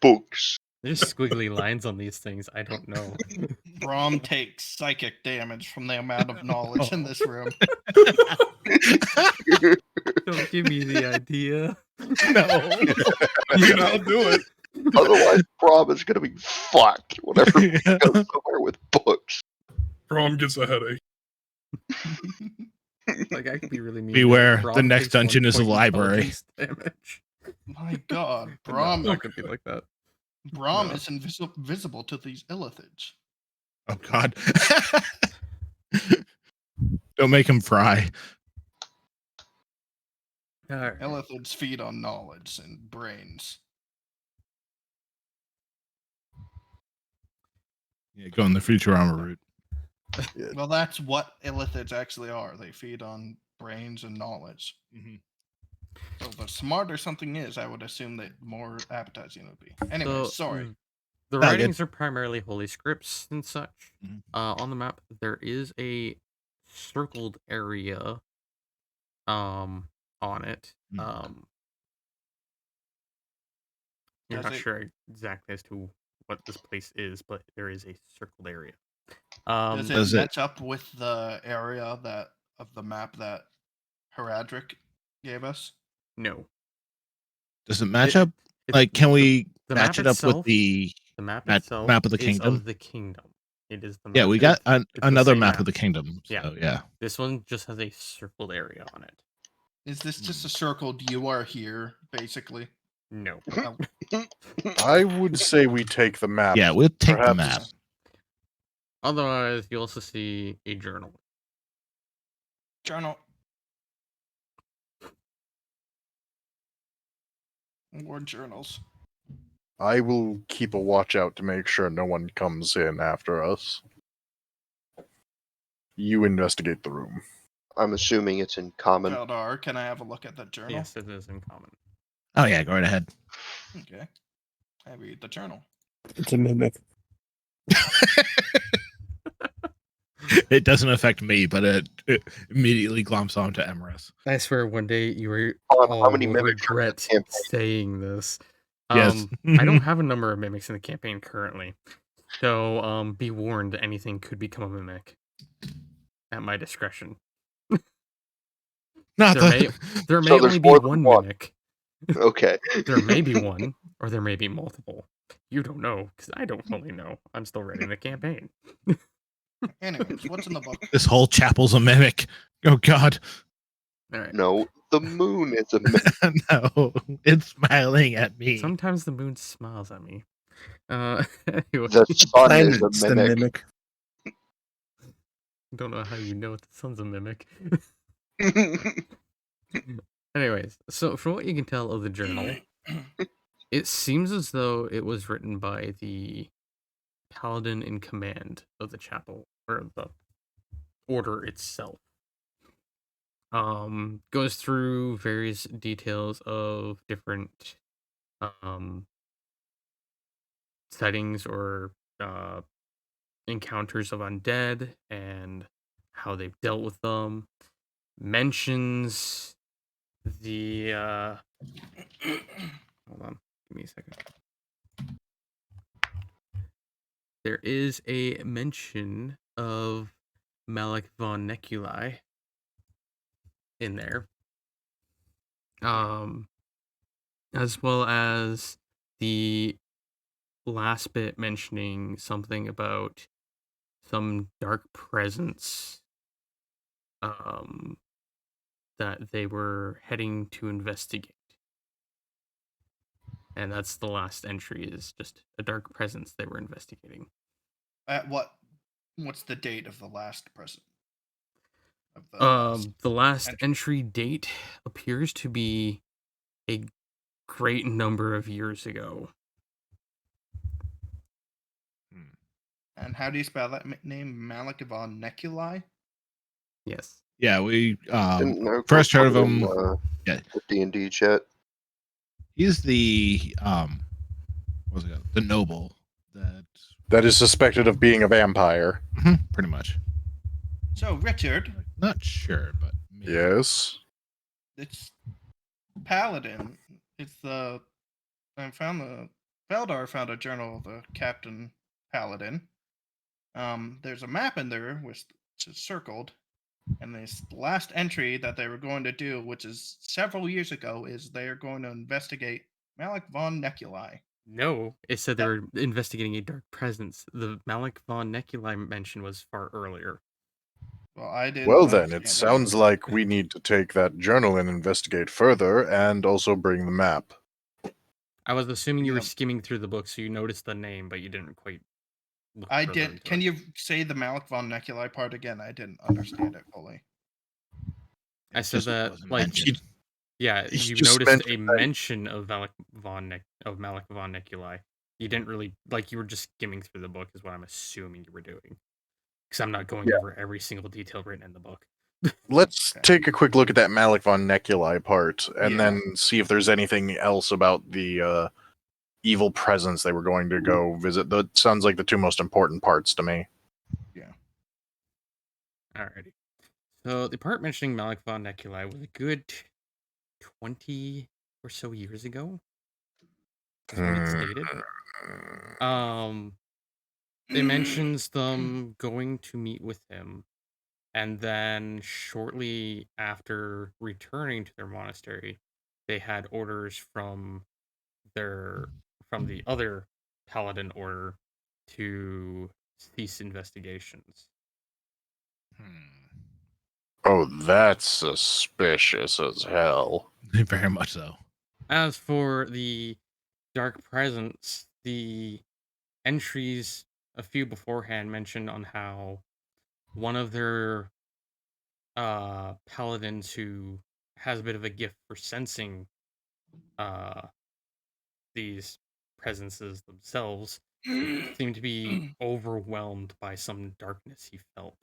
Books. There's squiggly lines on these things. I don't know. Brom takes psychic damage from the amount of knowledge in this room. Don't give me the idea. No. You can outdo it. Otherwise, Rob is going to be fucked whenever he goes somewhere with books. Rom gets a headache. Like I could be really mean. Beware, Brom the next takes 1 dungeon is a point library. intelligence Damage. My God, But Brom! no, I could be like that. Brom No. is invisible to these illithids. Oh God. Don't make him fry. All right. Illithids feed on knowledge and brains. Yeah, going the Futurama route. Well, that's what illithids actually are. They feed on brains and knowledge. Mhm. So the smarter something is, I would assume that more appetizing it would be. Anyway, So, sorry. The Not writings are primarily holy scripts and such. Mhm. On the map, there is a circled area on it. Mhm. You're Does not it- sure exactly as to what this place is, but there is a circled area. Does it Does it- match up with the area that of the map that Heradric gave us? No. Does it match It- up? It's- Like, can we the match map it up with itself- the the map map itself of the is kingdom? of the kingdom. It is the map. Yeah, we got it's the another same map of the kingdom. Yeah. So, yeah. This one just has a circled area on it. Is this just a circled "you are here" basically? No. Oh, I would say we take the map. Yeah, we'll take the Perhaps- map. Otherwise, you also see a journal. journal. More journals. I will keep a watch out to make sure no one comes in after us. You investigate the room. I'm assuming it's in common. Valdar, can I have a look at that journal? Yes, it is in common. Oh, yeah, go right ahead. Okay. I read the journal. it's a mimic. It doesn't affect me, but it immediately glomps onto Emerus. I swear one day you were How all many will mimics are in the regret campaign? saying this. Yes. I don't have a number of mimics in the campaign currently. So be warned, anything could become a mimic. At my discretion. Not There the, may So there's only be more than one one. mimic. Okay. There may be one, or there may be multiple. You don't know, because I don't fully know. I'm still writing the campaign. Anyways, what's in the book? this whole chapel's a mimic. Oh God. Alright. No, the moon is a mimic. No, it's smiling at me. Sometimes the moon smiles at me. Anyway, The sun is Planets a the mimic. mimic. don't know how you know the sun's a mimic. Anyways, so from what you can tell of the journal, it seems as though it was written by the paladin in command of the chapel, or the order itself. Goes through various details of different sightings or encounters of undead and how they've dealt with them. Mentions the hold on, give me a second. There is a mention of Malik von Neculi in there. As well as the last bit mentioning something about some dark presence um, that they were heading to investigate. And that's the last entry, is just a dark presence they were investigating. At what's the date of the last present? Of the The last entry? entry date appears to be a great number of years ago. And how do you spell that name? Malik von Neculi? Yes. Yeah, we Didn't Nurgle first heard of put it in, him. Yeah, the D&D chat? he's the what's it called? The noble That is suspected of being a vampire. pretty much. So Richard, Not sure, but maybe. Yes. it's Paladin. It's the Feldar found a journal of the Captain Paladin. There's a map in there which is circled, and this last entry that they were going to do, which is several years ago, is they're going to investigate Malik von Neculi. No, it said they were investigating a dark presence. The Malik von Neculi mention was far earlier. Well, I didn't. Well, then, it understand sounds like we need to take that journal and investigate further and also bring the map. I was assuming you were Yep. skimming through the book, so you noticed the name, but you didn't quite look I further did. into Can it. you say the Malik von Neculi part again? I didn't understand it fully. I It said just that, wasn't like, mentioned. yeah, He you just noticed a mentioned that- mention of Malik von Neculi. You didn't really, like, you were just skimming through the book, is what I'm assuming you were doing. Because I'm not going over every single detail written in the book. Let's Okay. take a quick look at that Malik von Neculi part, and Yeah. then see if there's anything else about the evil presence they were going to go visit. That sounds like the two most important parts to me. Alrighty. So the part mentioning Malik von Neculi was a good 20 or so years ago. That's what it stated. It mentions them going to meet with him, and then shortly after returning to their monastery, they had orders from the other paladin order to cease investigations. Oh, that's suspicious as hell. Very much so. As for the dark presence, the entries a few beforehand mentioned on how one of their paladins who has a bit of a gift for sensing uh these presences themselves seemed to be overwhelmed by some darkness he felt,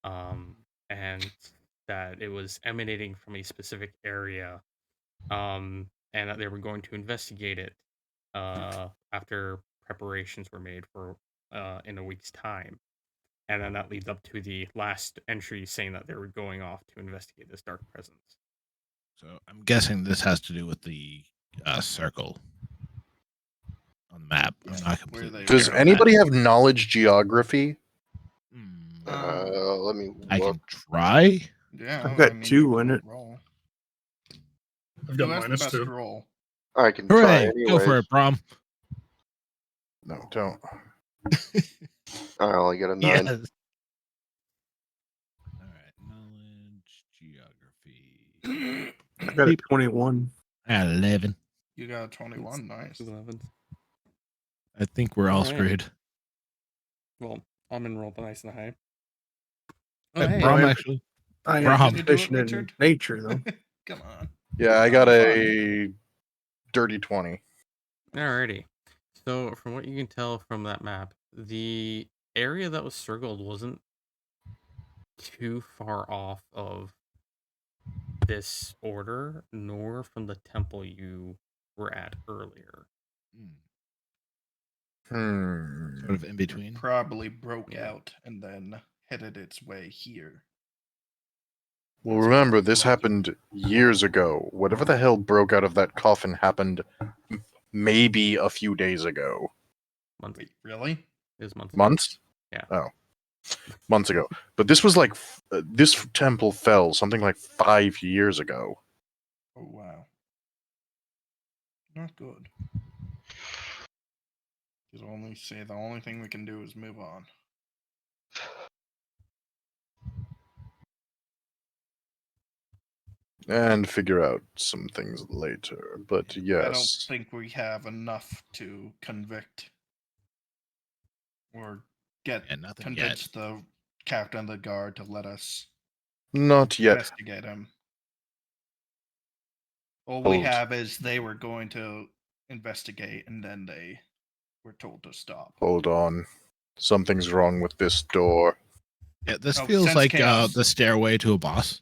and that it was emanating from a specific area, and that they were going to investigate it after preparations were made for in a week's time. And then that leads up to the last entry saying that they were going off to investigate this dark presence. So I'm guessing this has to do with the circle on the map. I'm not completely they- sure. Does on anybody have knowledge geography? that. Let me I look. can try. Yeah, I've got I mean, two you in can it. roll. I've got Who has the minus best 2. roll? I can try Hooray! anyway. Go for it, Brom. No, don't. I only got a 9. Yes. All right. Knowledge, geography. I got a 21. I got 11. You got a 21. Nice. 11. I think we're all All right. screwed. Well, I'm enrolled nice and high. Oh, hey. Brom I am- actually. I Brom. am Did you do it, proficient in Richard? nature, though. Come on. Yeah, I It's got not a dirty 20. Alrighty. So, from what you can tell from that map, the area that was circled wasn't too far off of this order, nor from the temple you were at earlier. Sort of in between. Probably broke Yeah. out and then headed its way here. Well, That's remember, what this lucky- happened years ago. Whatever the hell broke out of that coffin happened maybe a few days ago. Months. Wait, really? It was months. Months? Yeah. Oh. Months ago. But this was like, this temple fell something like 5 years ago. Oh, wow. Not good. Just only say the only thing we can do is move on. and figure out some things later. But I don't yes, think we have enough to convict or Yeah, nothing yet. convince the captain of the guard to let us not yet. investigate him. All we Hold. have is they were going to investigate and then they were told to stop. Hold on. Something's wrong with this door. Yeah, this Oh, feels sense like chaos. the stairway to a boss.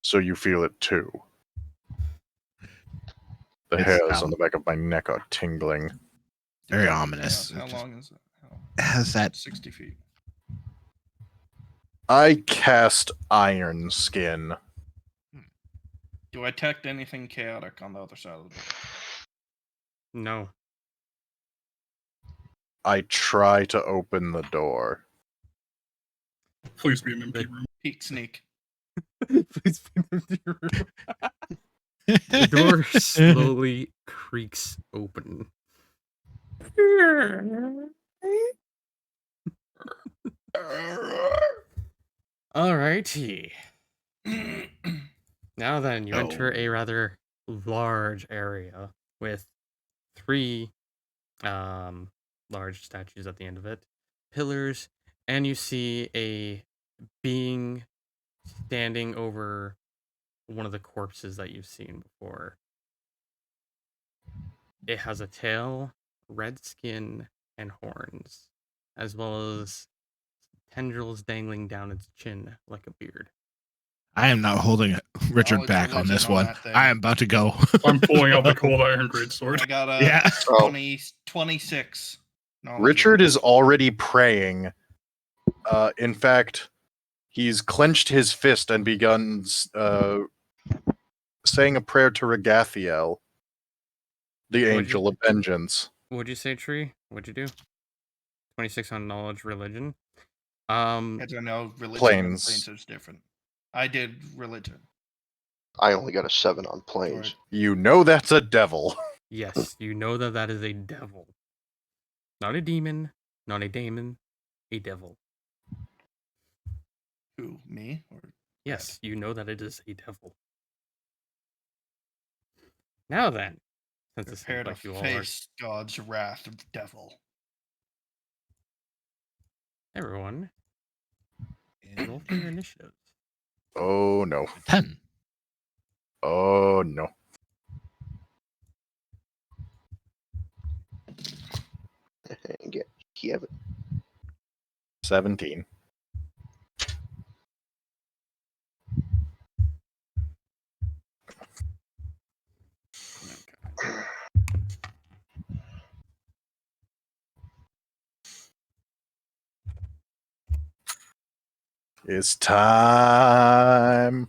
So you feel it too. The It's, hairs on the back of my neck are tingling. Very Detect ominous. chaos. How It just- long is it? has that 60 feet. I cast Iron Skin. Do I detect anything chaotic on the other side of the door? No. I try to open the door. Please be an MP room. Peek sneak. Please bring them to your room. The door slowly creaks open. Alrighty. Now then, you enter a rather large area with 3 large statues at the end of it, pillars, and you see a being standing over one of the corpses that you've seen before. It has a tail, red skin, and horns, as well as tendrils dangling down its chin like a beard. I am not holding Richard Knowledge back on religion this on one. that thing. I am about to go. I'm pulling out the cold iron greatsword. I got a Yeah. 26. knowledge Richard is religion. already praying. In fact, he's clenched his fist and begun saying a prayer to Regathiel, the What'd angel of vengeance. What'd you say, Tree? What'd you do? 26 on knowledge religion. I don't know. Religion Planes. and planes is different. I did religion. I only got a 7 on planes. Sorry. You know that's a devil. Yes, you know that that is a devil. Not a demon, not a daemon, a devil. Who? Me? Or Yes, you know that it is a devil. Now then, since it prepare seems to like you all are face God's wrath of the devil. everyone, roll for your initiatives. Oh no. 10. Oh no. And get Kiev. 17. It's time.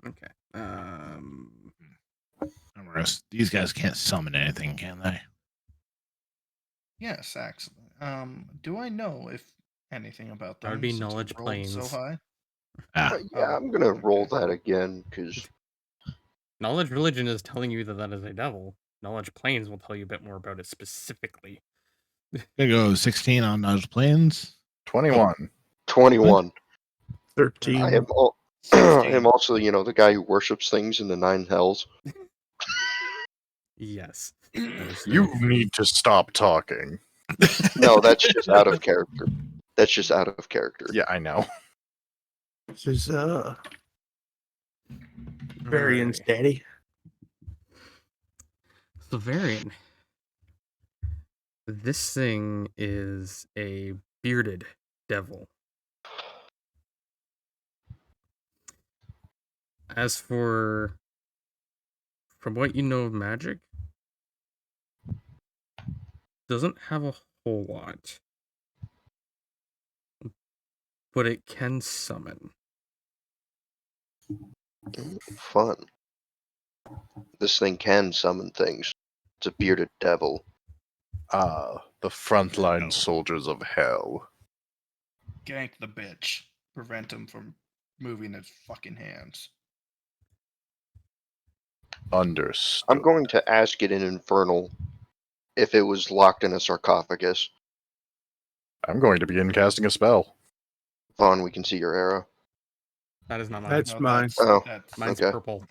Okay. These guys can't summon anything, can they? Yes, excellent. Do I know if anything about them? That would be since I knowledge rolled So planes. high. Ah, Yeah, I'm gonna roll that again because Knowledge religion is telling you that that is a devil. Knowledge planes will tell you a bit more about it specifically. gonna go 16 on those planes. 21. 21. 13. I am I am also, the guy who worships things in the 9 hells. Yes. That is You very true. need to stop talking. No, that's just out of character. That's just out of character. Yeah, I know. This is Varian's Alright. daddy. So Varian. This thing is a bearded devil. As for from what you know of magic, doesn't have a whole lot. But it can summon. Fun. This thing can summon things. It's a bearded devil. Ah, the frontline soldiers of hell. Gank the bitch. Prevent him from moving his fucking hands. Understood. I'm going to ask it in Infernal if it was locked in a sarcophagus. I'm going to begin casting a spell. Vaughn, we can see your arrow. That is not mine. That's mine. Oh, Mine's okay. purple.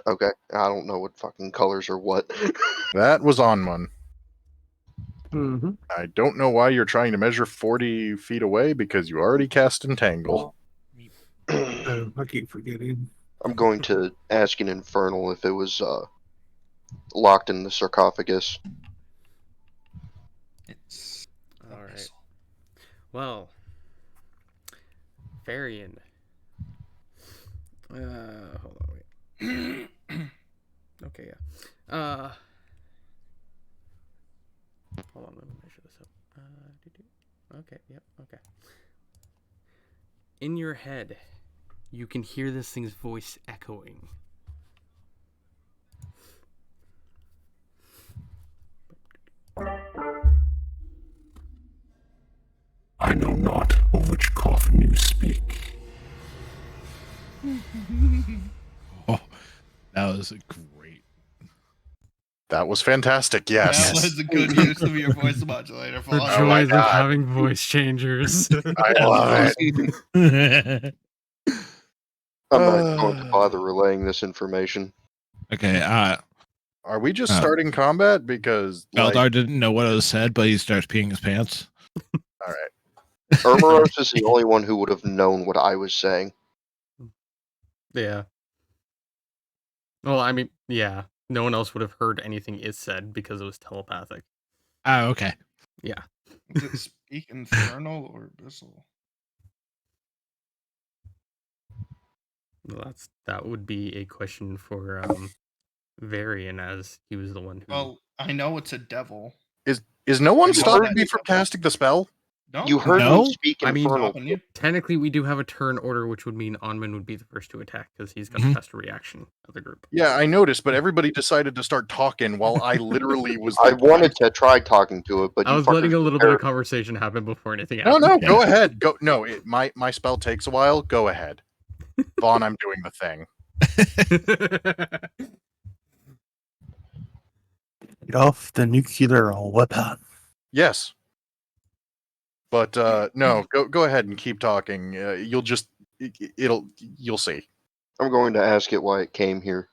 Okay. I don't know what fucking colors are what. That was on one. Mm-hmm. I don't know why you're trying to measure 40 feet away because you already cast Entangle. I keep forgetting. I'm going to ask in Infernal if it was locked in the sarcophagus. It's All right. missile. Well, Varian. Hold on, wait. Okay, yeah. Hold on, let me measure this up. Okay, yep, okay. In your head, you can hear this thing's voice echoing. I know not of which coffin you speak. Oh, that was great. That was fantastic, yes. That was a good use of your voice modulator. The Vaughn. Oh my joys of God. having voice changers. I love it. I'm not going to bother relaying this information. Okay, Are we just starting combat? Because, Eldar didn't know what was said, but he starts peeing his pants. all right. Urmaros is the only one who would have known what I was saying. Yeah. Well, I mean, yeah. No one else would have heard anything it said because it was telepathic. Oh, okay. Yeah. Does it speak Infernal or Abyssal? Well, that would be a question for Varian, as he was the one who. Well, I know it's a devil. Is no one I know stopping that- me from casting the spell? No, You heard No? me speak I mean, Infernal. stopping you. Technically, we do have a turn order, which would mean Onman would be the first to attack because he's going to Mhm. cast a reaction of the group. Yeah, I noticed, but everybody decided to start talking while I literally was. I wanted to try talking to it, but I you was letting fuckers a little bit of prepared- conversation happen before anything No, happened. no, go ahead. Go. No, my spell takes a while. Go ahead, Vaughn. I'm doing the thing. Get off the nuclear weapon. Yes, but no. Go ahead and keep talking. You'll just you'll see. I'm going to ask it why it came here.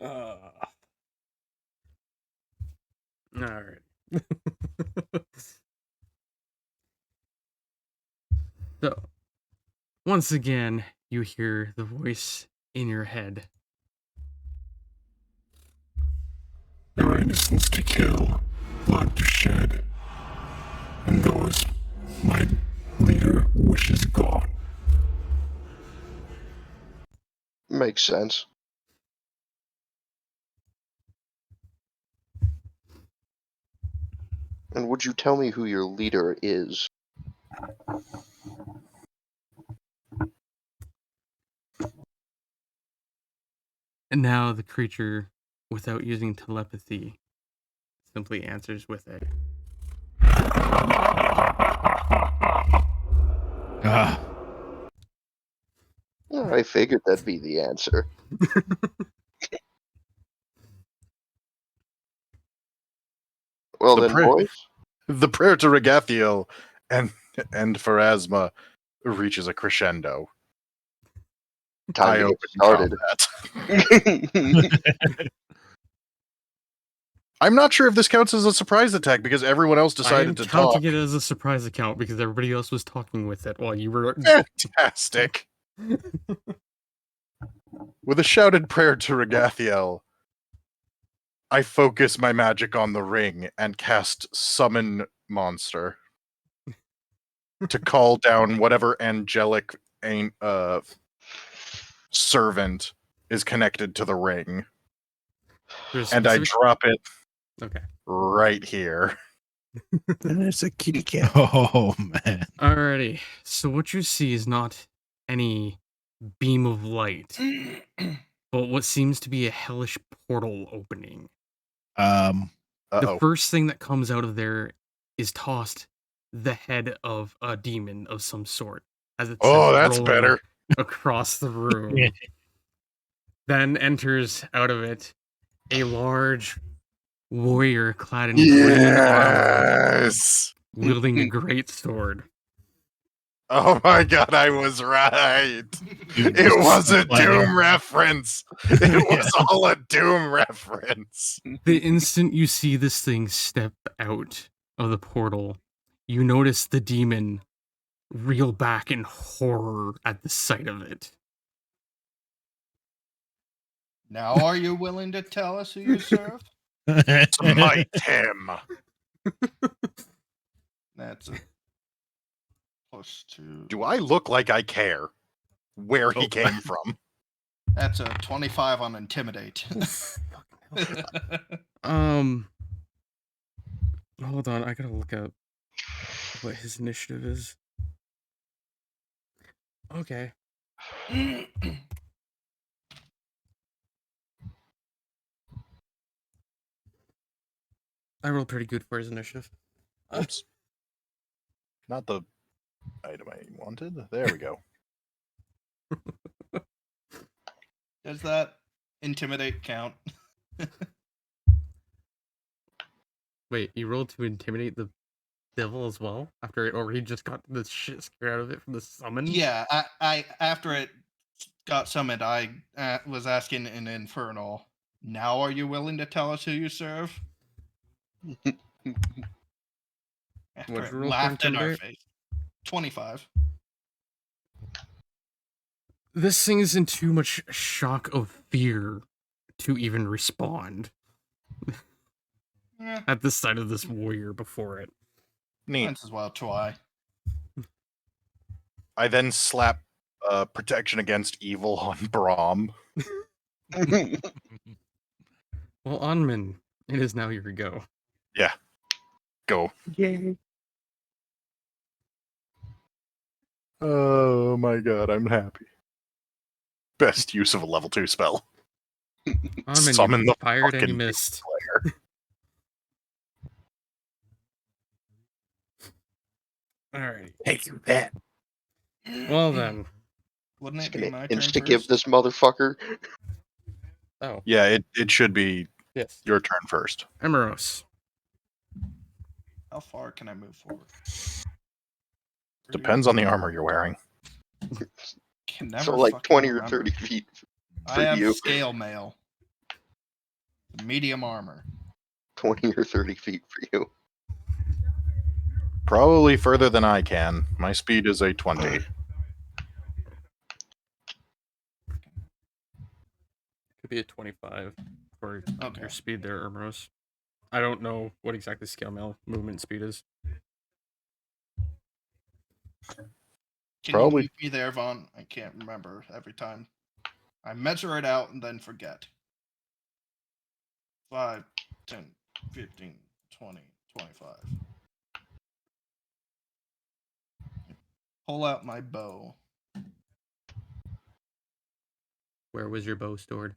All right. So, once again, you hear the voice in your head. There are innocents to kill, blood to shed, and those my leader wishes gone. Makes sense. And would you tell me who your leader is? And now the creature, without using telepathy, simply answers with it. Ah, I figured that'd be the answer. Well The then, prayer- boys. The prayer to Regathiel and Pharasma reaches a crescendo. I Time to open get started. combat. I'm not sure if this counts as a surprise attack because everyone else I am decided to talk. counting it as a surprise account because everybody else was talking with it while you were. Fantastic. With a shouted prayer to Regathiel, I focus my magic on the ring and cast Summon Monster to call down whatever angelic servant is connected to the ring. There's And I specific- drop it Okay. right here. And it's a kitty cat. oh man. Alrighty. So what you see is not any beam of light, but what seems to be a hellish portal opening. The Uh-oh. first thing that comes out of there is tossed the head of a demon of some sort, as it's Oh, that's better. across the room. Yeah. Then enters out of it a large warrior clad in green armor, Yes. wielding a great sword. Oh my god, I was right. Dude, It was a sweating. Doom reference. It was all a Doom reference. The instant you see this thing step out of the portal, you notice the demon reel back in horror at the sight of it. Now, are you willing to tell us who you serve? Smite him. That's a +2. Do I look like I care where he Oh. came from? That's a 25 on intimidate. Hold on, I gotta look up what his initiative is. Okay. I rolled pretty good for his initiative. Oops. Not the item I wanted. There we go. Does that intimidate count? Wait, you rolled to intimidate the devil as well? After it already just got the shit scared out of it from the summon? Yeah, I after it got summoned, I was asking in Infernal. Now, are you willing to tell us who you serve? After What'd it you roll for laughed in our intimidate? face. 25. This thing is in too much shock of fear to even respond Yeah, at the sight of this warrior before it. Neat. might as well try. I then slap protection against evil on Brahm. Well, Onman, it is now your go. Go. Yay. Oh my god, I'm happy. Best use of a level 2 spell. Onman, Summon you the fired and you fucking missed. player. Alright. Thank you, Pat. Well then. Wouldn't Just it be gonna my turn insta give first? this motherfucker. Oh, Yeah, it should be yes. your turn first. Emeros. How far can I move forward? Depends on the armor you're wearing. Can never So like fucking 20 or remember. 30 feet I for have you. scale mail. Medium armor. 20 or 30 feet for you. Probably further than I can. My speed is a 20. Could be a 25 for Okay. your speed there, Emeros. I don't know what exactly scale mail movement speed is. Can Probably. you meet me there, Vaughn? I can't remember every time. I measure it out and then forget. 5, 10, 15, 20, 25. Pull out my bow. Where was your bow stored?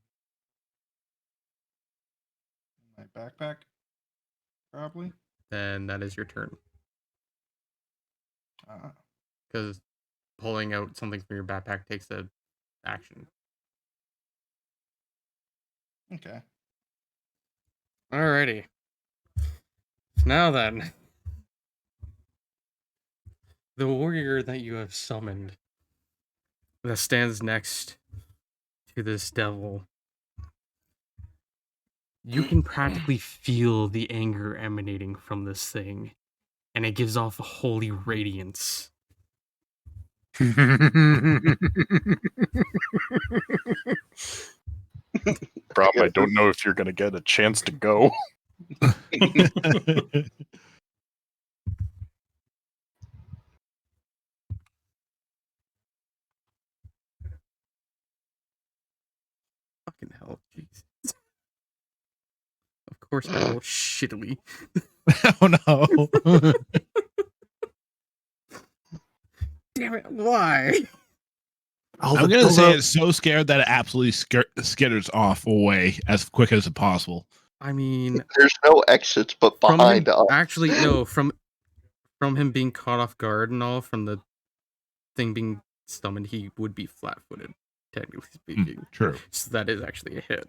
My backpack? Probably. Then that is your turn. Uh, Because pulling out something from your backpack takes an action. okay. Alrighty. Now then. The warrior that you have summoned that stands next to this devil. You can practically feel the anger emanating from this thing, and it gives off a holy radiance. Problem, I don't know if you're going to get a chance to go. Fucking hell, Jesus. Of course I roll shittily. Oh no. Damn it, why? I'm gonna say it's so scared that it absolutely skitters off away as quick as possible. I mean, There's no exits but from behind him, us. actually, no, from him being caught off guard and all, from the thing being summoned, he would be flat-footed, technically speaking. True. So that is actually a hit.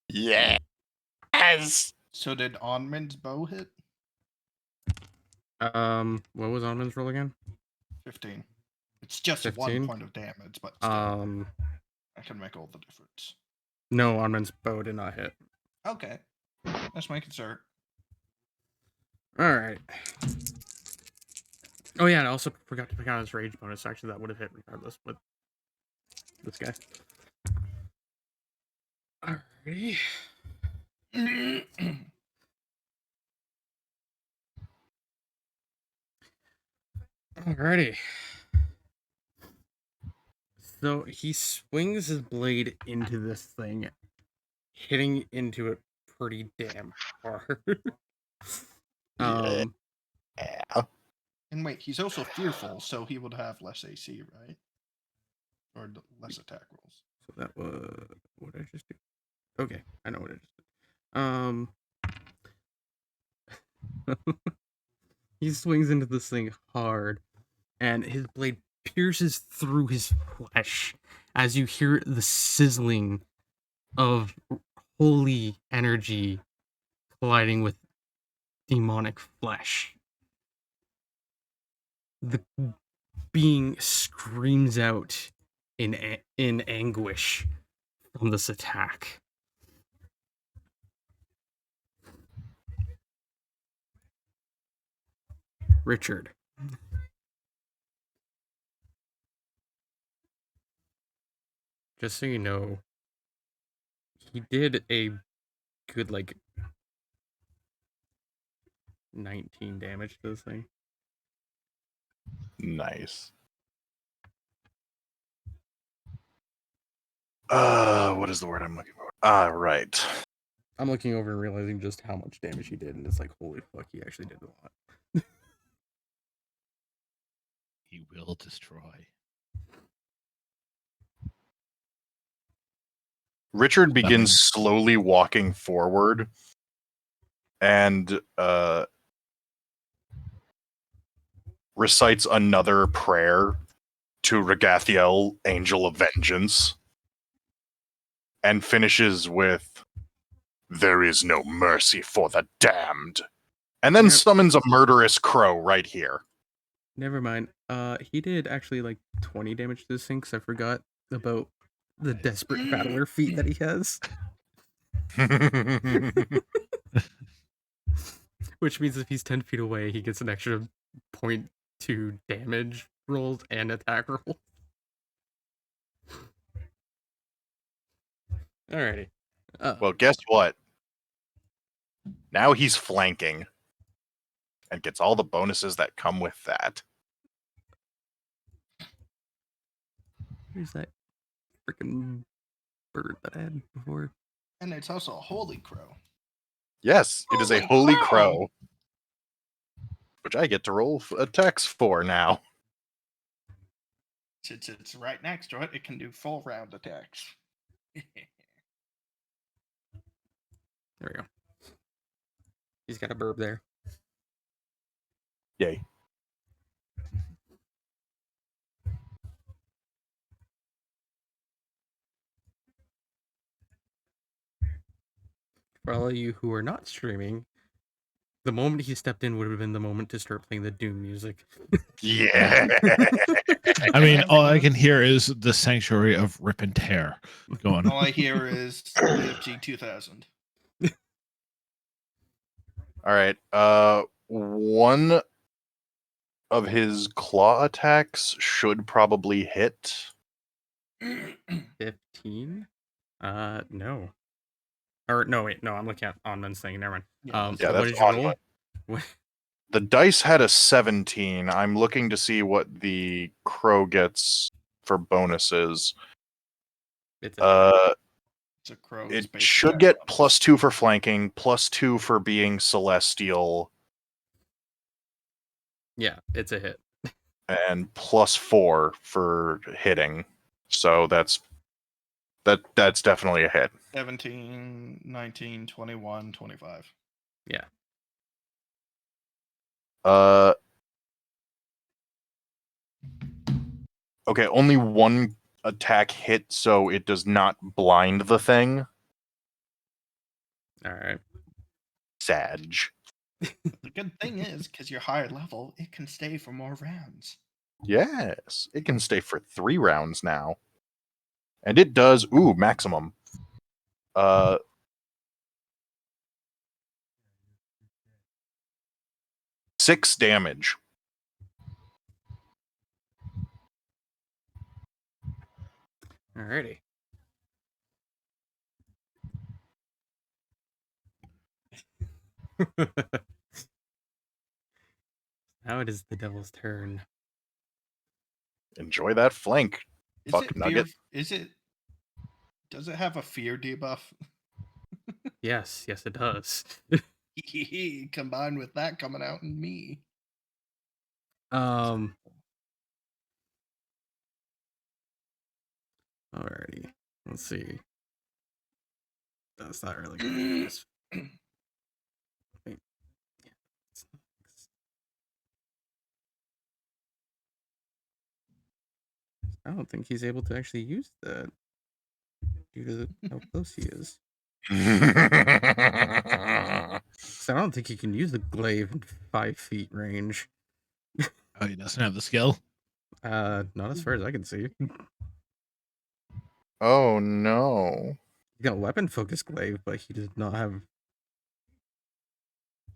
Yes. So did Onman's bow hit? What was Onman's roll again? 15. It's just 15? 1 point of damage, but still, I can make all the difference. No, Onman's bow did not hit. Okay. That's my concern. All right. Oh yeah, and I also forgot to pick out his rage bonus. Actually, that would have hit regardless with this guy. Alrighty. Alrighty. So he swings his blade into this thing, hitting into it pretty damn hard. Yeah. And wait, he's also fearful, so he would have less AC, right? Or less attack rolls. So that was what did I just do? Okay, I know what I just did. He swings into this thing hard, and his blade pierces through his flesh as you hear the sizzling of holy energy colliding with demonic flesh. The being screams out in anguish from this attack. Richard. Just so you know, he did a good, 19 damage to this thing. Nice. What is the word I'm looking for? Right. I'm looking over and realizing just how much damage he did, and it's like, holy fuck, he actually did a lot. He will destroy. Richard begins slowly walking forward and recites another prayer to Regathiel, Angel of Vengeance, and finishes with, "There is no mercy for the damned," and then Yep. summons a murderous crow right here. Never mind. He did actually 20 damage to this thing, because I forgot about the desperate battler feat that he has. Which means if he's 10 feet away, he gets an extra 0.2 damage rolls and attack roll. Alrighty. Well, guess what? Now he's flanking and gets all the bonuses that come with that. Where's that freaking bird that I had before? And it's also a holy crow. Yes, it is a holy crow, which I get to roll attacks for now. Since it's right next to it, it can do full round attacks. There we go. He's got a burb there. Yay. For all of you who are not streaming, the moment he stepped in would have been the moment to start playing the Doom music. Yeah. I mean, all I can hear is the Sanctuary of Rip and Tear going. All I hear is BFG 2000. All right. One of his claw attacks should probably hit. 15? No. Or no, wait, no, I'm looking at Onman's thing. Never mind. Yeah, Yeah, what that's did you roll? Onman. What? The dice had a 17. I'm looking to see what the crow gets for bonuses. It's a it's a crow. It should get +2 for flanking, +2 for being celestial, yeah, it's a hit. and +4 for hitting. So that's definitely a hit. 17, 19, 21, 25. Yeah. Okay, only one attack hit, so it does not blind the thing. All right. Sag. The good thing is, because you're higher level, it can stay for more rounds. Yes, it can stay for 3 rounds now. And it does, maximum. 6 damage. Alrighty. Now it is the devil's turn. Enjoy that flank. Is Fuck it nugget. Does it have a fear debuff? Yes, it does. Combined with that coming out in me. Alrighty. Let's see. That's not really good. Wait. I don't think he's able to actually use that due to how close he is. So I don't think he can use the glaive in 5 feet range. Oh, he doesn't have the skill? Not as far as I can see. Oh no. He's got a weapon focused glaive, but he does not have.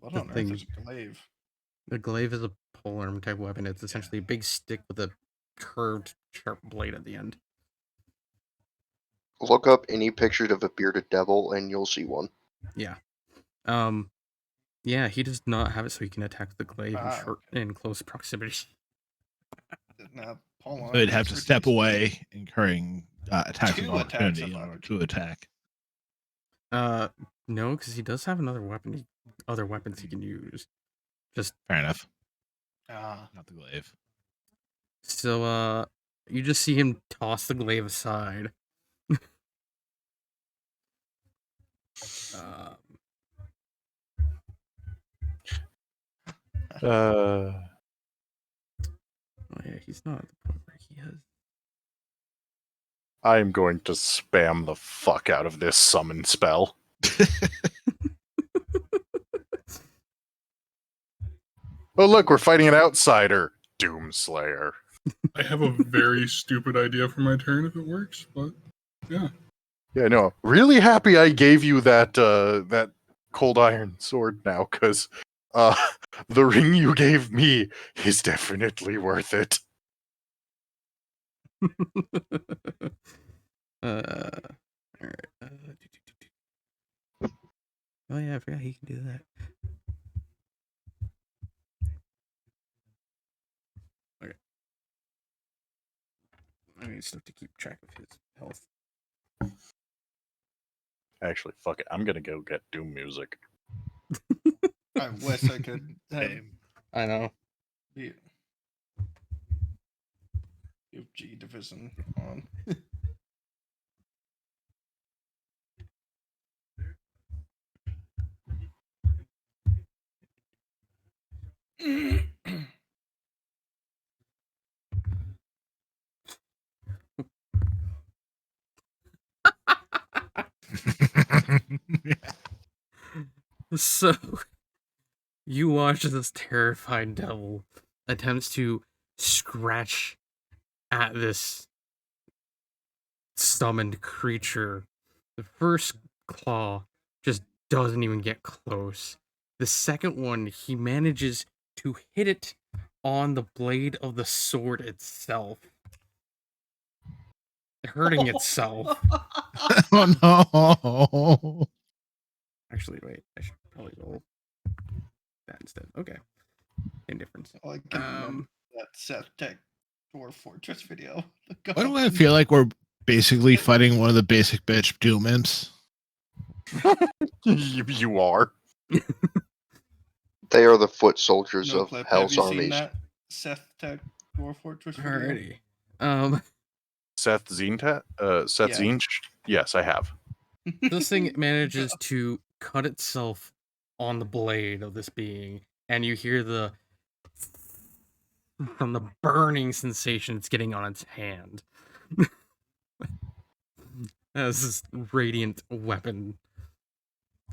What The on earth thing- is a glaive? The glaive is a polearm type weapon. It's essentially a big stick with a curved, sharp blade at the end. Look up any picture of a bearded devil and you'll see one. Yeah. Yeah, he does not have it, so he can attack the glaive in close proximity. Now, hold on. So he'd have to step away, incurring attacks of Two attacks opportunity of in order to attack. No, because he does have another weapon. Other weapons he can use. Just Fair enough. Not the glaive. So, you just see him toss the glaive aside. Uh, Oh yeah, he's not at the point where he has. I'm going to spam the fuck out of this summon spell. Oh look, we're fighting an outsider. Doomslayer. I have a very stupid idea for my turn if it works, but yeah. Yeah, no. Really happy I gave you that that cold iron sword now, because the ring you gave me is definitely worth it. Alright. Oh yeah, I forgot he can do that. Okay. I need stuff to keep track of his health. Actually, fuck it. I'm gonna go get Doom music. I wish I could have I know. the G division on. So, you watch this terrified devil attempts to scratch at this summoned creature. The first claw just doesn't even get close. The second one, he manages to hit it on the blade of the sword itself, hurting itself. Oh no! Actually, wait, I should probably roll that instead. Okay. Indifference. All I can remember that Seth Tech Dwarf Fortress video. Why do I feel like we're basically fighting one of the basic bitch doom imps? You are. They are the foot soldiers No of clip. Hell's Have you seen armies. that Seth Tech Dwarf Fortress video? Alrighty. Seth Zinta? Seth Yeah. Zinch? Yes, I have. This thing manages to cut itself on the blade of this being, and you hear the from the burning sensation it's getting on its hand. As this radiant weapon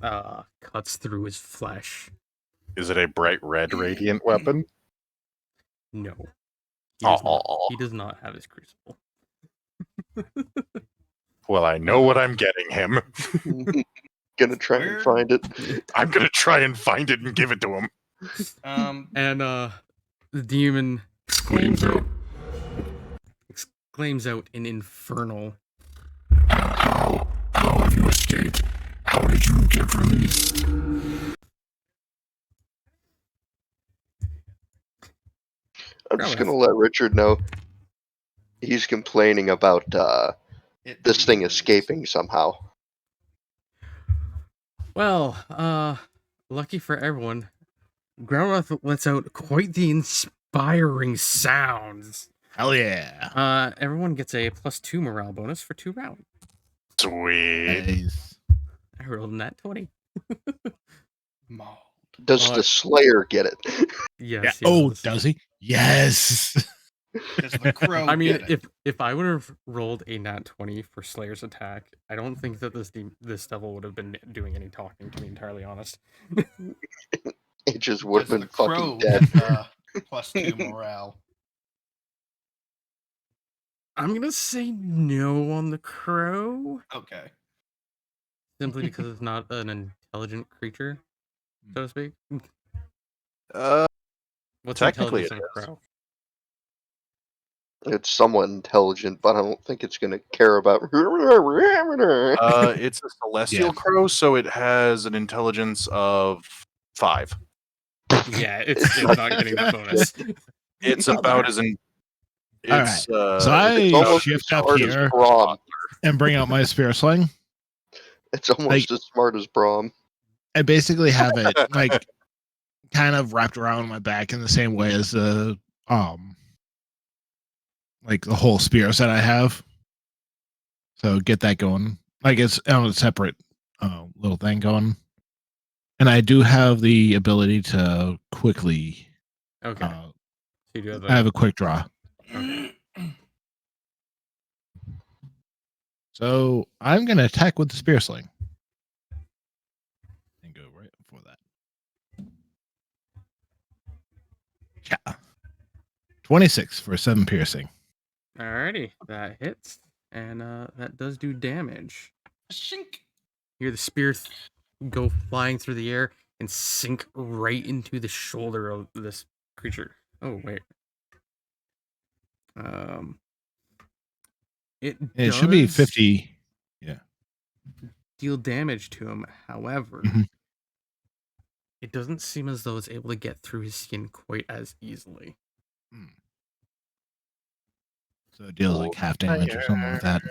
cuts through his flesh. Is it a bright red radiant weapon? No. Aw. He does not have his crucible. Well, I know what I'm getting him. Gonna try and find it. I'm gonna try and find it and give it to him. And the demon exclaims out in infernal. How have you escaped? How did you get released? I'm just gonna let Richard know. He's complaining about this thing escaping somehow. Well, lucky for everyone, Growlithe lets out quite the inspiring sounds. Hell yeah. Everyone gets a +2 morale bonus for 2 rounds. Sweet. Nice. I rolled in that 20. Does the Slayer get it? Yes. Yeah. Oh, does he? Yes. Does the crow I mean, get it? if I would have rolled a nat 20 for Slayer's attack, I don't think that this devil would have been doing any talking, to be entirely honest. It just would have Does been the fucking crow dead. get +2 morale? I'm gonna say no on the crow, Okay. simply because it's not an intelligent creature, so to speak. What's the Technically intelligence it of a crow? It's somewhat intelligent, but I don't think it's gonna care about. It's a celestial Yeah. crow, so it has an intelligence of 5. Yeah, it's not getting that bonus. It's about as in. All It's right. So it's I almost shift as up smart as here Braum. and bring out my spear sling. It's almost as smart as Braum. I basically have it like kind of wrapped around my back in the same way as the like the whole spear set I have. So get that going. Like it's on a separate little thing going. And I do have the ability to quickly Okay. So you do have I have a quick draw. Okay. So I'm gonna attack with the spear sling. And go right for that. Yeah. 26 for 7 piercing. Alrighty, that hits, and that does do damage. Shink. You hear the spear go flying through the air and sink right into the shoulder of this creature. Oh wait. It should be does 50. Yeah. deal damage to him. However, Mhm. it doesn't seem as though it's able to get through his skin quite as easily. So it deals like half damage or something like that.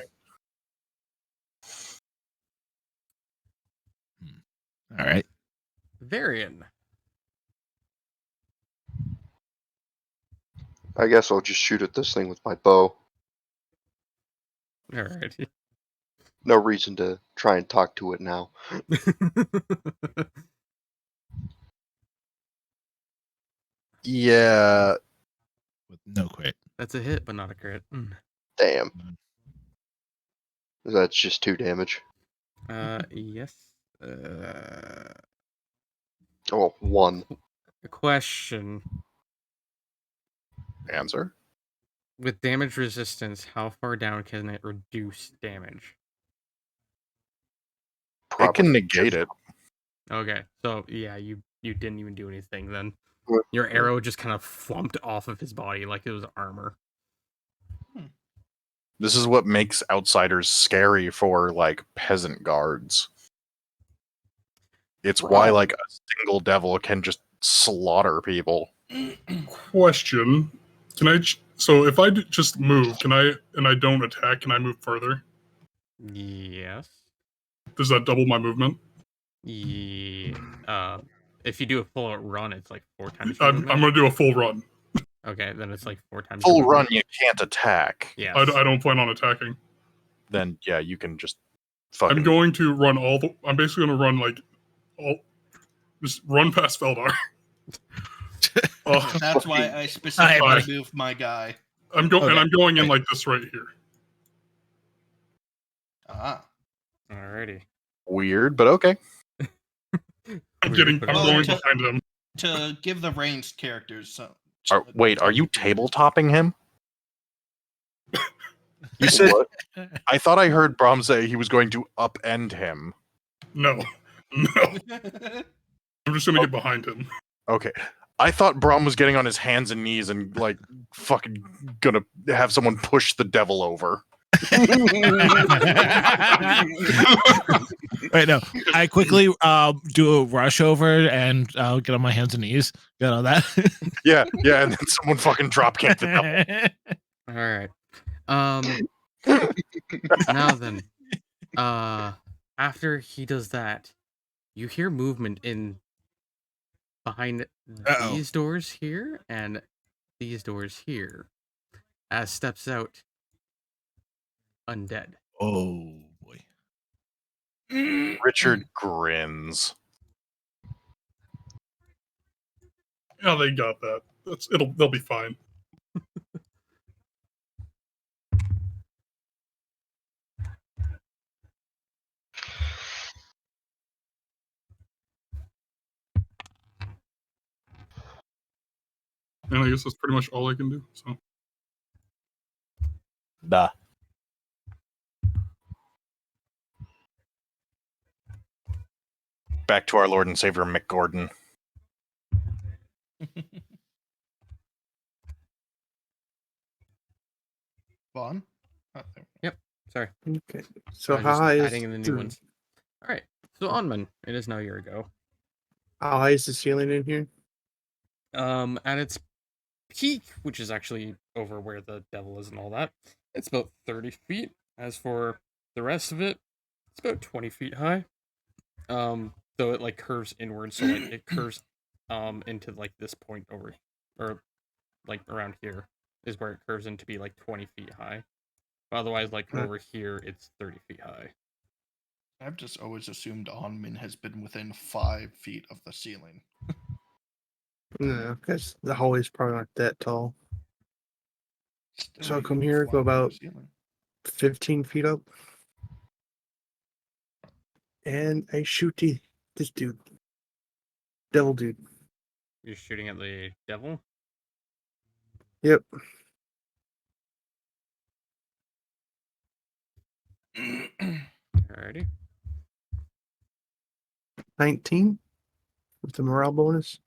All right. Varian. I guess I'll just shoot at this thing with my bow. Alrighty. No reason to try and talk to it now. Yeah. With no crit. That's a hit, but not a crit. Damn. That's just 2 damage. Yes. Oh, 1. A question. Answer. With damage resistance, how far down can it reduce damage? It can negate it. Okay, so yeah, you didn't even do anything then. Yeah. Your arrow just kind of flumped off of his body like it was armor. This is what makes outsiders scary for like peasant guards. It's why like a single devil can just slaughter people. Question: Can I? So if I just move, can I? And I don't attack, can I move further? Yes. Does that double my movement? Yeah. If you do a full run, it's like 4 times. I'm gonna do a full run. Okay, then it's like 4 times. Full run, you can't attack. Yeah. I don't plan on attacking. Then yeah, you can just fucking. I'm going to run I'm basically gonna run like just run past Feldar. Oh, That's why I Hi, specifically buddy. moved my guy. I'm going in like this right here. Ah. Alrighty. Weird, but okay. I'm Weird, but going alright. behind him. To give the ranged characters some. Wait, are you tabletopping him? You said What? I thought I heard Brom say he was going to upend him. No. No. I'm just gonna get behind him. Okay. I thought Brom was getting on his hands and knees and like fucking gonna have someone push the devil over. Wait, no. I quickly do a rush over and get on my hands and knees. You know that? Yeah, and then someone fucking drop kick the devil. Alright. Now then. After he does that, you hear movement in behind these doors here and these doors here. As steps out undead. Oh boy. Richard grins. Yeah, they got that. They'll be fine. And I guess that's pretty much all I can do. So Duh. Back to our Lord and Savior Mick Gordon. Vaughn? Yep. Sorry. Okay. So I was how just high adding is in the new ones. Alright. So Onman, it is now your go. how high is the ceiling in here? At its peak, which is actually over where the devil is and all that, it's about 30 feet. As for the rest of it, it's about 20 feet high. Though it like curves inwards, so like it curves into like this point over, or like around here is where it curves into be like 20 feet high. But otherwise, like over here, it's 30 feet high. I've just always assumed Onmin has been within 5 feet of the ceiling. No, because the hallway's probably not that tall. Still, So I'll you come can here, fly go over the about ceiling. 15 feet up. And I shoot this dude. Devil dude. You're shooting at the devil? Yep. Alrighty. 19 with the morale bonus.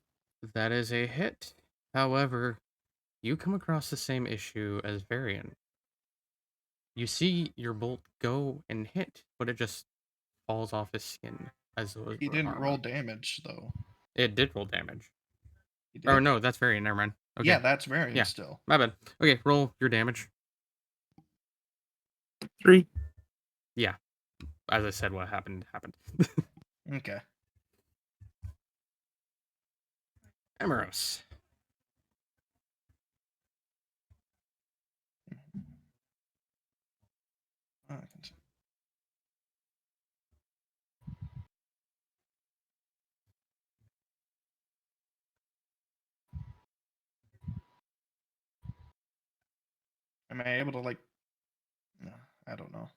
That is a hit. However, you come across the same issue as Varian. You see your bolt go and hit, but it just falls off his skin as it was He didn't armor. roll damage, though. It did roll damage. He did. Oh no, that's Varian. Never mind. Okay. Yeah, that's Varian Yeah. still. My bad. Okay, roll your damage. 3. Yeah. As I said, what happened happened. Okay. Emeros. Oh, I can see. Am I able to, like... No, I don't know.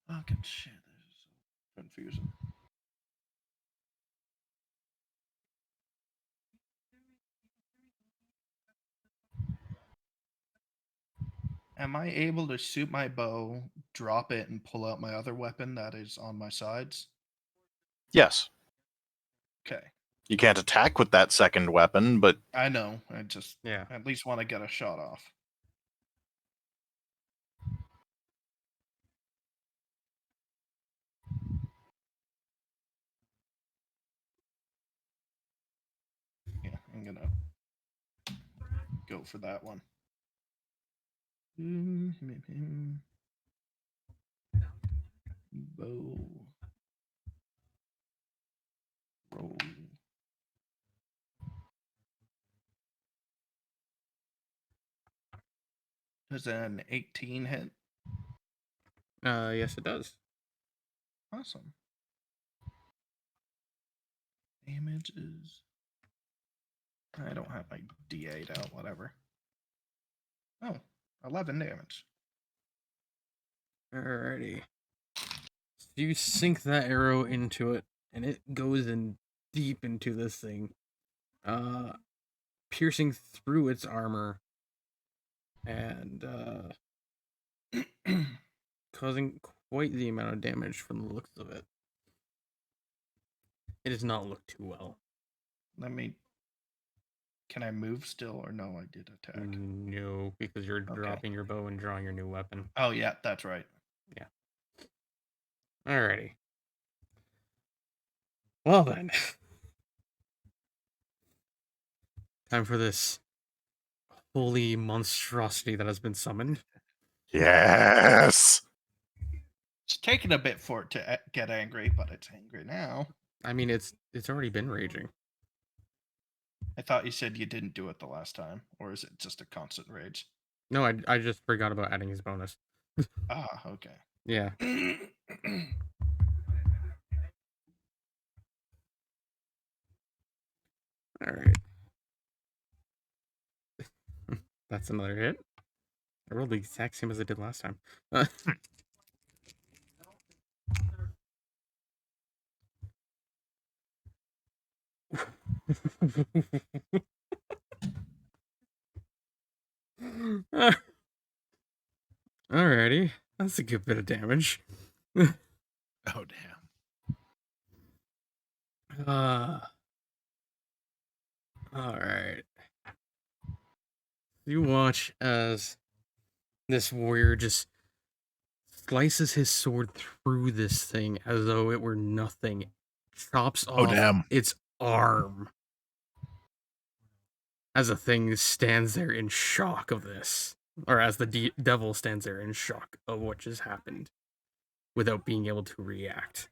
Fucking shit, this is so confusing. Am I able to shoot my bow, drop it, and pull out my other weapon that is on my sides? Yes. Okay. You can't attack with that second weapon, but I know. I just Yeah. at least want to get a shot off. Yeah, I'm gonna go for that one. Bow. Roll. Does an 18 hit? Yes, it does. Awesome. Damage is I don't have my D8 out, whatever. Oh, 11 damage. Alrighty. So you sink that arrow into it, and it goes in deep into this thing, piercing through its armor, and causing quite the amount of damage from the looks of it. It does not look too well. Let me. Can I move still or no? I did attack. No, because you're Okay. dropping your bow and drawing your new weapon. Oh, yeah, that's right. Yeah. Alrighty. Well then. Time for this holy monstrosity that has been summoned. Yes. It's taken a bit for it to get angry, but it's angry now. I mean, it's already been raging. I thought you said you didn't do it the last time, or is it just a constant rage? No, I just forgot about adding his bonus. Ah, okay. Yeah. All right. That's another hit. I rolled the exact same as I did last time. Alrighty. That's a good bit of damage. Oh damn. Alright. You watch as this warrior just slices his sword through this thing as though it were nothing. Chops Oh off damn. its arm. As the thing stands there in shock of this. Or as the devil stands there in shock of what just happened. Without being able to react.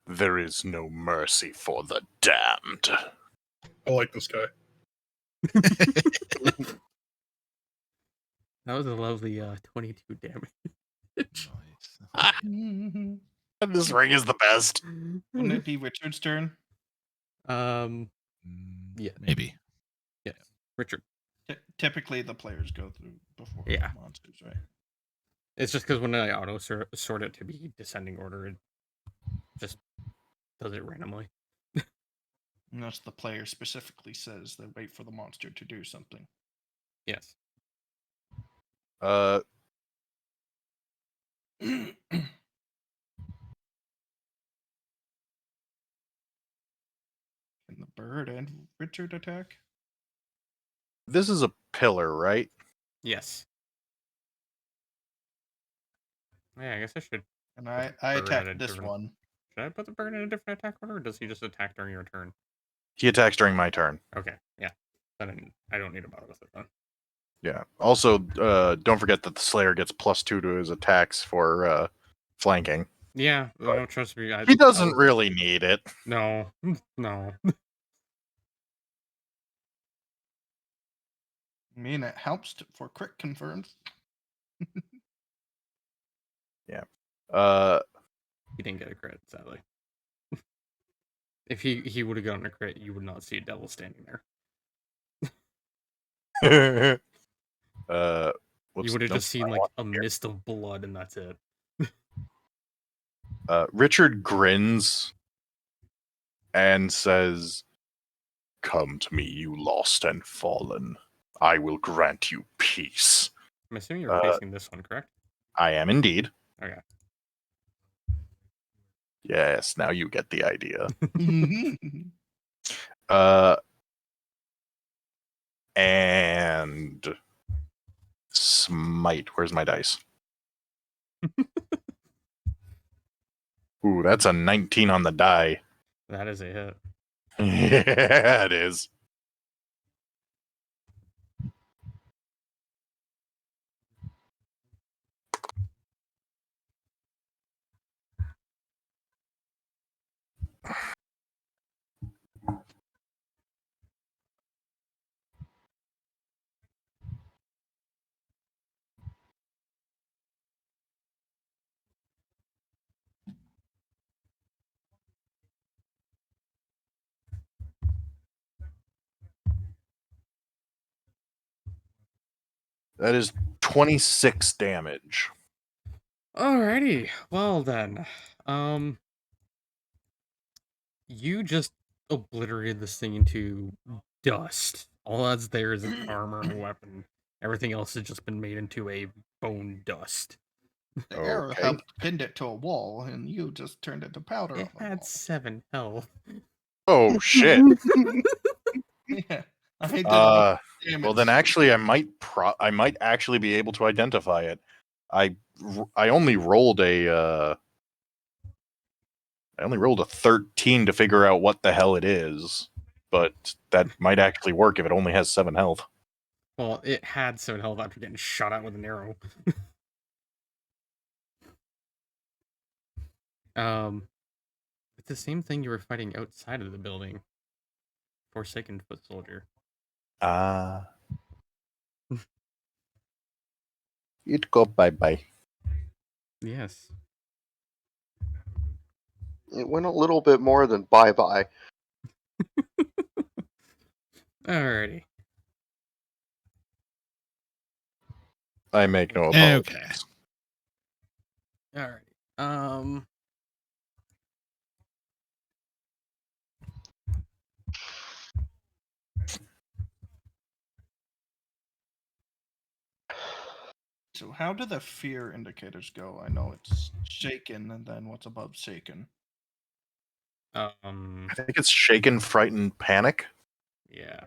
There is no mercy for the damned. I like this guy. That was a lovely 22 damage. Nice. This ring is the best. Wouldn't it be Richard's turn? Yeah. Maybe. Yes. Richard. Typically, the players go through before Yeah. the monsters, right? It's just because when I auto sort it to be descending order, it just does it randomly. Unless the player specifically says they wait for the monster to do something. Yes. Can the bird and Richard attack? This is a pillar, right? Yes. Yeah, I guess I should. And I bird at a attacked this different- one. Should I put the bird in a different attack order, or does he just attack during your turn? He attacks during my turn. Okay, yeah. Then I don't need to bother with it then. Yeah. Also, don't forget that the Slayer gets +2 to his attacks for flanking. Yeah, no, trust me. He doesn't really need it. No, no. I mean, it helps for crit confirms. He didn't get a crit, sadly. If he would have gotten a crit, you would not see a devil standing there. You would have just seen like a mist of blood, and that's it. Richard grins and says, "Come to me, you lost and fallen. I will grant you peace." I'm assuming you're facing this one, correct? I am indeed. Okay. Yes, now you get the idea. Mhm. And smite. Where's my dice? Ooh, that's a 19 on the die. That is a hit. Yeah, it is. That is 26 damage. Alrighty. Well then. You just obliterated this thing into dust. All that's there is its armor and weapon. Everything else has just been made into a bone dust. The arrow Okay. helped pinned it to a wall, and you just turned it to powder. It on the had wall. 7 health. Oh shit. Yeah, I did a lot of damage. Well, then actually, I might actually be able to identify it. I only rolled a 13 to figure out what the hell it is, but that might actually work if it only has 7 health. Well, it had 7 health after getting shot at with an arrow. It's the same thing you were fighting outside of the building. Forsaken foot soldier. It go bye-bye. Yes. It went a little bit more than bye-bye. Alrighty. I make no apologies. Okay. Alrighty. So how do the fear indicators go? I know it's shaken, and then what's above shaken? I think it's shaken, frightened, panic. Yeah.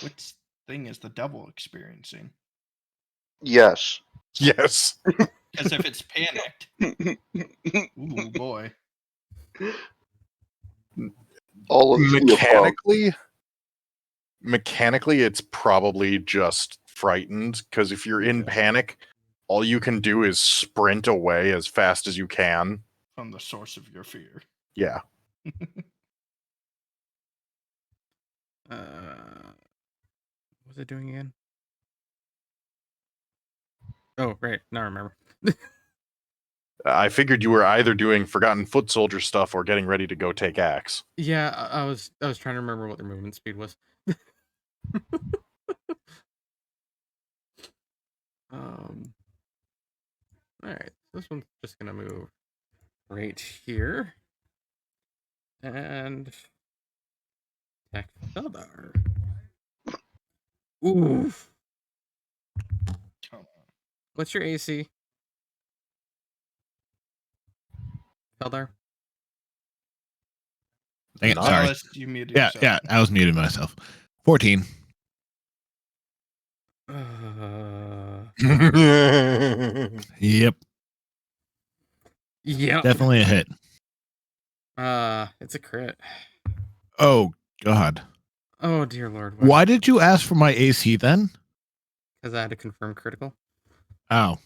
Which thing is the devil experiencing? Yes. Yes. Because if it's panicked, ooh boy. All of the above. Mechanically, it's probably just frightened, because if you're in panic, all you can do is sprint away as fast as you can. From the source of your fear. Yeah. What was it doing again? Oh, right. Now I remember. I figured you were either doing Forgotten Foot Soldier stuff or getting ready to go take axe. Yeah, I was trying to remember what their movement speed was. Alright, this one's just gonna move right here. And attack Feldar. Oof. What's your AC? Feldar? Dang it, Not- sorry. Unless you muted Yeah, yourself. yeah, I was muting myself. 14. Yep, Yeah. definitely a hit. It's a crit. Oh, God. Oh, dear Lord. Why did you ask for my AC then? Because I had to confirm critical. Oh,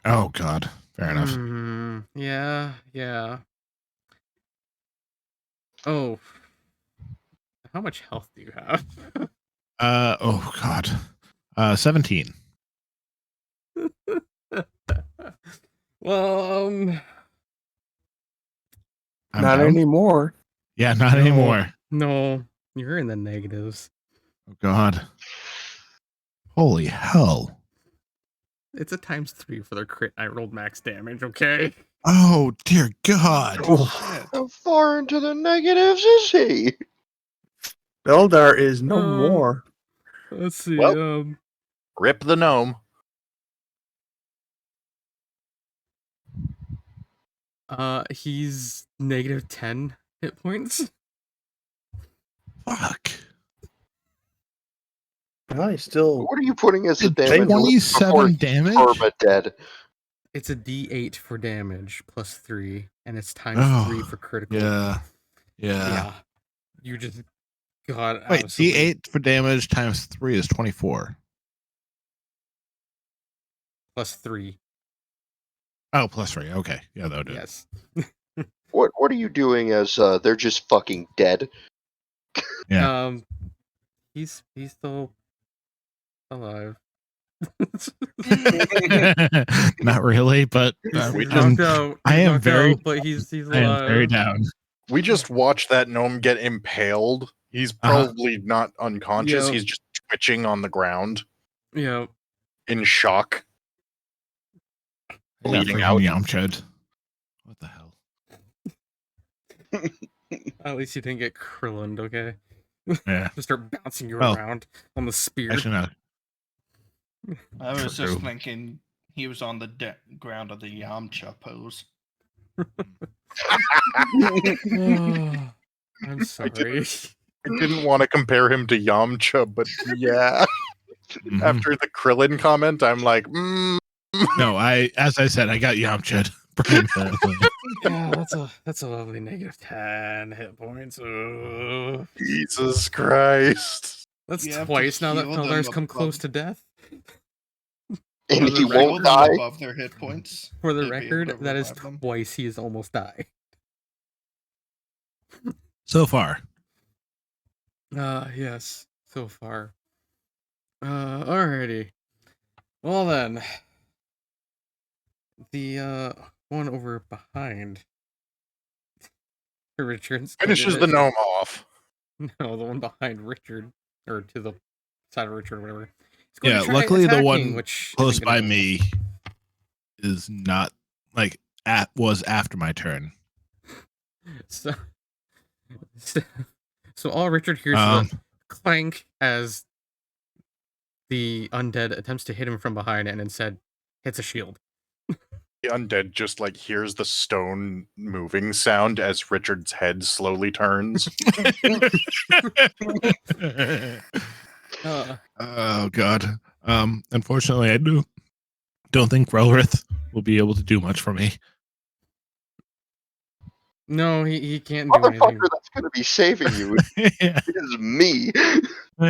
God. Fair enough. Yeah. Oh. How much health do you have? Oh, God. 17. Well, I'm Not down? anymore. Yeah, not No. anymore. no, you're in the negatives. Oh, God. Holy hell. It's a ×3 for their crit. I rolled max damage, okay? Oh, dear God. Shit. How far into the negatives is he? Beldar is no more. Let's see. Well- Rip the gnome. He's -10 hit points. Fuck. Well, he's still. What are you putting as the Did damage? 27 damage? Perma dead. It's a D8 for damage +3, and it's ×3 Oh, for critical. Yeah. You just got Wait, absolutely D8 for damage times 3 is 24. +3. Oh, plus 3. Okay. Yeah, that would do it. Yes. What are you doing as they're just fucking dead? Yeah. He's still alive. Not really, but He's we knocked out. I He's am knocked very- out, but he's I alive. am very down. We just watched that gnome get impaled. He's probably not unconscious. Yeah. He's just twitching on the ground. Yeah. in shock, bleeding out. Yamcha'd. What the hell? At least you didn't get Krillined, okay? Yeah. Just start bouncing you Well, around on the spear. Actually, no. I was True. just thinking he was on the ground of the Yamcha pose. I'm sorry. I didn't want to compare him to Yamcha, but yeah. Mhm. After the Krillin comment, I'm like, No, as I said, I got Yamcha'd pretty badly. Yeah, that's a lovely -10 hit points. Ugh. Jesus Christ. That's You have to twice now that heal them Feldar's come close above- to death. And For the he record- won't Heal them die. above their hit points. For the They'd be able record, to that is revive them. twice he has almost died. So far. Yes, so far. Alrighty. Well then, the one over behind Richard's Finishes the gnome off. No, the one behind Richard, or to the side of Richard, or whatever. He's going Yeah, to try luckily the attacking, one which close isn't by gonna- me is not was after my turn. So, so all Richard hears is a clank as the undead attempts to hit him from behind and instead hits a shield. The undead just like hears the stone moving sound as Richard's head slowly turns. Oh god. Unfortunately, I don't think Relrith will be able to do much for me. No, he can't do anything. Motherfucker that's going to be saving you Yeah. is me.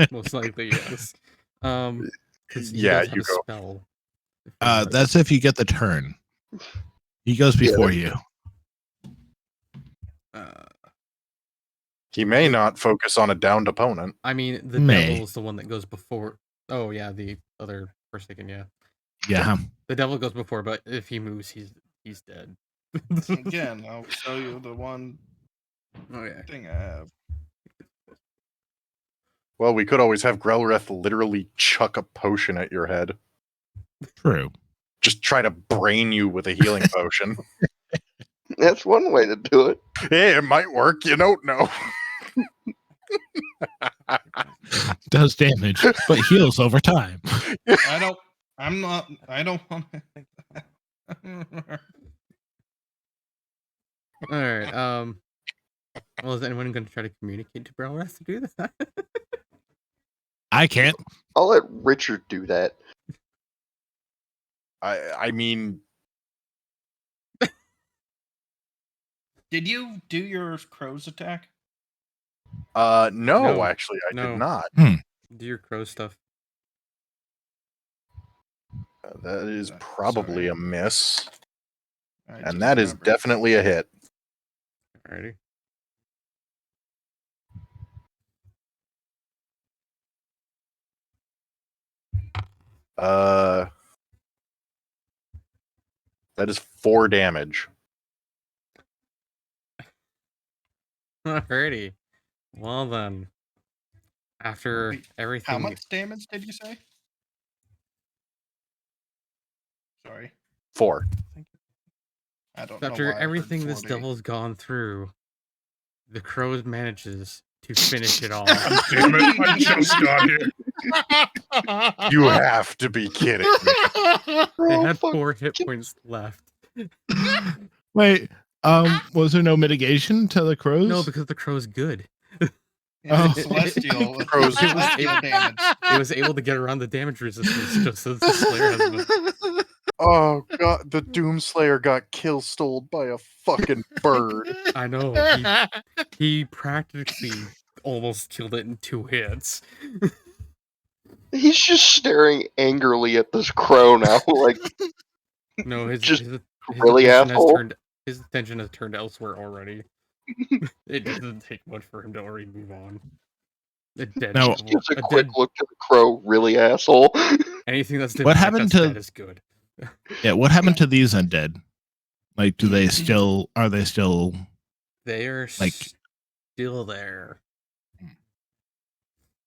Most likely, yes. Because he Yeah, does have you a go. spell. That's if you get the turn. He goes before you. He may not focus on a downed opponent. I mean, the May. devil is the one that goes before. Oh yeah, the other Forsaken, yeah. Yeah. The devil goes before, but if he moves, he's dead. Again, I'll show you the one Okay. thing I have. Well, we could always have Grelreth literally chuck a potion at your head. True. Just try to brain you with a healing potion. That's one way to do it. Hey, it might work. You don't know. Does damage, but heals over time. I don't want All right. Well, is anyone going to try to communicate to Brelreth to do that? I can't. I'll let Richard do that. I mean, Did you do your crow's attack? no, No. actually, I No. did not. Do your crow stuff. That is Sorry. probably a miss. I And just that is remembered. definitely a hit. Alrighty. That is 4 damage. Alrighty. Well then, after Wait, everything, How much damage did you say? Sorry, 4. I don't know. after why I heard everything this 40. devil's gone through, the crow manages to finish it off. Damn it, I just got here. You have to be kidding me. They Oh, had fuck. 4 hit points left. Wait, was there no mitigation to the crows? No, because the crow's good. Yeah, Oh. celestial. Crows- celestial damage. It was able to get around the damage resistance just as the Slayer has been. Oh god, the Doomslayer got kill stole by a fucking bird. I know. He practically almost killed it in 2 hits. He's just staring angrily at this crow now. Like, No, Just really asshole? His attention has turned elsewhere already. It doesn't take much for him to already move on. A dead Now- devil- gives a a quick dead- look to the crow, really asshole. anything that's What happened to- dead is good. Yeah, what happened to these undead? Like, are they still They are Like- still there.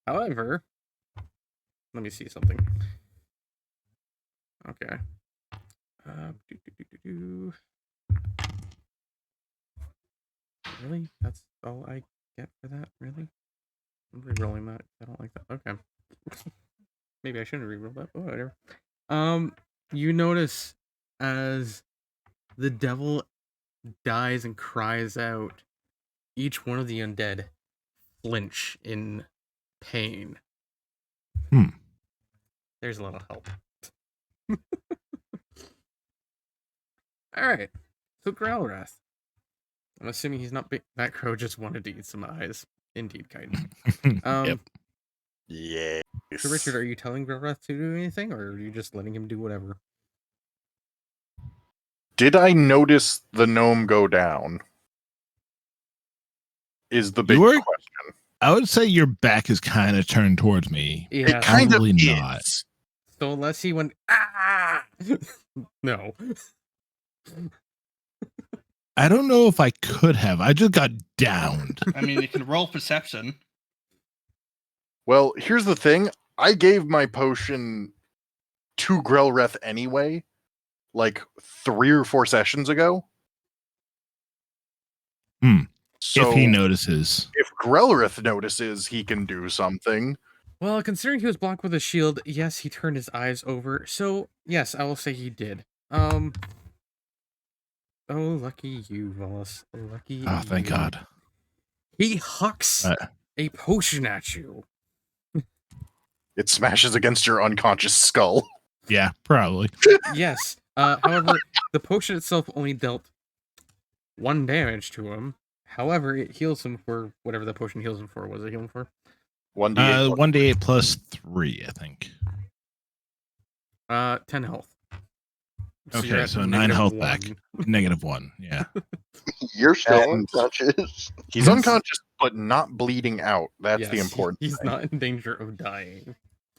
However, let me see something. Okay. Do, do, do, do, do. Really? That's all I get for that? Really? I'm re-rolling that. I don't like that. Okay. Maybe I shouldn't re-roll that, but whatever. You notice as the devil dies and cries out, each one of the undead flinch in pain. There's a little help. Alright. So Growlrath. I'm assuming he's not big. That crow just wanted to eat some eyes. Indeed, Kaiden. Yep. Yes. So Richard, are you telling Growlrath to do anything, or are you just letting him do whatever? Did I notice the gnome go down? Is the big question. I would say your back is kind of turned towards me. Yeah, It kind of Probably not. is. So unless he went, ah! No. I don't know if I could have. I just got downed. I mean, you can roll perception. Well, here's the thing. I gave my potion to Grelreth anyway, like 3 or 4 sessions ago. So if he notices. if Grelrith notices he can do something. Well, considering he was blocked with a shield, yes, he turned his eyes over. So, yes, I will say he did. Oh, lucky you, Wallace. Lucky Oh, thank you. God. He hucks a potion at you. It smashes against your unconscious skull. Yeah, probably. Yes. However, the potion itself only dealt 1 damage to him. However, it heals him for whatever the potion heals him for. What does it heal him for? 1d8. 1d8 plus 3, I think. 10 health. Okay, you're at so 9 health -1. back. -1, yeah. You're still And- unconscious. He's unconscious, but not bleeding out. That's the Yes, important He's thing. not in danger of dying.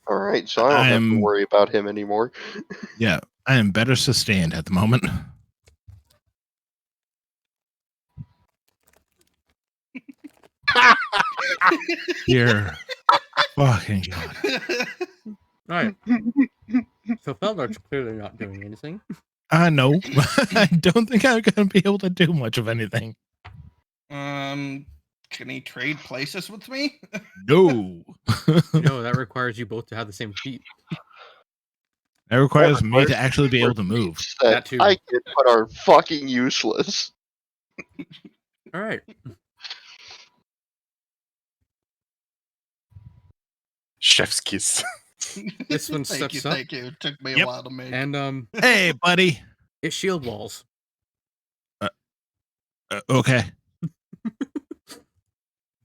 All right, so I don't have to worry about him anymore. Yeah, I am better sustained at the moment. You're fucking God. Alright. So Feldar's clearly not doing anything. No, I don't think I'm going to be able to do much of anything. Can he trade places with me? No. No, that requires you both to have the same feat. That requires me to actually be able to move. That too. I get, but are fucking useless. Alright. Chef's kiss. This one Thank steps you, up. thank you. It took me a Yep. while to make. And Hey, buddy. it shield walls. Okay.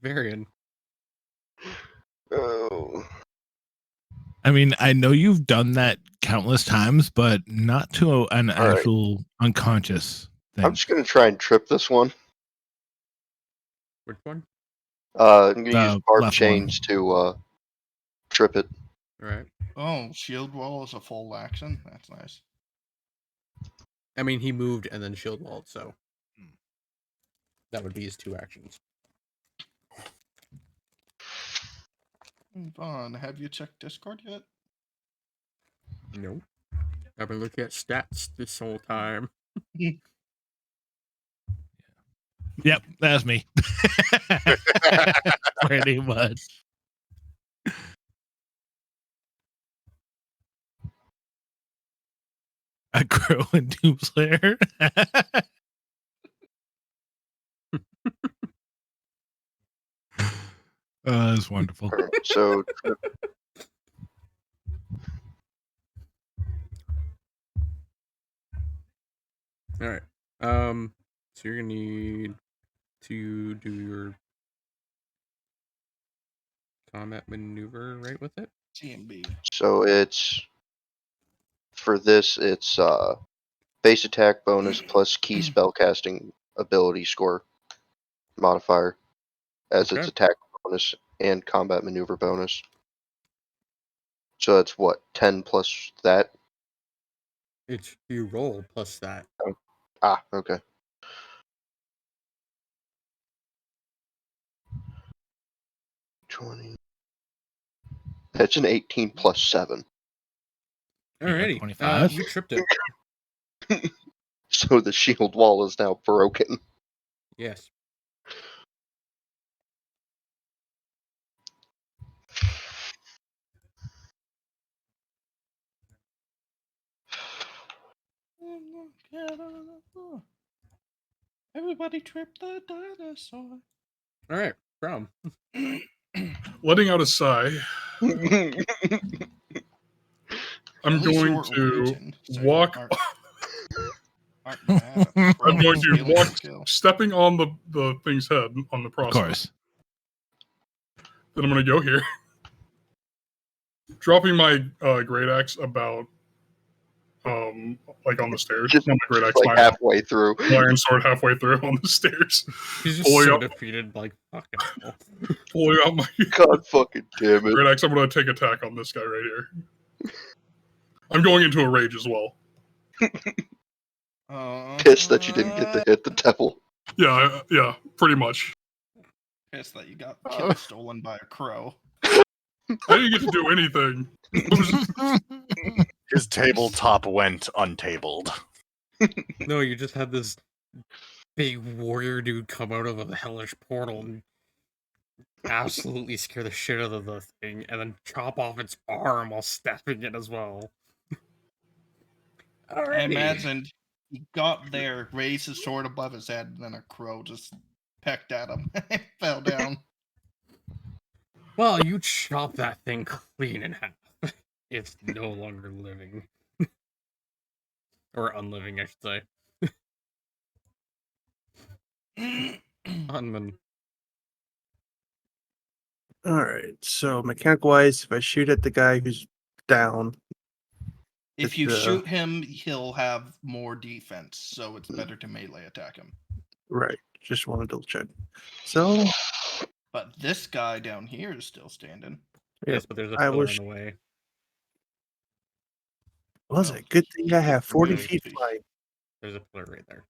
Varian. Oh. I mean, I know you've done that countless times, but not to an All right. actual unconscious thing. I'm just gonna try and trip this one. Which one? I'm gonna The use barb left chains to trip it. Alright. Oh, shield wall is a full action. That's nice. I mean, he moved and then shield walled, so that would be his 2 actions. Vaughn, have you checked Discord yet? Nope. I've been looking at stats this whole time. Yep, that's me. Pretty much. A crow and Doomslayer. That's wonderful. All right, so Alright. So you're gonna need to do your combat maneuver right with it? TMB. So it's for this. It's base attack bonus plus key spellcasting ability score modifier as its Okay. attack bonus and combat maneuver bonus. So that's what 10 plus that. It's you roll plus that. Ah, okay. That's an 18 plus 7. Alrighty. 25. You tripped it. So the shield wall is now broken. Yes. Everybody trip the dinosaur. All right. From. Letting out a sigh, I'm At least going you're to Norwegian, so you walk. aren't mad at the I'm crow going to stealing walk, the kill. stepping on the thing's head on the Of process. course. Then I'm going to go here, dropping my great axe about like on the stairs. Just Not my great axe, like my halfway through. iron sword halfway through on the stairs. He's just Pulling so out, defeated. Like fucking hell. pulling out my God fucking damn it. great axe. I'm going to take attack on this guy right here. I'm going into a rage as well. Pissed that you didn't get to hit the devil. Yeah, pretty much. Pissed that you got kill stolen by a crow. I didn't get to do anything. His tabletop went untabled. No, you just had this big warrior dude come out of a hellish portal and absolutely scare the shit out of the thing, and then chop off its arm while stabbing it as well. I Alrighty. imagine he got there, raised his sword above his head, and then a crow just pecked at him and fell down. Well, you chop that thing clean in half. It's no longer living. Or unliving, I should say. Hunman. All right. So mechanical wise, if I shoot at the guy who's down, If you It's, shoot him, he'll have more defense, so it's better to melee attack him. right? Just want to double check. So But this guy down here is still standing. Yes, but there's a I pillar was- in the way. was Well, it? Good thing I have 40 really feet big. flying. There's a pillar right there.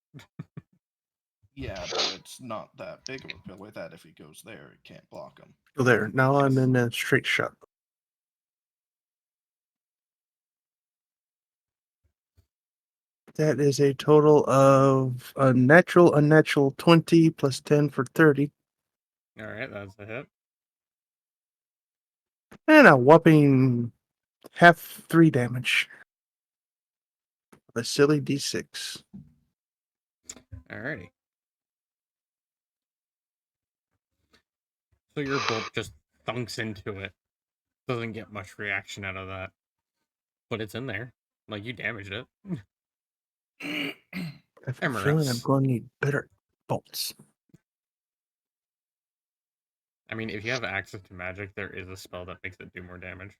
Yeah, but it's not that big of a pillar that if he goes there, it can't block him. Go there. Now I'm in a straight shot. That is a total of a unnatural 20 plus 10 for 30. Alright, that's a hit. And a whopping half 3 damage. A silly d6. Alrighty. So your bolt just thunks into it. Doesn't get much reaction out of that. But it's in there. Like, you damaged it. I have a feeling I'm Emirates. going to need better bolts. I mean, if you have access to magic, there is a spell that makes it do more damage.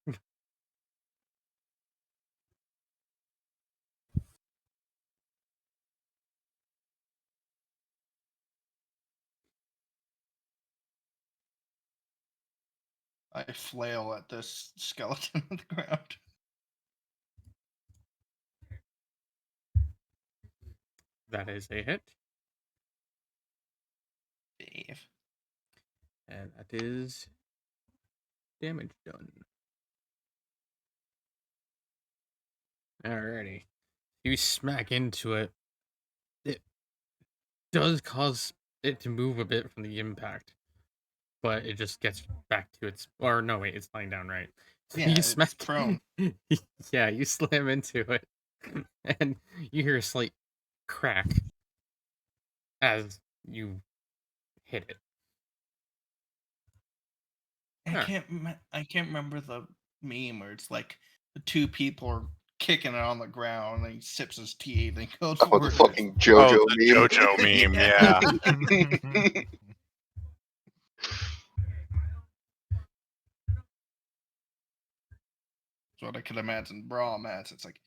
I flail at this skeleton on the ground. That is a hit. Dave. And that is damage done. Alrighty. You smack into it. It does cause it to move a bit from the impact. But it just gets back to its... Or no, wait, it's lying down, right? So Yeah, you it's smack... prone. Yeah, you slam into it. And you hear a slight crack as you hit it. I can't remember the meme where it's like the two people are kicking it on the ground and he sips his tea and he goes Oh, forward. the fucking JoJo Oh, the meme. JoJo meme, yeah. That's what I could imagine Braum as. It's like,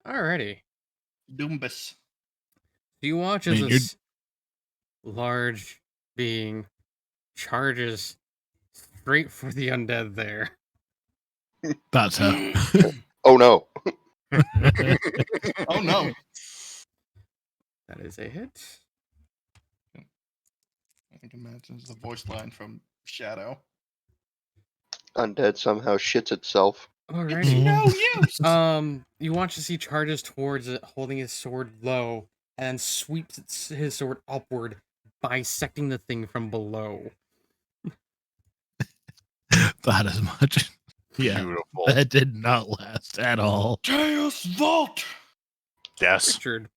Alrighty. Doombus. Do you watch I as mean, you're- this large being charges straight for the undead there? Thought so. Oh no. Oh no. That is a hit. I can imagine it's the voice line from Shadow. undead somehow shits itself. It's Alrighty. no use. You watch as he charges towards it, holding his sword low, and then sweeps his sword upward, bisecting the thing from below. Thought as much. Yeah, Beautiful. that did not last at all. Deus Vault. Yes. Richard.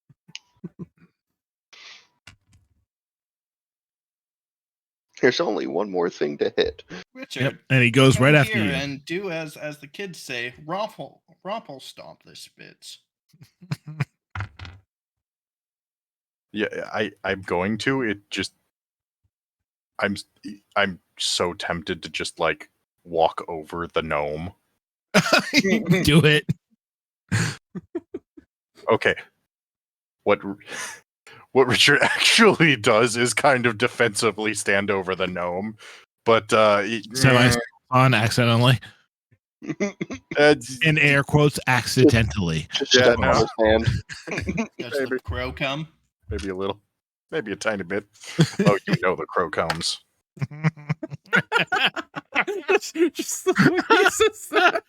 There's only one more thing to hit. Richard. Yep, and he goes come right after here you. and do as the kids say, romple stomp this bitch. Yeah, I'm going to. It just I'm so tempted to just like walk over the gnome. Do it. Okay. What Richard actually does is kind of defensively stand over the gnome, but Semi on accidentally. it's- In air quotes, accidentally. Just Yeah, step no. on his hand. Does Maybe. the crow come? maybe a little, maybe a tiny bit. Oh, you know the crow comes. Just the way he says that.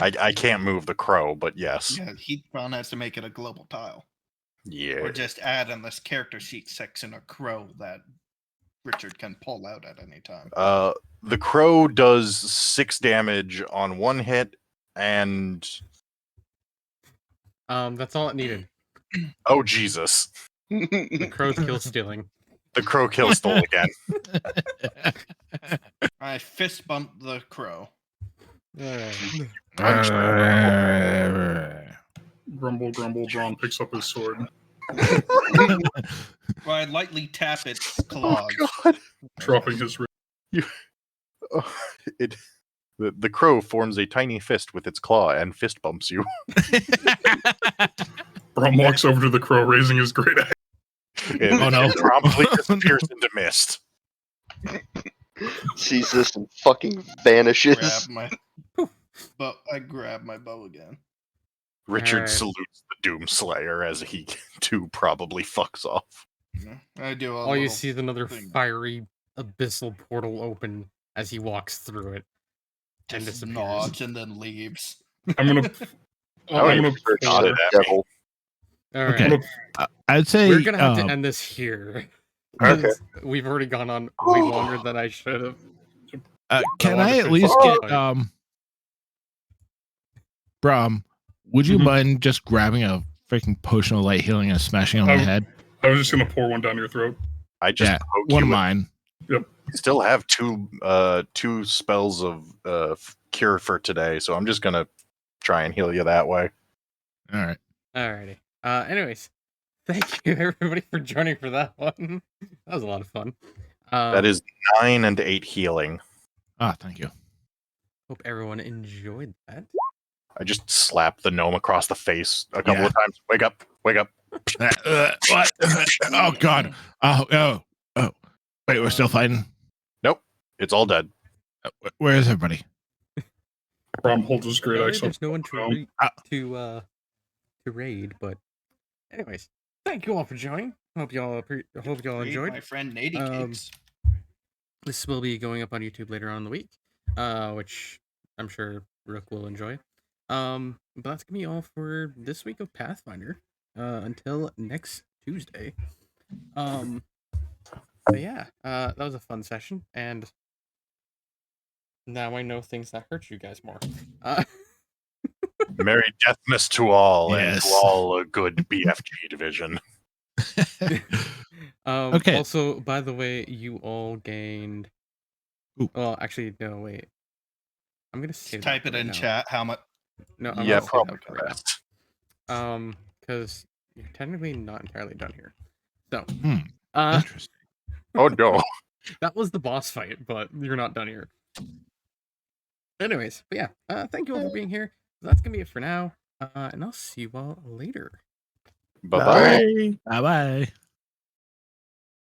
I can't move the crow, but yes. Yeah, he probably has to make it a global tile. Yeah. Or just add in this character sheet section a crow that Richard can pull out at any time. The crow does 6 damage on 1 hit, and That's all it needed. oh Jesus, The crow's kill stealing. the crow kill stole again. I fist bumped the crow. Grumble, grumble. Braun picks up his sword, Well, I lightly tap its Oh claws. God! dropping his wrist. The crow forms a tiny fist with its claw and fist bumps you. Braun walks over to the crow, raising his great axe. And Oh, no. it promptly disappears into mist. Sees this and fucking vanishes. I grab my bow again. Richard Alright. salutes the Doomslayer as he too probably fucks off. Yeah, I do All you see is another thing. fiery abyssal portal open as he walks through it. And just disappears. nods and then leaves. I'm gonna. Oh, I'm gonna. Richard nodded at me. Devil. Alright. Okay. I'd say We're gonna have to end this here. Okay. 'Cause we've already gone on way longer than I should have. can I I wanted at to least finish get the Brom, would you Mhm. mind just grabbing a freaking potion of light healing and smashing on my Oh. head? I was just gonna pour one down your throat. I just Yeah, poke one you of with- mine. still have two spells of cure for today, so I'm just gonna try and heal you that way. All right. Alrighty. Anyways, thank you everybody for joining for that one. That was a lot of fun. That is 9 and 8 healing. Ah, thank you. Hope everyone enjoyed that. I just slapped the gnome across the face a couple Yeah. of times. Wake up! Wake up! What? Oh God. Oh. Wait, we're still fighting. It's all dead. Where is everybody? Braun holds his great Apparently axe up. there's no one to down. to raid, but anyways, thank you all for joining. Hope y'all Great, enjoyed. my friend Nady Cakes. This will be going up on YouTube later on in the week, which I'm sure Rook will enjoy. But that's gonna be all for this week of Pathfinder. Until next Tuesday. But yeah, that was a fun session, and now I know things that hurt you guys more. Merry Deathmas to all, and Yes. to all a good BFG division. Okay. Also, by the way, you all gained. Ooh. Well, actually, no. Wait. I'm gonna save Just type that it right in now. chat. How much? No, I'm Yeah, gonna save probably that right best. now. Because you're technically not entirely done here. So, Hmm. Interesting. Oh no! that was the boss fight, but you're not done here. Anyways, but yeah, thank you all for being here. That's gonna be it for now, and I'll see you all later. Bye bye. Bye bye.